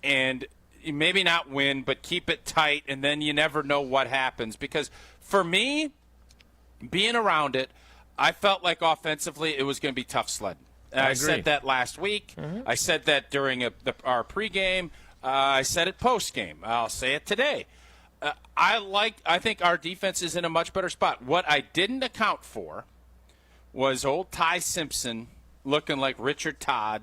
and maybe not win, but keep it tight, and then you never know what happens? Because for me, being around it, I felt like offensively it was going to be tough sledding. And I said that last week. I said that during our pregame. I said it postgame. I'll say it today. I think our defense is in a much better spot. What I didn't account for was old Ty Simpson looking like Richard Todd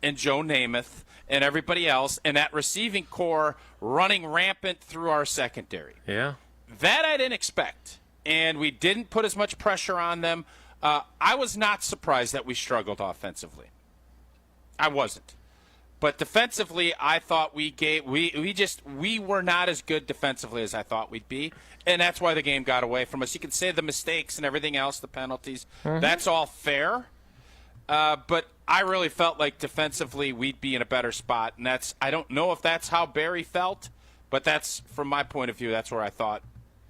and Joe Namath and everybody else, and that receiving core running rampant through our secondary. Yeah. That I didn't expect, and we didn't put as much pressure on them. I was not surprised that we struggled offensively. I wasn't. But defensively, I thought we were not as good defensively as I thought we'd be, and that's why the game got away from us. You can say the mistakes and everything else, the penalties, that's all fair. But I really felt like defensively we'd be in a better spot, and I don't know if that's how Barry felt, but that's, from my point of view, that's where I thought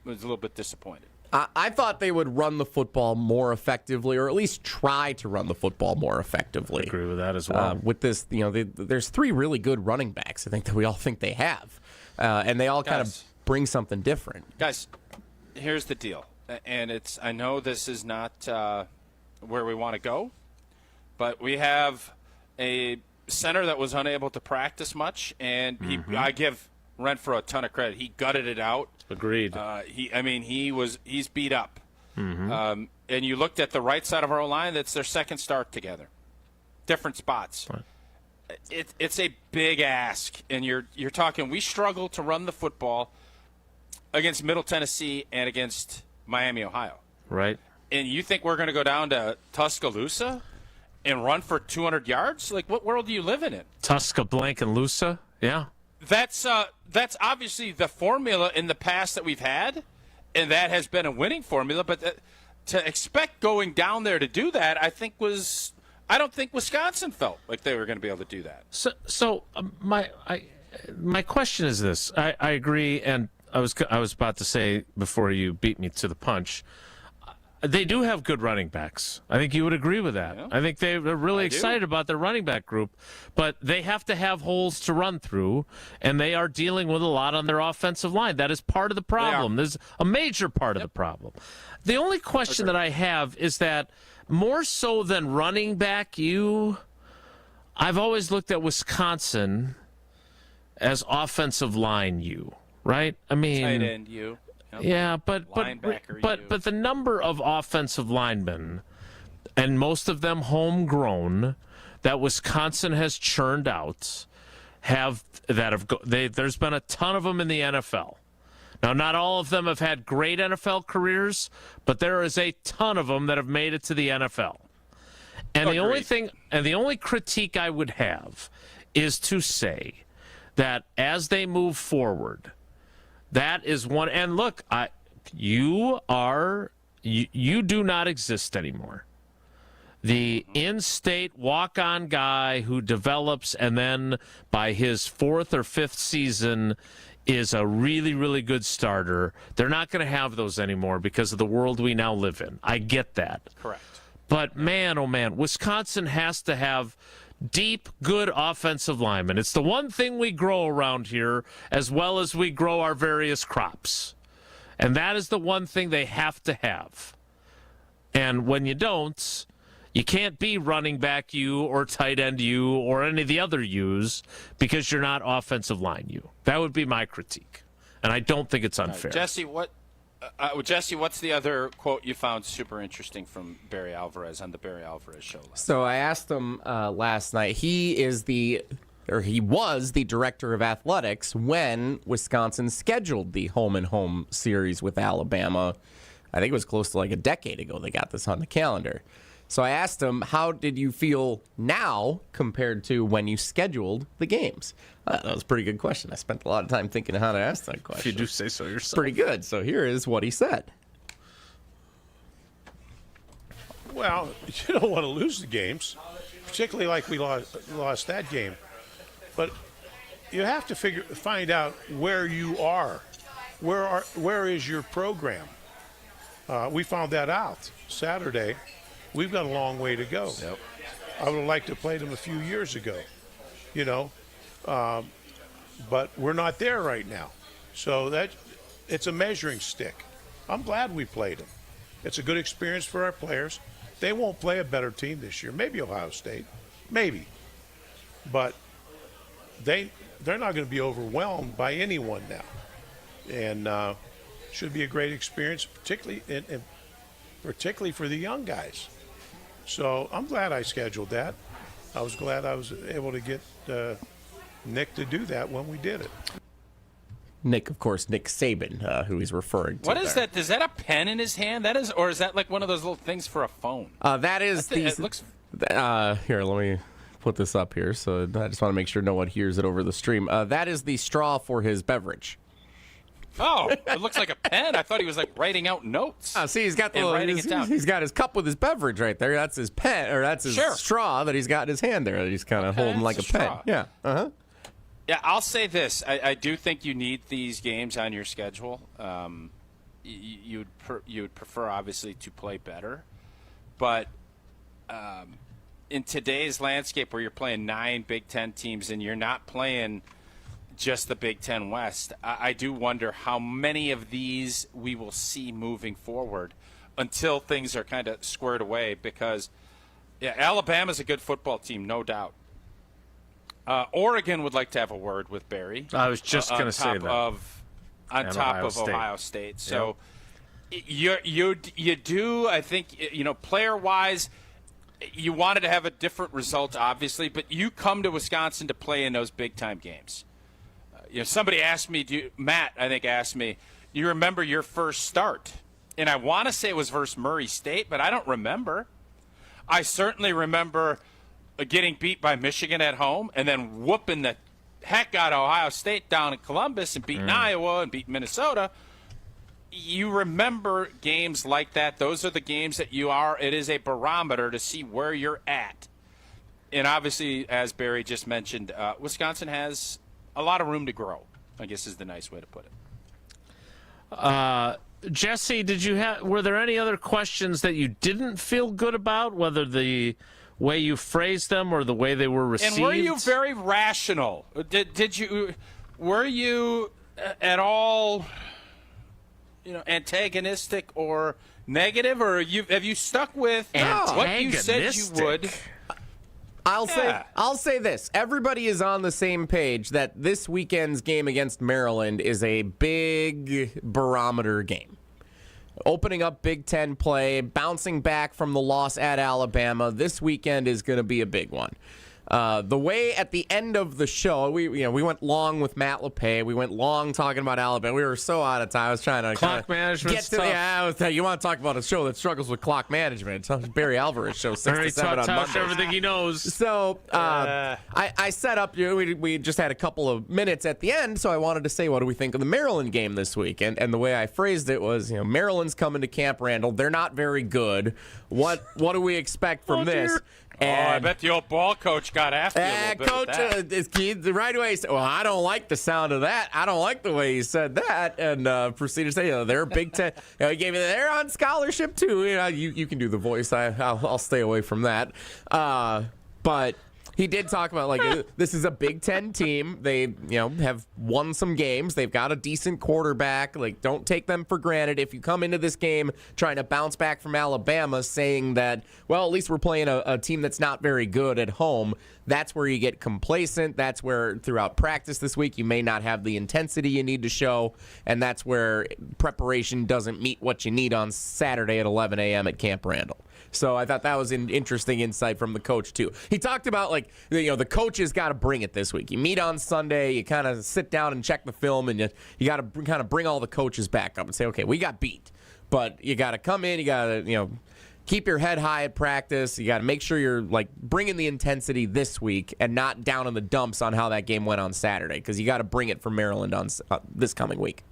I was a little bit disappointed. I thought they would run the football more effectively, or at least try to run the football more effectively. I agree with that as well. With this, there's three really good running backs, I think, that we all think they have. And they all kind of bring something different. Guys, here's the deal. And I know this is not where we want to go, but we have a center that was unable to practice much, and I give Renfro a ton of credit. He gutted it out. Agreed. He's beat up. And you looked at the right side of our line, that's their second start together. Different spots. Right. It's a big ask, and you're talking, we struggle to run the football against Middle Tennessee and against Miami, Ohio. Right. And you think we're going to go down to Tuscaloosa and run for 200 yards? Like, what world are you living in? Tuscaloosa, yeah. That's obviously the formula in the past that we've had, and that has been a winning formula. But to expect going down there to do that, I don't think Wisconsin felt like they were going to be able to do that. So my question is this: I agree, and I was about to say before you beat me to the punch. They do have good running backs. I think you would agree with that. Yeah. I think they're really excited about their running back group, but they have to have holes to run through, and they are dealing with a lot on their offensive line. That is part of the problem. There's a major part of the problem. The only question that I have is that more so than running back, I've always looked at Wisconsin as offensive line right? I mean, tight end you. Yeah, but the number of offensive linemen, and most of them homegrown, that Wisconsin has churned out, there's been a ton of them in the NFL. Now, not all of them have had great NFL careers, but there is a ton of them that have made it to the NFL. And the only critique I would have is to say that as they move forward, that is one. And look, you do not exist anymore. The in-state walk-on guy who develops and then by his fourth or fifth season is a really, really good starter. They're not going to have those anymore because of the world we now live in. I get that. Correct. But man, oh man, Wisconsin has to have deep, good offensive linemen. It's the one thing we grow around here, as well as we grow our various crops. And that is the one thing they have to have. And when you don't, you can't be running back you or tight end you or any of the other U's because you're not offensive line you. That would be my critique. And I don't think it's unfair. Jesse, what's the other quote you found super interesting from Barry Alvarez on the Barry Alvarez show? So I asked him last night. He was the director of athletics when Wisconsin scheduled the home-and-home series with Alabama. I think it was close to like a decade ago they got this on the calendar. So I asked him, how did you feel now compared to when you scheduled the games? That was a pretty good question. I spent a lot of time thinking of how to ask that question. If you do say so yourself. Pretty good. So here is what he said. Well, you don't want to lose the games, particularly like we lost that game. But you have to find out where you are. Where is your program? We found that out Saturday. We've got a long way to go. Yep. I would have liked to have played them a few years ago, but we're not there right now. So it's a measuring stick. I'm glad we played them. It's a good experience for our players. They won't play a better team this year. Maybe Ohio State, maybe, but they're not going to be overwhelmed by anyone now, and should be a great experience, particularly for the young guys. So I'm glad I scheduled that. I was glad I was able to get Nick to do that when we did it. Nick, of course, Nick Saban, who he's referring to. What is that? Is that a pen in his hand? That is, or is that like one of those little things for a phone? That is the. It looks. Here, let me put this up here. So I just want to make sure no one hears it over the stream. That is the straw for his beverage. Oh, it looks like a pen. I thought he was like writing out notes. See, he's got writing it down. He's got his cup with his beverage right there. That's his pen, or that's his straw that he's got in his hand there. That he's kind of holding like a pen. Yeah. Yeah, I'll say this. I do think you need these games on your schedule. You would prefer, obviously, to play better. But in today's landscape where you're playing 9 Big Ten teams and you're not playing just the Big Ten West, I do wonder how many of these we will see moving forward until things are kind of squared away because Alabama's a good football team, no doubt. Oregon would like to have a word with Barry. I was just going to say that. On top of Ohio State. So you do, I think, player-wise, you wanted to have a different result, obviously, but you come to Wisconsin to play in those big-time games. Somebody asked me, Matt, I think, asked me, you remember your first start? And I want to say it was versus Murray State, but I don't remember. I certainly remember getting beat by Michigan at home and then whooping the heck out of Ohio State down in Columbus and beating Iowa and beating Minnesota. You remember games like that. Those are the games that it is a barometer to see where you're at. And obviously, as Barry just mentioned, Wisconsin has a lot of room to grow, I guess is the nice way to put it. Jesse, were there any other questions that you didn't feel good about, whether the way you phrased them or the way they were received? And were you very rational? Were you at all, antagonistic or negative, or have you stuck with what you said you would? I'll say this. Everybody is on the same page that this weekend's game against Maryland is a big barometer game. Opening up Big Ten play, bouncing back from the loss at Alabama. This weekend is going to be a big one. The way at the end of the show, we went long with Matt LePay. We went long talking about Alabama. We were so out of time. I was trying to clock management stuff. You want to talk about a show that struggles with clock management? It's Barry Alvarez show 6 to 7 on Mondays. Everything he knows. So I set up. We just had a couple of minutes at the end, so I wanted to say, what do we think of the Maryland game this week? And the way I phrased it was, Maryland's coming to Camp Randall. They're not very good. What do we expect from this? Dear. And I bet the old ball coach got after you a little bit with that. Right away, he said, well, I don't like the sound of that. I don't like the way he said that. And proceeded to say, they're Big Ten. He gave me, they're on scholarship, too. You can do the voice. I'll stay away from that. But he did talk about, this is a Big Ten team. They, have won some games. They've got a decent quarterback. Don't take them for granted. If you come into this game trying to bounce back from Alabama saying that, well, at least we're playing a team that's not very good at home, that's where you get complacent. That's where throughout practice this week you may not have the intensity you need to show, and that's where preparation doesn't meet what you need on Saturday at 11 a.m. at Camp Randall. So I thought that was an interesting insight from the coach, too. He talked about, the coaches got to bring it this week. You meet on Sunday, you kind of sit down and check the film, and you got to kind of bring all the coaches back up and say, okay, we got beat. But you got to come in, you got to, keep your head high at practice. You got to make sure you're, bringing the intensity this week and not down in the dumps on how that game went on Saturday, because you got to bring it for Maryland on this coming week.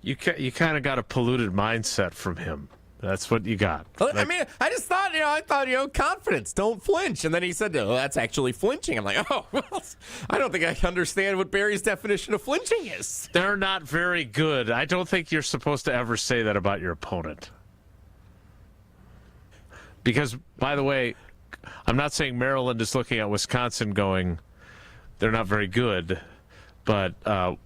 You kind of got a polluted mindset from him. That's what you got. I mean, I just thought, confidence, don't flinch. And then he said, oh, that's actually flinching. I'm like, oh, well, I don't think I understand what Barry's definition of flinching is. They're not very good. I don't think you're supposed to ever say that about your opponent. Because, by the way, I'm not saying Maryland is looking at Wisconsin going, they're not very good. But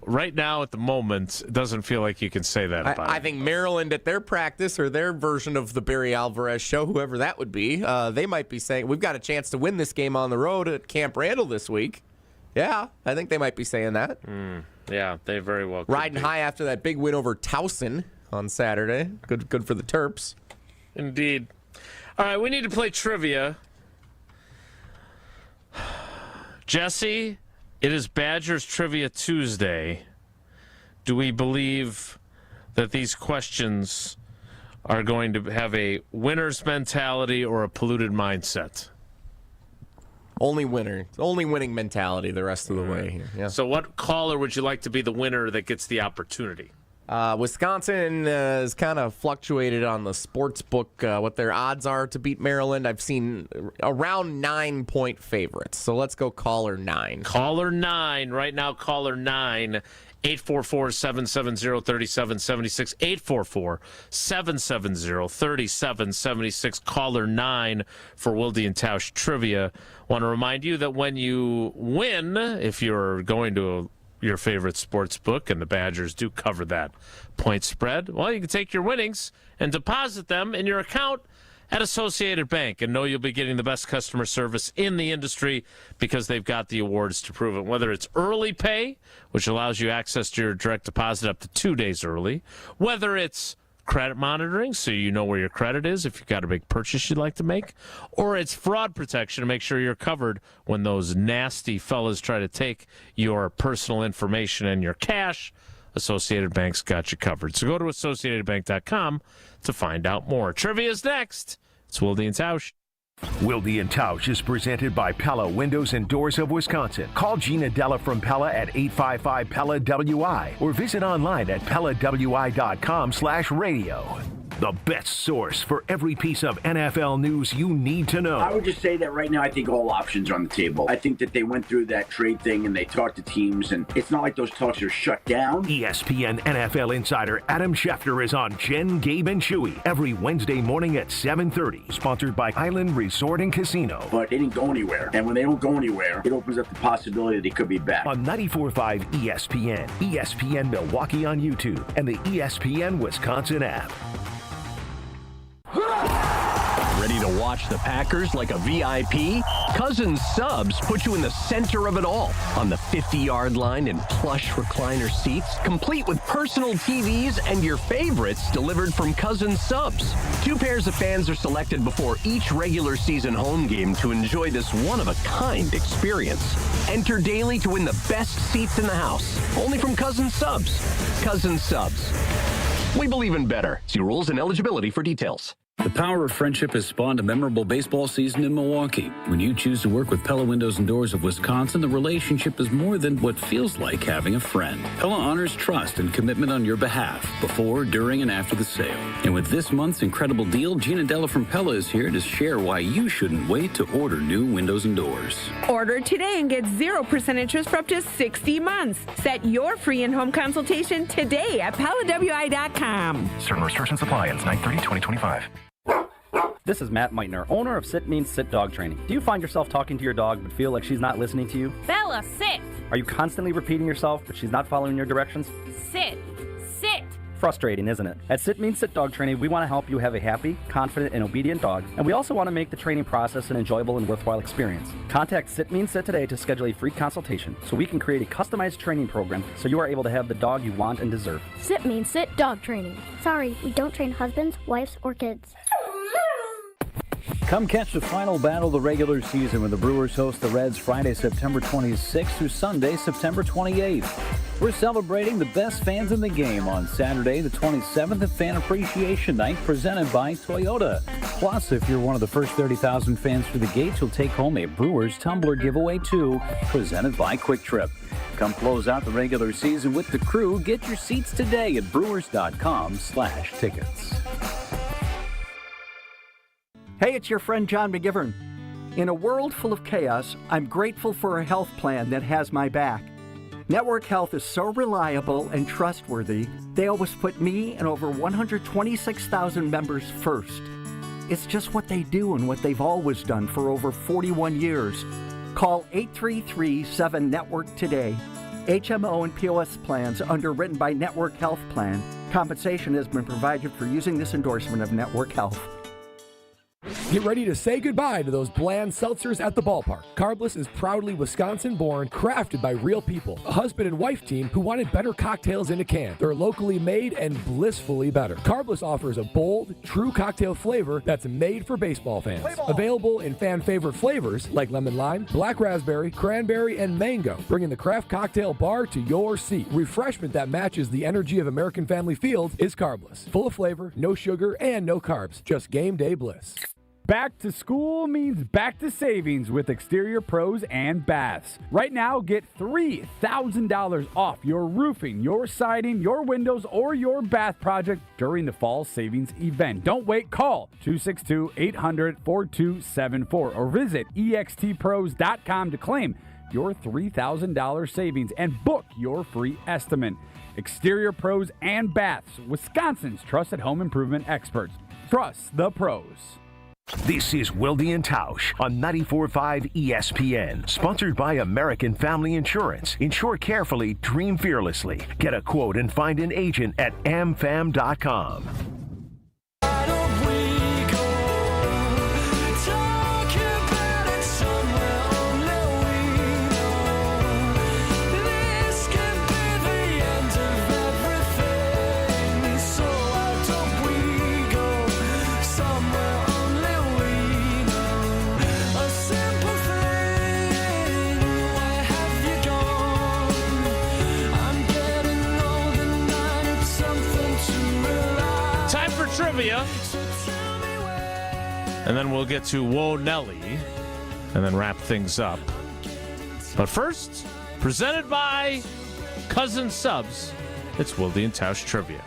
right now, at the moment, it doesn't feel like you can say that about I think Maryland at their practice or their version of the Barry Alvarez show, whoever that would be, they might be saying, we've got a chance to win this game on the road at Camp Randall this week. Yeah, I think they might be saying that. Yeah, they very well could Riding be. high after that big win over Towson on Saturday. Good for the Terps. Indeed. All right, we need to play trivia. Jesse, it is Badgers Trivia Tuesday. Do we believe that these questions are going to have a winner's mentality or a polluted mindset? Only winner. Only winning mentality the rest of the way here. Yeah. So what caller would you like to be the winner that gets the opportunity? Wisconsin has kind of fluctuated on the sports book, what their odds are to beat Maryland. I've seen around 9-point favorites. So let's go caller 9. Caller 9. Right now, caller 9. 844-770-3776. 844-770-3776. Caller 9 for Wilde Tausch Trivia. Want to remind you that when you win, if you're going to your favorite sports book, and the Badgers do cover that point spread, well, you can take your winnings and deposit them in your account at Associated Bank and know you'll be getting the best customer service in the industry because they've got the awards to prove it. Whether it's early pay, which allows you access to your direct deposit up to 2 days early, whether it's credit monitoring so you know where your credit is if you've got a big purchase you'd like to make, or it's fraud protection to make sure you're covered when those nasty fellas try to take your personal information and your cash. Associated Bank's got you covered. So go to AssociatedBank.com to find out more. Trivia's next. It's Wilde and Tausch. Wilde and Tausch is presented by Pella Windows and Doors of Wisconsin. Call Gina Della from Pella at 855-PELLA-WI or visit online at PellaWI.com/radio. The best source for every piece of NFL news you need to know. I would just say that right now I think all options are on the table. I think that they went through that trade thing and they talked to teams, and it's not like those talks are shut down. ESPN NFL insider Adam Schefter is on Jen, Gabe, and Chewy every Wednesday morning at 7:30. Sponsored by Island Resort and Casino. But they didn't go anywhere. And when they don't go anywhere, it opens up the possibility that they could be back. On 94.5 ESPN, ESPN Milwaukee on YouTube, and the ESPN Wisconsin app. Ready to watch the Packers like a VIP? Cousins Subs put you in the center of it all on the 50-yard line in plush recliner seats, complete with personal TVs and your favorites delivered from Cousins Subs. 2 pairs of fans are selected before each regular season home game to enjoy this one-of-a-kind experience. Enter daily to win the best seats in the house, only from Cousins Subs. Cousins Subs. We believe in better. See rules and eligibility for details. The power of friendship has spawned a memorable baseball season in Milwaukee. When you choose to work with Pella Windows and Doors of Wisconsin, the relationship is more than what feels like having a friend. Pella honors trust and commitment on your behalf, before, during, and after the sale. And with this month's incredible deal, Gina Della from Pella is here to share why you shouldn't wait to order new windows and doors. Order today and get 0% interest for up to 60 months. Set your free in-home consultation today at PellaWI.com. Certain restrictions apply. Ends 9/30/2025. This is Matt Meitner, owner of Sit Means Sit Dog Training. Do you find yourself talking to your dog but feel like she's not listening to you? Bella, sit! Are you constantly repeating yourself but she's not following your directions? Sit! Sit! Frustrating, isn't it? At Sit Means Sit Dog Training, we want to help you have a happy, confident, and obedient dog, and we also want to make the training process an enjoyable and worthwhile experience. Contact Sit Means Sit today to schedule a free consultation so we can create a customized training program so you are able to have the dog you want and deserve. Sit Means Sit Dog Training. Sorry, we don't train husbands, wives, or kids. Come catch the final battle of the regular season when the Brewers host the Reds Friday, September 26th through Sunday, September 28th. We're celebrating the best fans in the game on Saturday, the 27th at Fan Appreciation Night, presented by Toyota. Plus, if you're one of the first 30,000 fans through the gates, you'll take home a Brewers Tumbler giveaway too, presented by Quick Trip. Come close out the regular season with the crew. Get your seats today at brewers.com/tickets. Hey, it's your friend John McGivern. In a world full of chaos, I'm grateful for a health plan that has my back. Network Health is so reliable and trustworthy, they always put me and over 126,000 members first. It's just what they do and what they've always done for over 41 years. Call 833-7-NETWORK today. HMO and POS plans underwritten by Network Health Plan. Compensation has been provided for using this endorsement of Network Health. Get ready to say goodbye to those bland seltzers at the ballpark. Carbless is proudly Wisconsin-born, crafted by real people. A husband and wife team who wanted better cocktails in a can. They're locally made and blissfully better. Carbless offers a bold, true cocktail flavor that's made for baseball fans. Available in fan-favorite flavors like lemon lime, black raspberry, cranberry, and mango, bringing the craft cocktail bar to your seat. Refreshment that matches the energy of American Family Field is Carbless. Full of flavor, no sugar, and no carbs. Just game day bliss. Back to school means back to savings with Exterior Pros and Baths. Right now, get $3,000 off your roofing, your siding, your windows, or your bath project during the fall savings event. Don't wait. Call 262-800-4274 or visit extpros.com to claim your $3,000 savings and book your free estimate. Exterior Pros and Baths, Wisconsin's trusted home improvement experts. Trust the pros. This is Wilde Tausch on 94.5 ESPN, sponsored by American Family Insurance. Insure carefully, dream fearlessly. Get a quote and find an agent at amfam.com. Trivia, and then we'll get to Whoa Nelly and then wrap things up. But first, presented by Cousin Subs, it's Wilde and Tausch Trivia.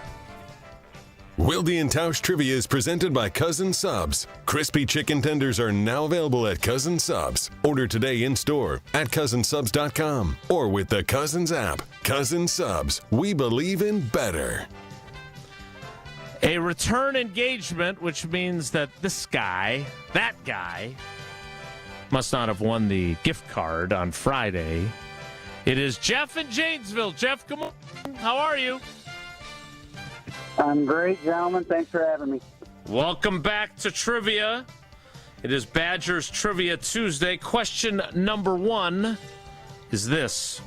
Wilde and Tausch Trivia is presented by Cousin Subs. Crispy chicken tenders are now available at Cousin Subs. Order today in store at cousinsubs.com or with the Cousins app. Cousin Subs, we believe in better. A return engagement, which means that that guy, must not have won the gift card on Friday. It is Jeff in Janesville. Jeff, come on. How are you? I'm great, gentlemen. Thanks for having me. Welcome back to Trivia. It is Badgers Trivia Tuesday. Question number 1 is this.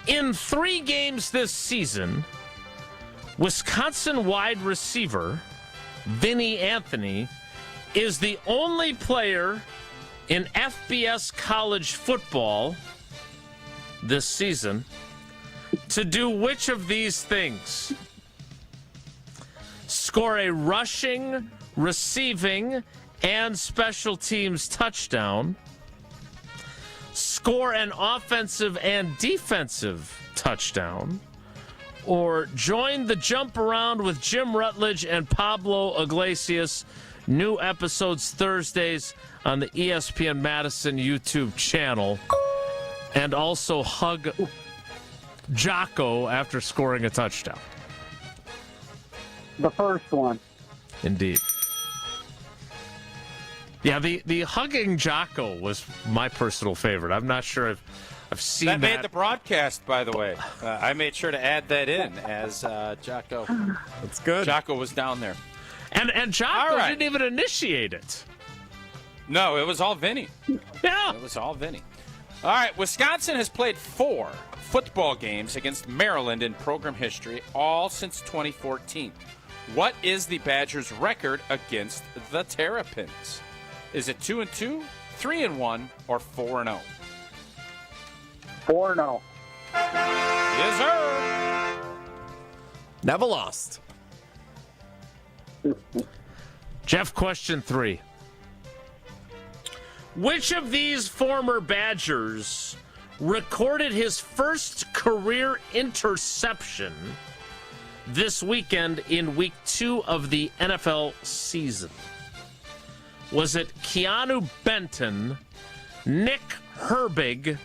In 3 games this season, Wisconsin wide receiver Vinny Anthony is the only player in FBS college football this season to do which of these things? Score a rushing, receiving, and special teams touchdown. Score an offensive and defensive touchdown. Or join the jump around with Jim Rutledge and Pablo Iglesias. New episodes Thursdays on the ESPN Madison YouTube channel. And also hug Jocko after scoring a touchdown. The first one. Indeed. Yeah, the hugging Jocko was my personal favorite. I'm not sure if I've seen that. That made the broadcast, by the way. I made sure to add that in as Jocko. That's good. Jocko was down there. And Jocko didn't even initiate it. No, it was all Vinny. Yeah. It was all Vinny. All right, Wisconsin has played 4 football games against Maryland in program history, all since 2014. What is the Badgers' record against the Terrapins? Is it 2-2, 3-1, or 4-0? 4-0. Yes, sir. Never lost. Jeff, question 3. Which of these former Badgers recorded his first career interception this weekend in week 2 of the NFL season? Was it Keanu Benton, Nick Herbig,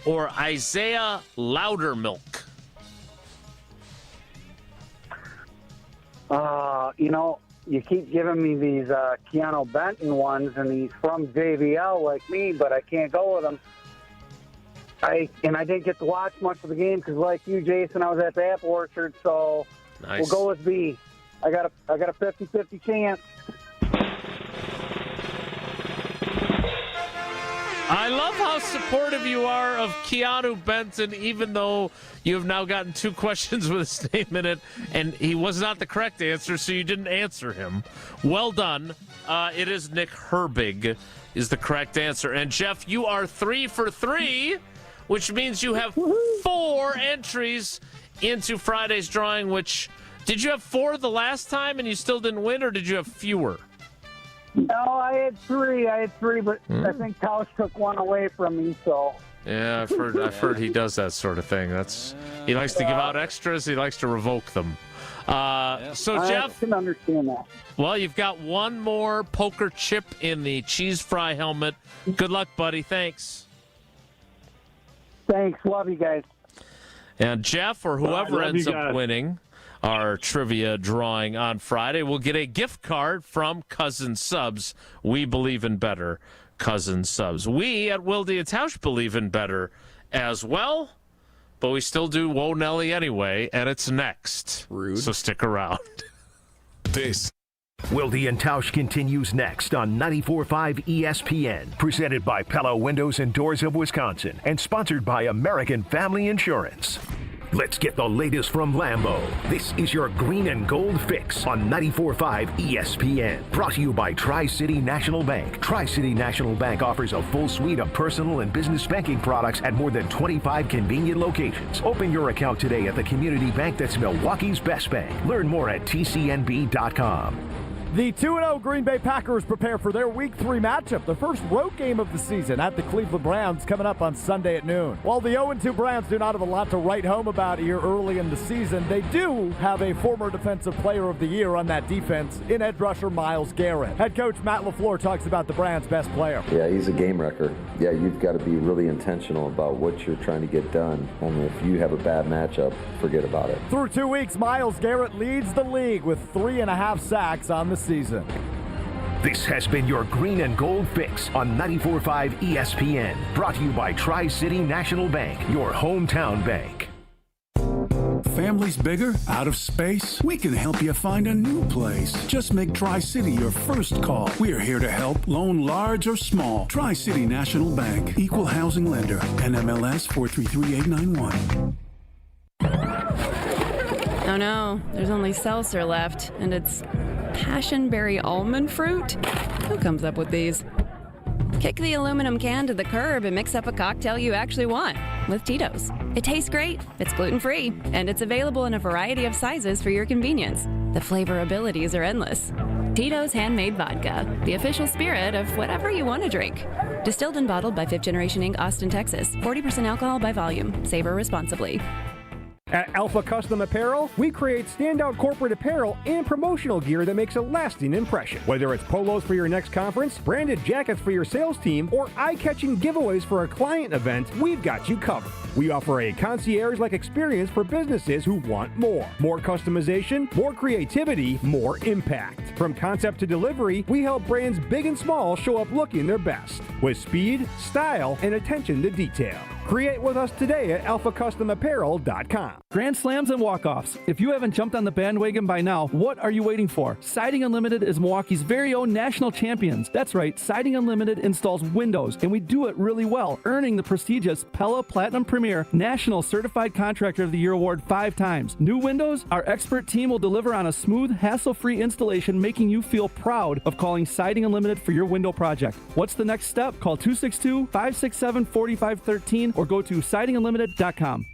or Isaiah Loudermilk? You keep giving me these Keanu Benton ones, and he's from JVL like me, but I can't go with him. I didn't get to watch much of the game because, like you, Jason, I was at the apple orchard, so Nice. we'll go with B. I got a 50-50 chance. I love how supportive you are of Keanu Benton, even though you have now gotten 2 questions with his name in it, and he was not the correct answer, so you didn't answer him. Well done. It is Nick Herbig is the correct answer. And, Jeff, you are 3 for 3, which means you have 4 entries into Friday's drawing, which, did you have 4 the last time and you still didn't win, or did you have fewer? No, I had 3, but I think Tausch took 1 away from me, so. Yeah, I've heard he does that sort of thing. He likes to give out extras. He likes to revoke them. So, Jeff, I can understand that. Well, you've got 1 more poker chip in the cheese fry helmet. Good luck, buddy. Thanks. Thanks. Love you guys. And Jeff, or whoever ends up winning our trivia drawing on Friday, will get a gift card from Cousin Subs. We believe in better, Cousin Subs. We at Wilde Tausch believe in better as well, but we still do Whoa Nelly anyway, and it's next. Rude. So stick around. This Wilde and Tausch continues next on 94.5 ESPN, presented by Pella Windows and Doors of Wisconsin, and sponsored by American Family Insurance. Let's get the latest from Lambeau. This is your green and gold fix on 94.5 ESPN. Brought to you by Tri-City National Bank. Tri-City National Bank offers a full suite of personal and business banking products at more than 25 convenient locations. Open your account today at the community bank that's Milwaukee's best bank. Learn more at tcnb.com. The 2-0 Green Bay Packers prepare for their Week 3 matchup, the first road game of the season at the Cleveland Browns coming up on Sunday at noon. While the 0-2 Browns do not have a lot to write home about here early in the season, they do have a former Defensive Player of the Year on that defense in edge rusher Myles Garrett. Head coach Matt LaFleur talks about the Browns' best player. Yeah, he's a game wrecker. Yeah, you've got to be really intentional about what you're trying to get done. And if you have a bad matchup, forget about it. Through 2 weeks, Myles Garrett leads the league with 3.5 sacks on the season. This has been your green and gold fix on 94.5 ESPN. Brought to you by Tri-City National Bank, your hometown bank. Family's bigger? Out of space? We can help you find a new place. Just make Tri-City your first call. We're here to help, loan large or small. Tri-City National Bank, equal housing lender, NMLS 433891. Oh no, there's only seltzer left, and it's passionberry almond fruit? Who comes up with these? Kick the aluminum can to the curb and mix up a cocktail you actually want with Tito's. It tastes great, it's gluten-free, and it's available in a variety of sizes for your convenience. The flavor abilities are endless. Tito's Handmade Vodka, the official spirit of whatever you want to drink. Distilled and bottled by 5th Generation Inc., Austin, Texas. 40% alcohol by volume. Savor responsibly. At Alpha Custom Apparel, we create standout corporate apparel and promotional gear that makes a lasting impression. Whether it's polos for your next conference, branded jackets for your sales team, or eye-catching giveaways for a client event, we've got you covered. We offer a concierge-like experience for businesses who want more. More customization, more creativity, more impact. From concept to delivery, we help brands big and small show up looking their best with speed, style, and attention to detail. Create with us today at alphacustomapparel.com. Grand slams and walk-offs. If you haven't jumped on the bandwagon by now, what are you waiting for? Siding Unlimited is Milwaukee's very own national champions. That's right, Siding Unlimited installs windows, and we do it really well, earning the prestigious Pella Platinum Premier National Certified Contractor of the Year award 5 times. New windows? Our expert team will deliver on a smooth, hassle-free installation, making you feel proud of calling Siding Unlimited for your window project. What's the next step? Call 262-567-4513 or go to sidingunlimited.com.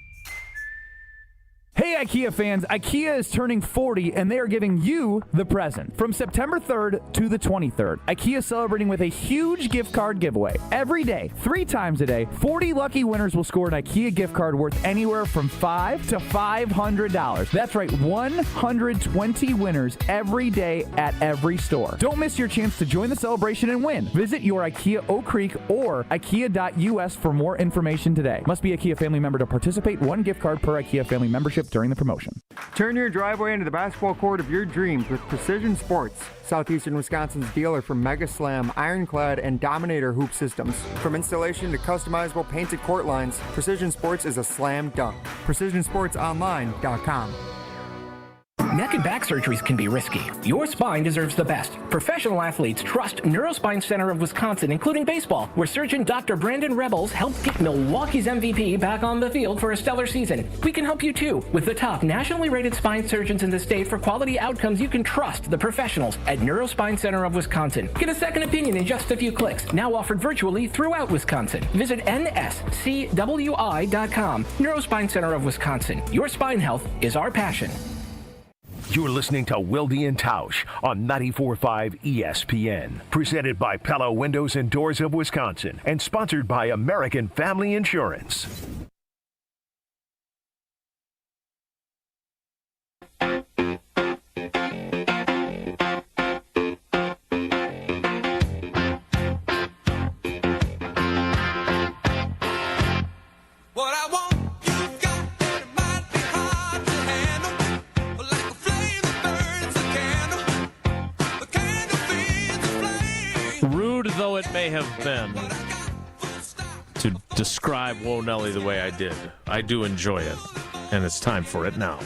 Hey, I IKEA fans, IKEA is turning 40 and they are giving you the present. From September 3rd to the 23rd, IKEA is celebrating with a huge gift card giveaway. Every day, 3 times a day, 40 lucky winners will score an IKEA gift card worth anywhere from $5 to $500. That's right, 120 winners every day at every store. Don't miss your chance to join the celebration and win. Visit your IKEA Oak Creek or IKEA.us for more information today. Must be a IKEA family member to participate. 1 gift card per IKEA family membership during the promotion. Turn your driveway into the basketball court of your dreams with Precision Sports, Southeastern Wisconsin's dealer for Mega Slam, Ironclad, and Dominator hoop systems. From installation to customizable painted court lines, Precision Sports is a slam dunk. PrecisionSportsOnline.com. Neck and back surgeries can be risky. Your spine deserves the best. Professional athletes trust Neurospine Center of Wisconsin, including baseball, where surgeon Dr. Brandon Rebels helped get Milwaukee's MVP back on the field for a stellar season. We can help you too, with the top nationally rated spine surgeons in the state for quality outcomes. You can trust the professionals at Neurospine Center of Wisconsin. Get a second opinion in just a few clicks. Now offered virtually throughout Wisconsin. Visit nscwi.com. Neurospine Center of Wisconsin. Your spine health is our passion. You're listening to Wilde Tausch on 94.5 ESPN. Presented by Pella Windows and Doors of Wisconsin and sponsored by American Family Insurance. Rude though it may have been to describe Whoa Nelly the way I did, I do enjoy it, and it's time for it now.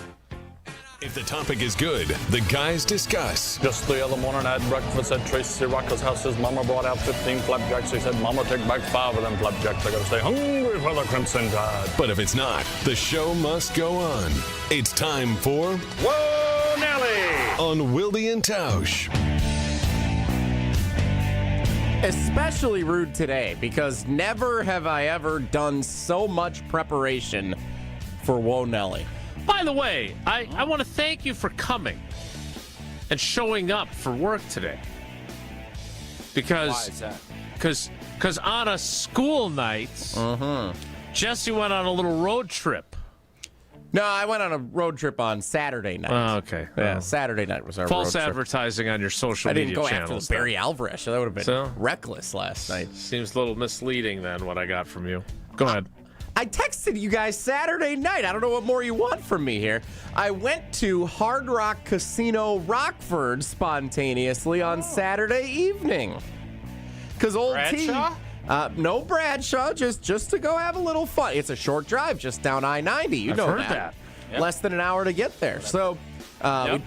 If the topic is good, the guys discuss. Just the other morning I had breakfast at Tracy Rocker's house. His mama brought out 15 flapjacks. He said, Mama, take back 5 of them flapjacks. I gotta stay hungry for the Crimson Tide. But if it's not, the show must go on. It's time for Whoa Nelly on Wilde Tausch. Especially rude today, because never have I ever done so much preparation for Whoa Nelly. By the way, I want to thank you for coming and showing up for work today. Because, why is that? Because on a school night, Jesse went on a little road trip. No, I went on a road trip on Saturday night. Oh, okay. Yeah, Saturday night was our false road trip. advertising on your social I media didn't go channels. after the Barry Alvarez. That would have been reckless last night. Seems a little misleading then, what I got from you. Go ahead. I texted you guys Saturday night. I don't know what more you want from me here. I went to Hard Rock Casino Rockford spontaneously on Saturday evening. Because old Bradshaw? No Bradshaw, just to go have a little fun. It's a short drive just down I-90. You know heard that. Yep. Less than an hour to get there. So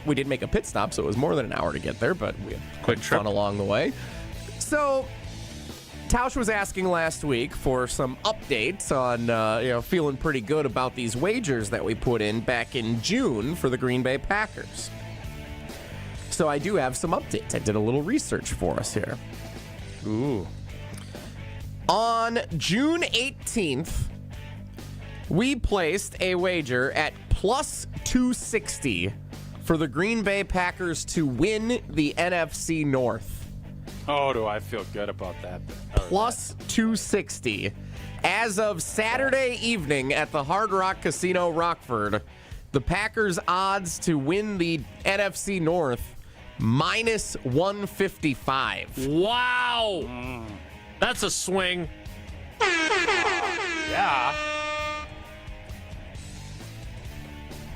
we did make a pit stop, so it was more than an hour to get there, but we had quick fun along the way. So Tausch was asking last week for some updates on, feeling pretty good about these wagers that we put in back in June for the Green Bay Packers. So I do have some updates. I did a little research for us here. Ooh. On June 18th, we placed a wager at plus 260 for the Green Bay Packers to win the NFC North. Oh, do I feel good about that? Plus 260. As of Saturday evening at the Hard Rock Casino Rockford, the Packers' odds to win the NFC North, minus 155. Wow! That's a swing. Yeah.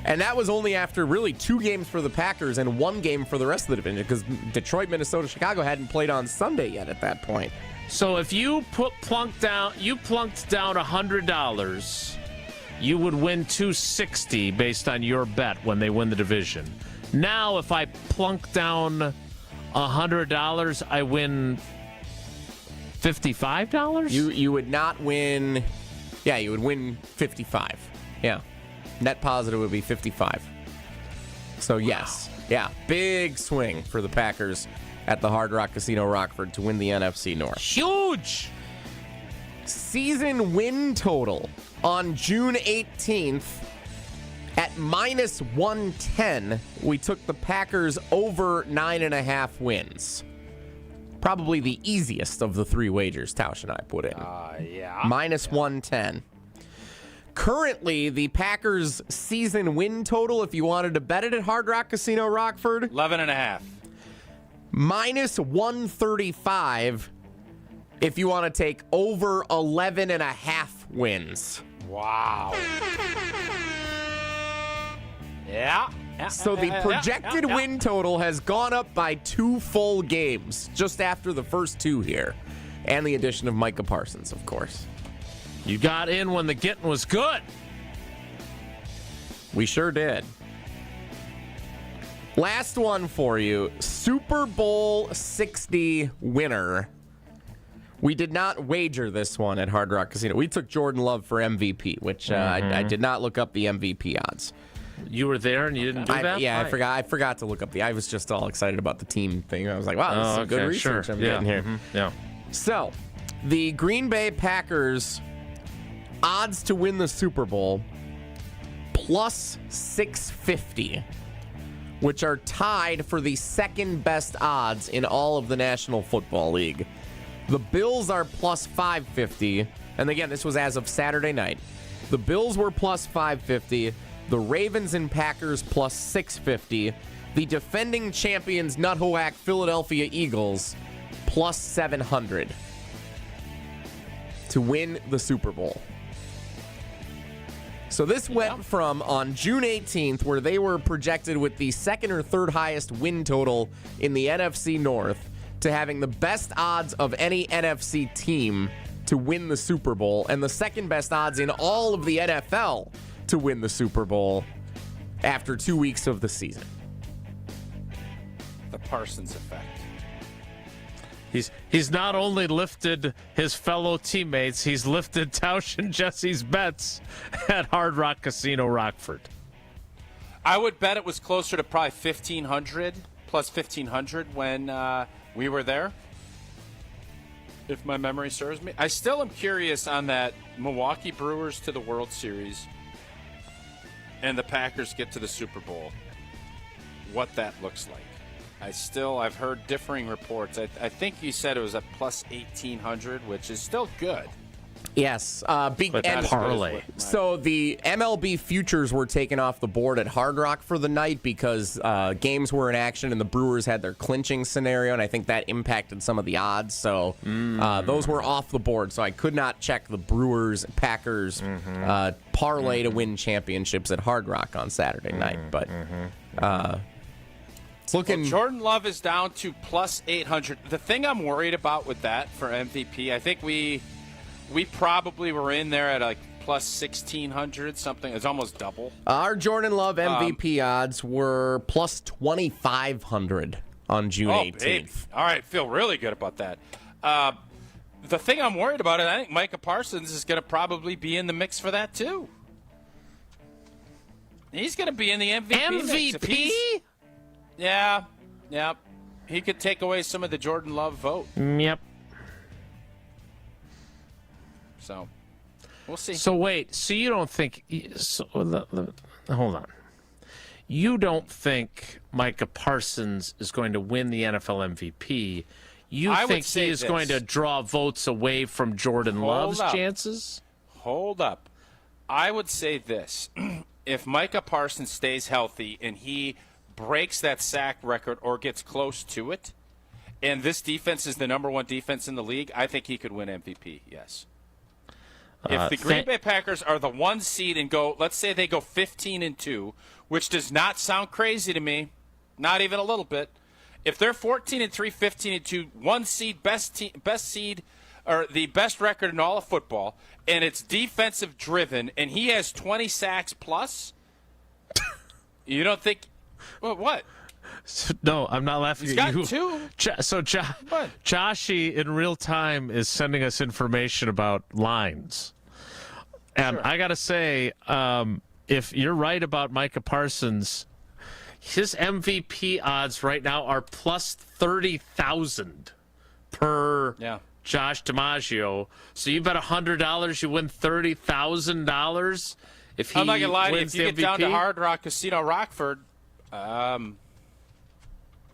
And that was only after really 2 games for the Packers and 1 game for the rest of the division, because Detroit, Minnesota, Chicago hadn't played on Sunday yet at that point. So if you plunked down $100, you would win $260 based on your bet when they win the division. Now, if I plunk down $100, I win $55? You would not win. Yeah, you would win 55. Yeah. Net positive would be 55. So, yes. Yeah, big swing for the Packers at the Hard Rock Casino Rockford to win the NFC North. Huge! Season win total on June 18th at At minus 110, we took the Packers over 9.5 wins. Probably the easiest of the three wagers Tausch and I put in. Yeah. Minus 110. Currently, the Packers' season win total, if you wanted to bet it at Hard Rock Casino Rockford, 11.5. Minus 135 if you want to take over 11.5 wins. Wow. Yeah. So the projected win total has gone up by 2 full games just after the first 2 here. And the addition of Micah Parsons, of course. You got in when the getting was good. We sure did. Last one for you. Super Bowl 60 winner. We did not wager this one at Hard Rock Casino. We took Jordan Love for MVP, which I did not look up the MVP odds. You were there and you didn't do that? Yeah, I forgot to look up I was just all excited about the team thing. I was like, wow, this is some good research I'm getting here. Yeah. So, the Green Bay Packers odds to win the Super Bowl plus 650, which are tied for the second best odds in all of the National Football League. The Bills are plus 550, and again, this was as of Saturday night. The Bills were plus 550. The Ravens and Packers plus 650. The defending champions Nuthoak Philadelphia Eagles plus 700 to win the Super Bowl. So this went from on June 18th, where they were projected with the second or third highest win total in the NFC North, to having the best odds of any NFC team to win the Super Bowl and the second best odds in all of the NFL to win the Super Bowl after 2 weeks of the season. The Parsons effect. He's not only lifted his fellow teammates, he's lifted Tausch and Jesse's bets at Hard Rock Casino Rockford. I would bet it was closer to probably 1,500, plus 1,500 when we were there, if my memory serves me. I still am curious on that Milwaukee Brewers to the World Series and the Packers get to the Super Bowl, what that looks like. I've heard differing reports. I think you said it was at plus 1,800, which is still good. Yes, big and parlay. So the MLB futures were taken off the board at Hard Rock for the night because games were in action and the Brewers had their clinching scenario, and I think that impacted some of the odds. So those were off the board. So I could not check the Brewers Packers parlay to win championships at Hard Rock on Saturday night. But it's looking. Well, Jordan Love is down to plus 800. The thing I'm worried about with that for MVP, I think we probably were in there at like plus 1,600 something. It's almost double. Our Jordan Love MVP odds were plus 2,500 on June 18th. Baby. All right, feel really good about that. The thing I'm worried about is I think Micah Parsons is going to probably be in the mix for that too. He's going to be in the MVP mix. Yeah. He could take away some of the Jordan Love vote. Yep. So, we'll see. So wait, so you don't think? Hold on. You don't think Micah Parsons is going to win the NFL MVP? You think he is going to draw votes away from Jordan Love's chances? Hold up. I would say this. If Micah Parsons stays healthy and he breaks that sack record or gets close to it, and this defense is the number one defense in the league, I think he could win MVP, yes. If the Green Bay Packers are the 1 seed and go, let's say they go 15-2, which does not sound crazy to me, not even a little bit. If they're 14-3, 15-2, 1 seed, best seed, or the best record in all of football, and it's defensive driven, and he has 20 sacks plus, you don't think? Well, what? No, I'm not laughing at you. He's got 2. So Joshi in real time is sending us information about lines. And I got to say, if you're right about Micah Parsons, his MVP odds right now are plus 30,000 per Josh DiMaggio. So you bet $100, you win $30,000 if he I'm not gonna lie to you. wins If you the get down to MVP? Hard Rock Casino Rockford,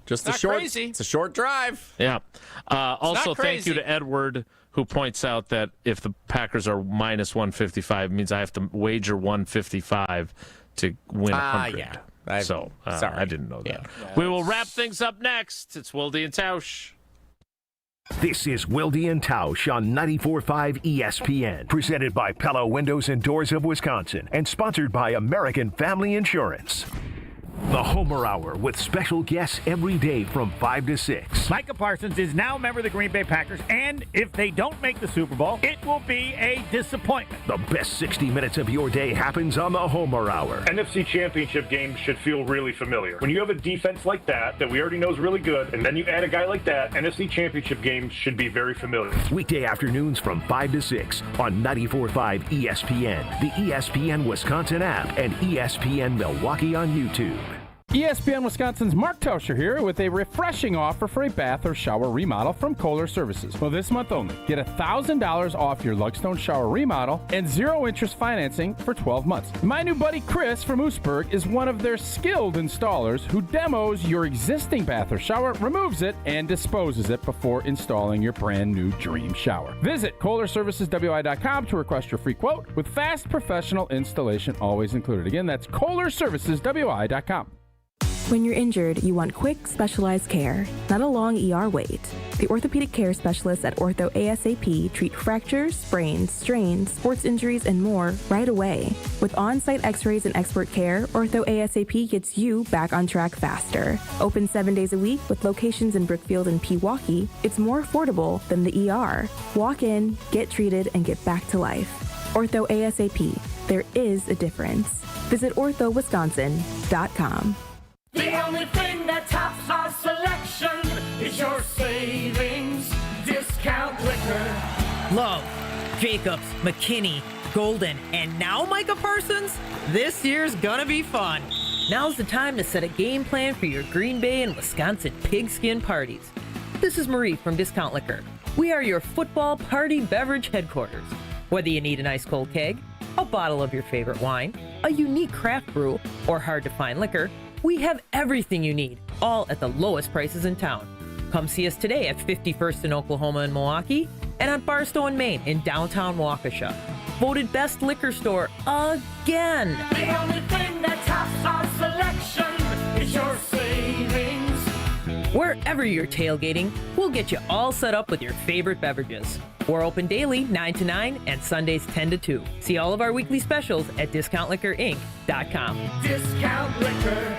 Just not a short. crazy. It's a short drive. Yeah. Also, not thank you crazy. to Edward, who points out that if the Packers are minus 155, it means I have to wager 155 to win 100. Yeah. Sorry. I didn't know that. Yeah. We will wrap things up next. It's Wilde and Tausch. This is Wilde and Tausch on 94.5 ESPN, presented by Pella Windows and Doors of Wisconsin, and sponsored by American Family Insurance. The Homer Hour with special guests every day from 5 to 6. Micah Parsons is now a member of the Green Bay Packers, and if they don't make the Super Bowl, it will be a disappointment. The best 60 minutes of your day happens on the Homer Hour. NFC Championship games should feel really familiar. When you have a defense like that we already know is really good, and then you add a guy like that, NFC Championship games should be very familiar. Weekday afternoons from 5 to 6 on 94.5 ESPN, the ESPN Wisconsin app, and ESPN Milwaukee on YouTube. ESPN Wisconsin's Mark Tauscher here with a refreshing offer for a bath or shower remodel from Kohler Services. Well, this month only, get $1,000 off your Lugstone shower remodel and 0 interest financing for 12 months. My new buddy Chris from Oostburg is one of their skilled installers who demos your existing bath or shower, removes it, and disposes it before installing your brand new dream shower. Visit KohlerServicesWI.com to request your free quote with fast professional installation always included. Again, that's KohlerServicesWI.com. When you're injured, you want quick, specialized care, not a long ER wait. The orthopedic care specialists at Ortho ASAP treat fractures, sprains, strains, sports injuries, and more right away. With on-site x-rays and expert care, Ortho ASAP gets you back on track faster. Open 7 days a week with locations in Brookfield and Pewaukee, it's more affordable than the ER. Walk in, get treated, and get back to life. Ortho ASAP. There is a difference. Visit orthowisconsin.com. The only thing that tops our selection is your savings discount liquor. Love, Jacobs, McKinney, Golden, and now Micah Parsons? This year's gonna be fun. Now's the time to set a game plan for your Green Bay and Wisconsin pigskin parties. This is Marie from Discount Liquor. We are your football party beverage headquarters. Whether you need an ice cold keg, a bottle of your favorite wine, a unique craft brew, or hard-to-find liquor, we have everything you need, all at the lowest prices in town. Come see us today at 51st in Oklahoma and Milwaukee, and on Barstow and Maine in downtown Waukesha. Voted best liquor store again. The only thing that tops our selection is your savings. Wherever you're tailgating, we'll get you all set up with your favorite beverages. We're open daily 9 to 9 and Sundays 10 to 2. See all of our weekly specials at DiscountLiquorInc.com. Discount Liquor.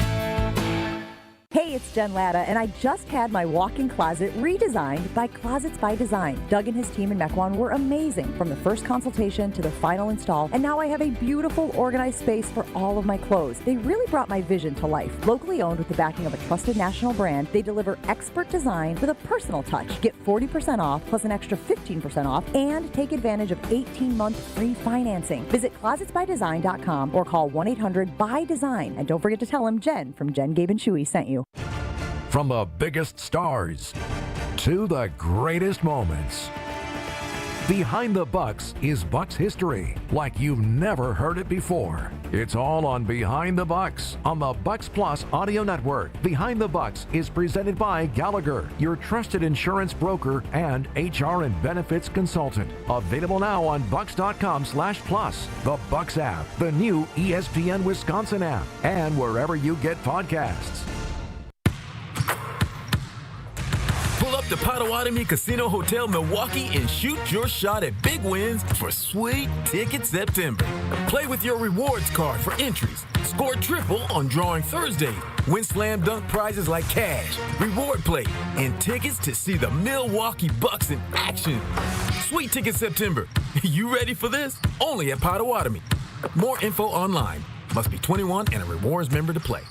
Hey, it's Jen Latta, and I just had my walk-in closet redesigned by Closets by Design. Doug and his team in Mequon were amazing, from the first consultation to the final install, and now I have a beautiful, organized space for all of my clothes. They really brought my vision to life. Locally owned with the backing of a trusted national brand, they deliver expert design with a personal touch. Get 40% off, plus an extra 15% off, and take advantage of 18-month free financing. Visit closetsbydesign.com or call 1-800-BY-DESIGN, and don't forget to tell them Jen from Jen, Gabe, and Chewy sent you. From the biggest stars to the greatest moments, Behind the Bucks is Bucks history like you've never heard it before. It's all on Behind the Bucks on the Bucks Plus audio network. Behind the Bucks is presented by Gallagher, your trusted insurance broker and HR and benefits consultant. Available now on bucks.com/plus, the Bucks app, the new ESPN Wisconsin app, and wherever you get podcasts. Pull up to Potawatomi Casino Hotel Milwaukee and shoot your shot at big wins for Sweet Ticket September. Play with your rewards card for entries. Score triple on drawing Thursday. Win slam dunk prizes like cash, reward plate, and tickets to see the Milwaukee Bucks in action. Sweet Ticket September. You ready for this? Only at Potawatomi. More info online. Must be 21 and a rewards member to play.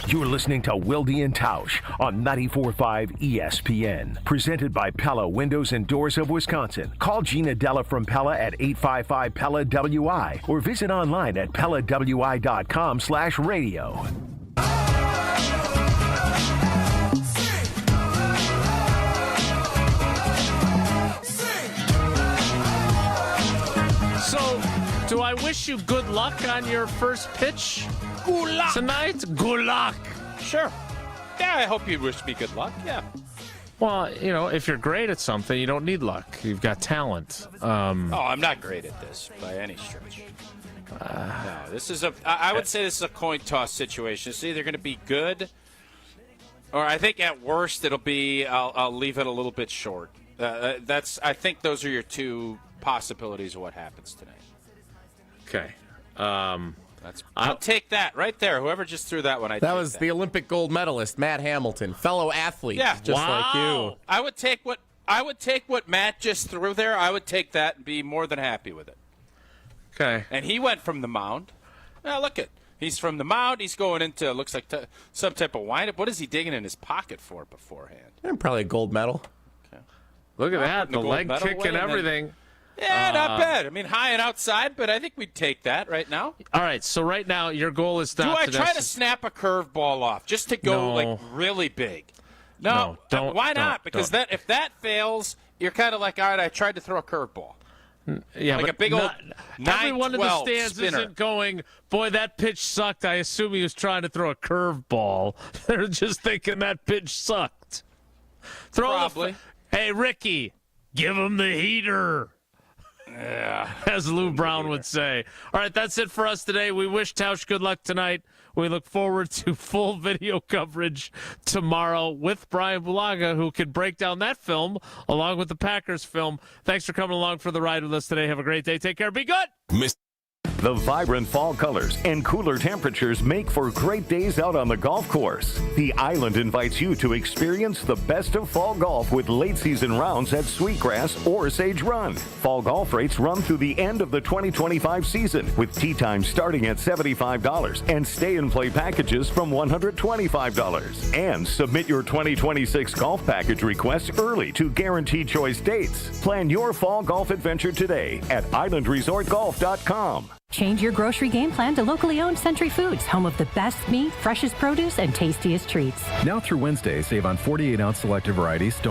You're listening to Wilde and Tausch on 94.5 ESPN. Presented by Pella Windows and Doors of Wisconsin. Call Gina Della from Pella at 855-PELLA-WI or visit online at PellaWI.com/radio. So, Do I wish you good luck on your first pitch tonight? Good luck. Sure. Yeah, I hope you wish me good luck. Yeah. Well, if you're great at something, you don't need luck. You've got talent. I'm not great at this by any stretch. No, this is I would say this is a coin toss situation. It's either going to be good, or I think at worst it'll be I'll leave it a little bit short. I think those are your two possibilities of what happens tonight. Okay. I'll take that right there. Whoever just threw that one, that was the Olympic gold medalist, Matt Hamilton, fellow athlete, just like you. I would take what Matt just threw there. I would take that and be more than happy with it. Okay. And he went from the mound. Now look at. He's from the mound. He's going into looks like some type of windup. What is he digging in his pocket for beforehand? And probably a gold medal. Okay. Look at that, the leg kick and everything. Yeah, not bad. I mean, high and outside, but I think we'd take that right now. All right, so right now your goal is not to... Do I try to snap a curveball off just to go really big? No, don't. Why not? Because if that fails, you're kind of like, all right, I tried to throw a curveball. Yeah, like but a big old everyone in the stands spinner. Isn't going, boy, that pitch sucked. I assume he was trying to throw a curveball. They're just thinking that pitch sucked. Probably. Hey, Ricky, give him the heater. Yeah. As Lou Brown would say. All right, that's it for us today. We wish Tausch good luck tonight. We look forward to full video coverage tomorrow with Brian Bulaga, who can break down that film along with the Packers film. Thanks for coming along for the ride with us today. Have a great day. Take care. Be good. The vibrant fall colors and cooler temperatures make for great days out on the golf course. The Island invites you to experience the best of fall golf with late season rounds at Sweetgrass or Sage Run. Fall golf rates run through the end of the 2025 season, with tee times starting at $75 and stay and play packages from $125. And submit your 2026 golf package request early to guarantee choice dates. Plan your fall golf adventure today at islandresortgolf.com. Change your grocery game plan to locally owned Century Foods, home of the best meat, freshest produce, and tastiest treats. Now through Wednesday, save on 48-ounce selected varieties. Don't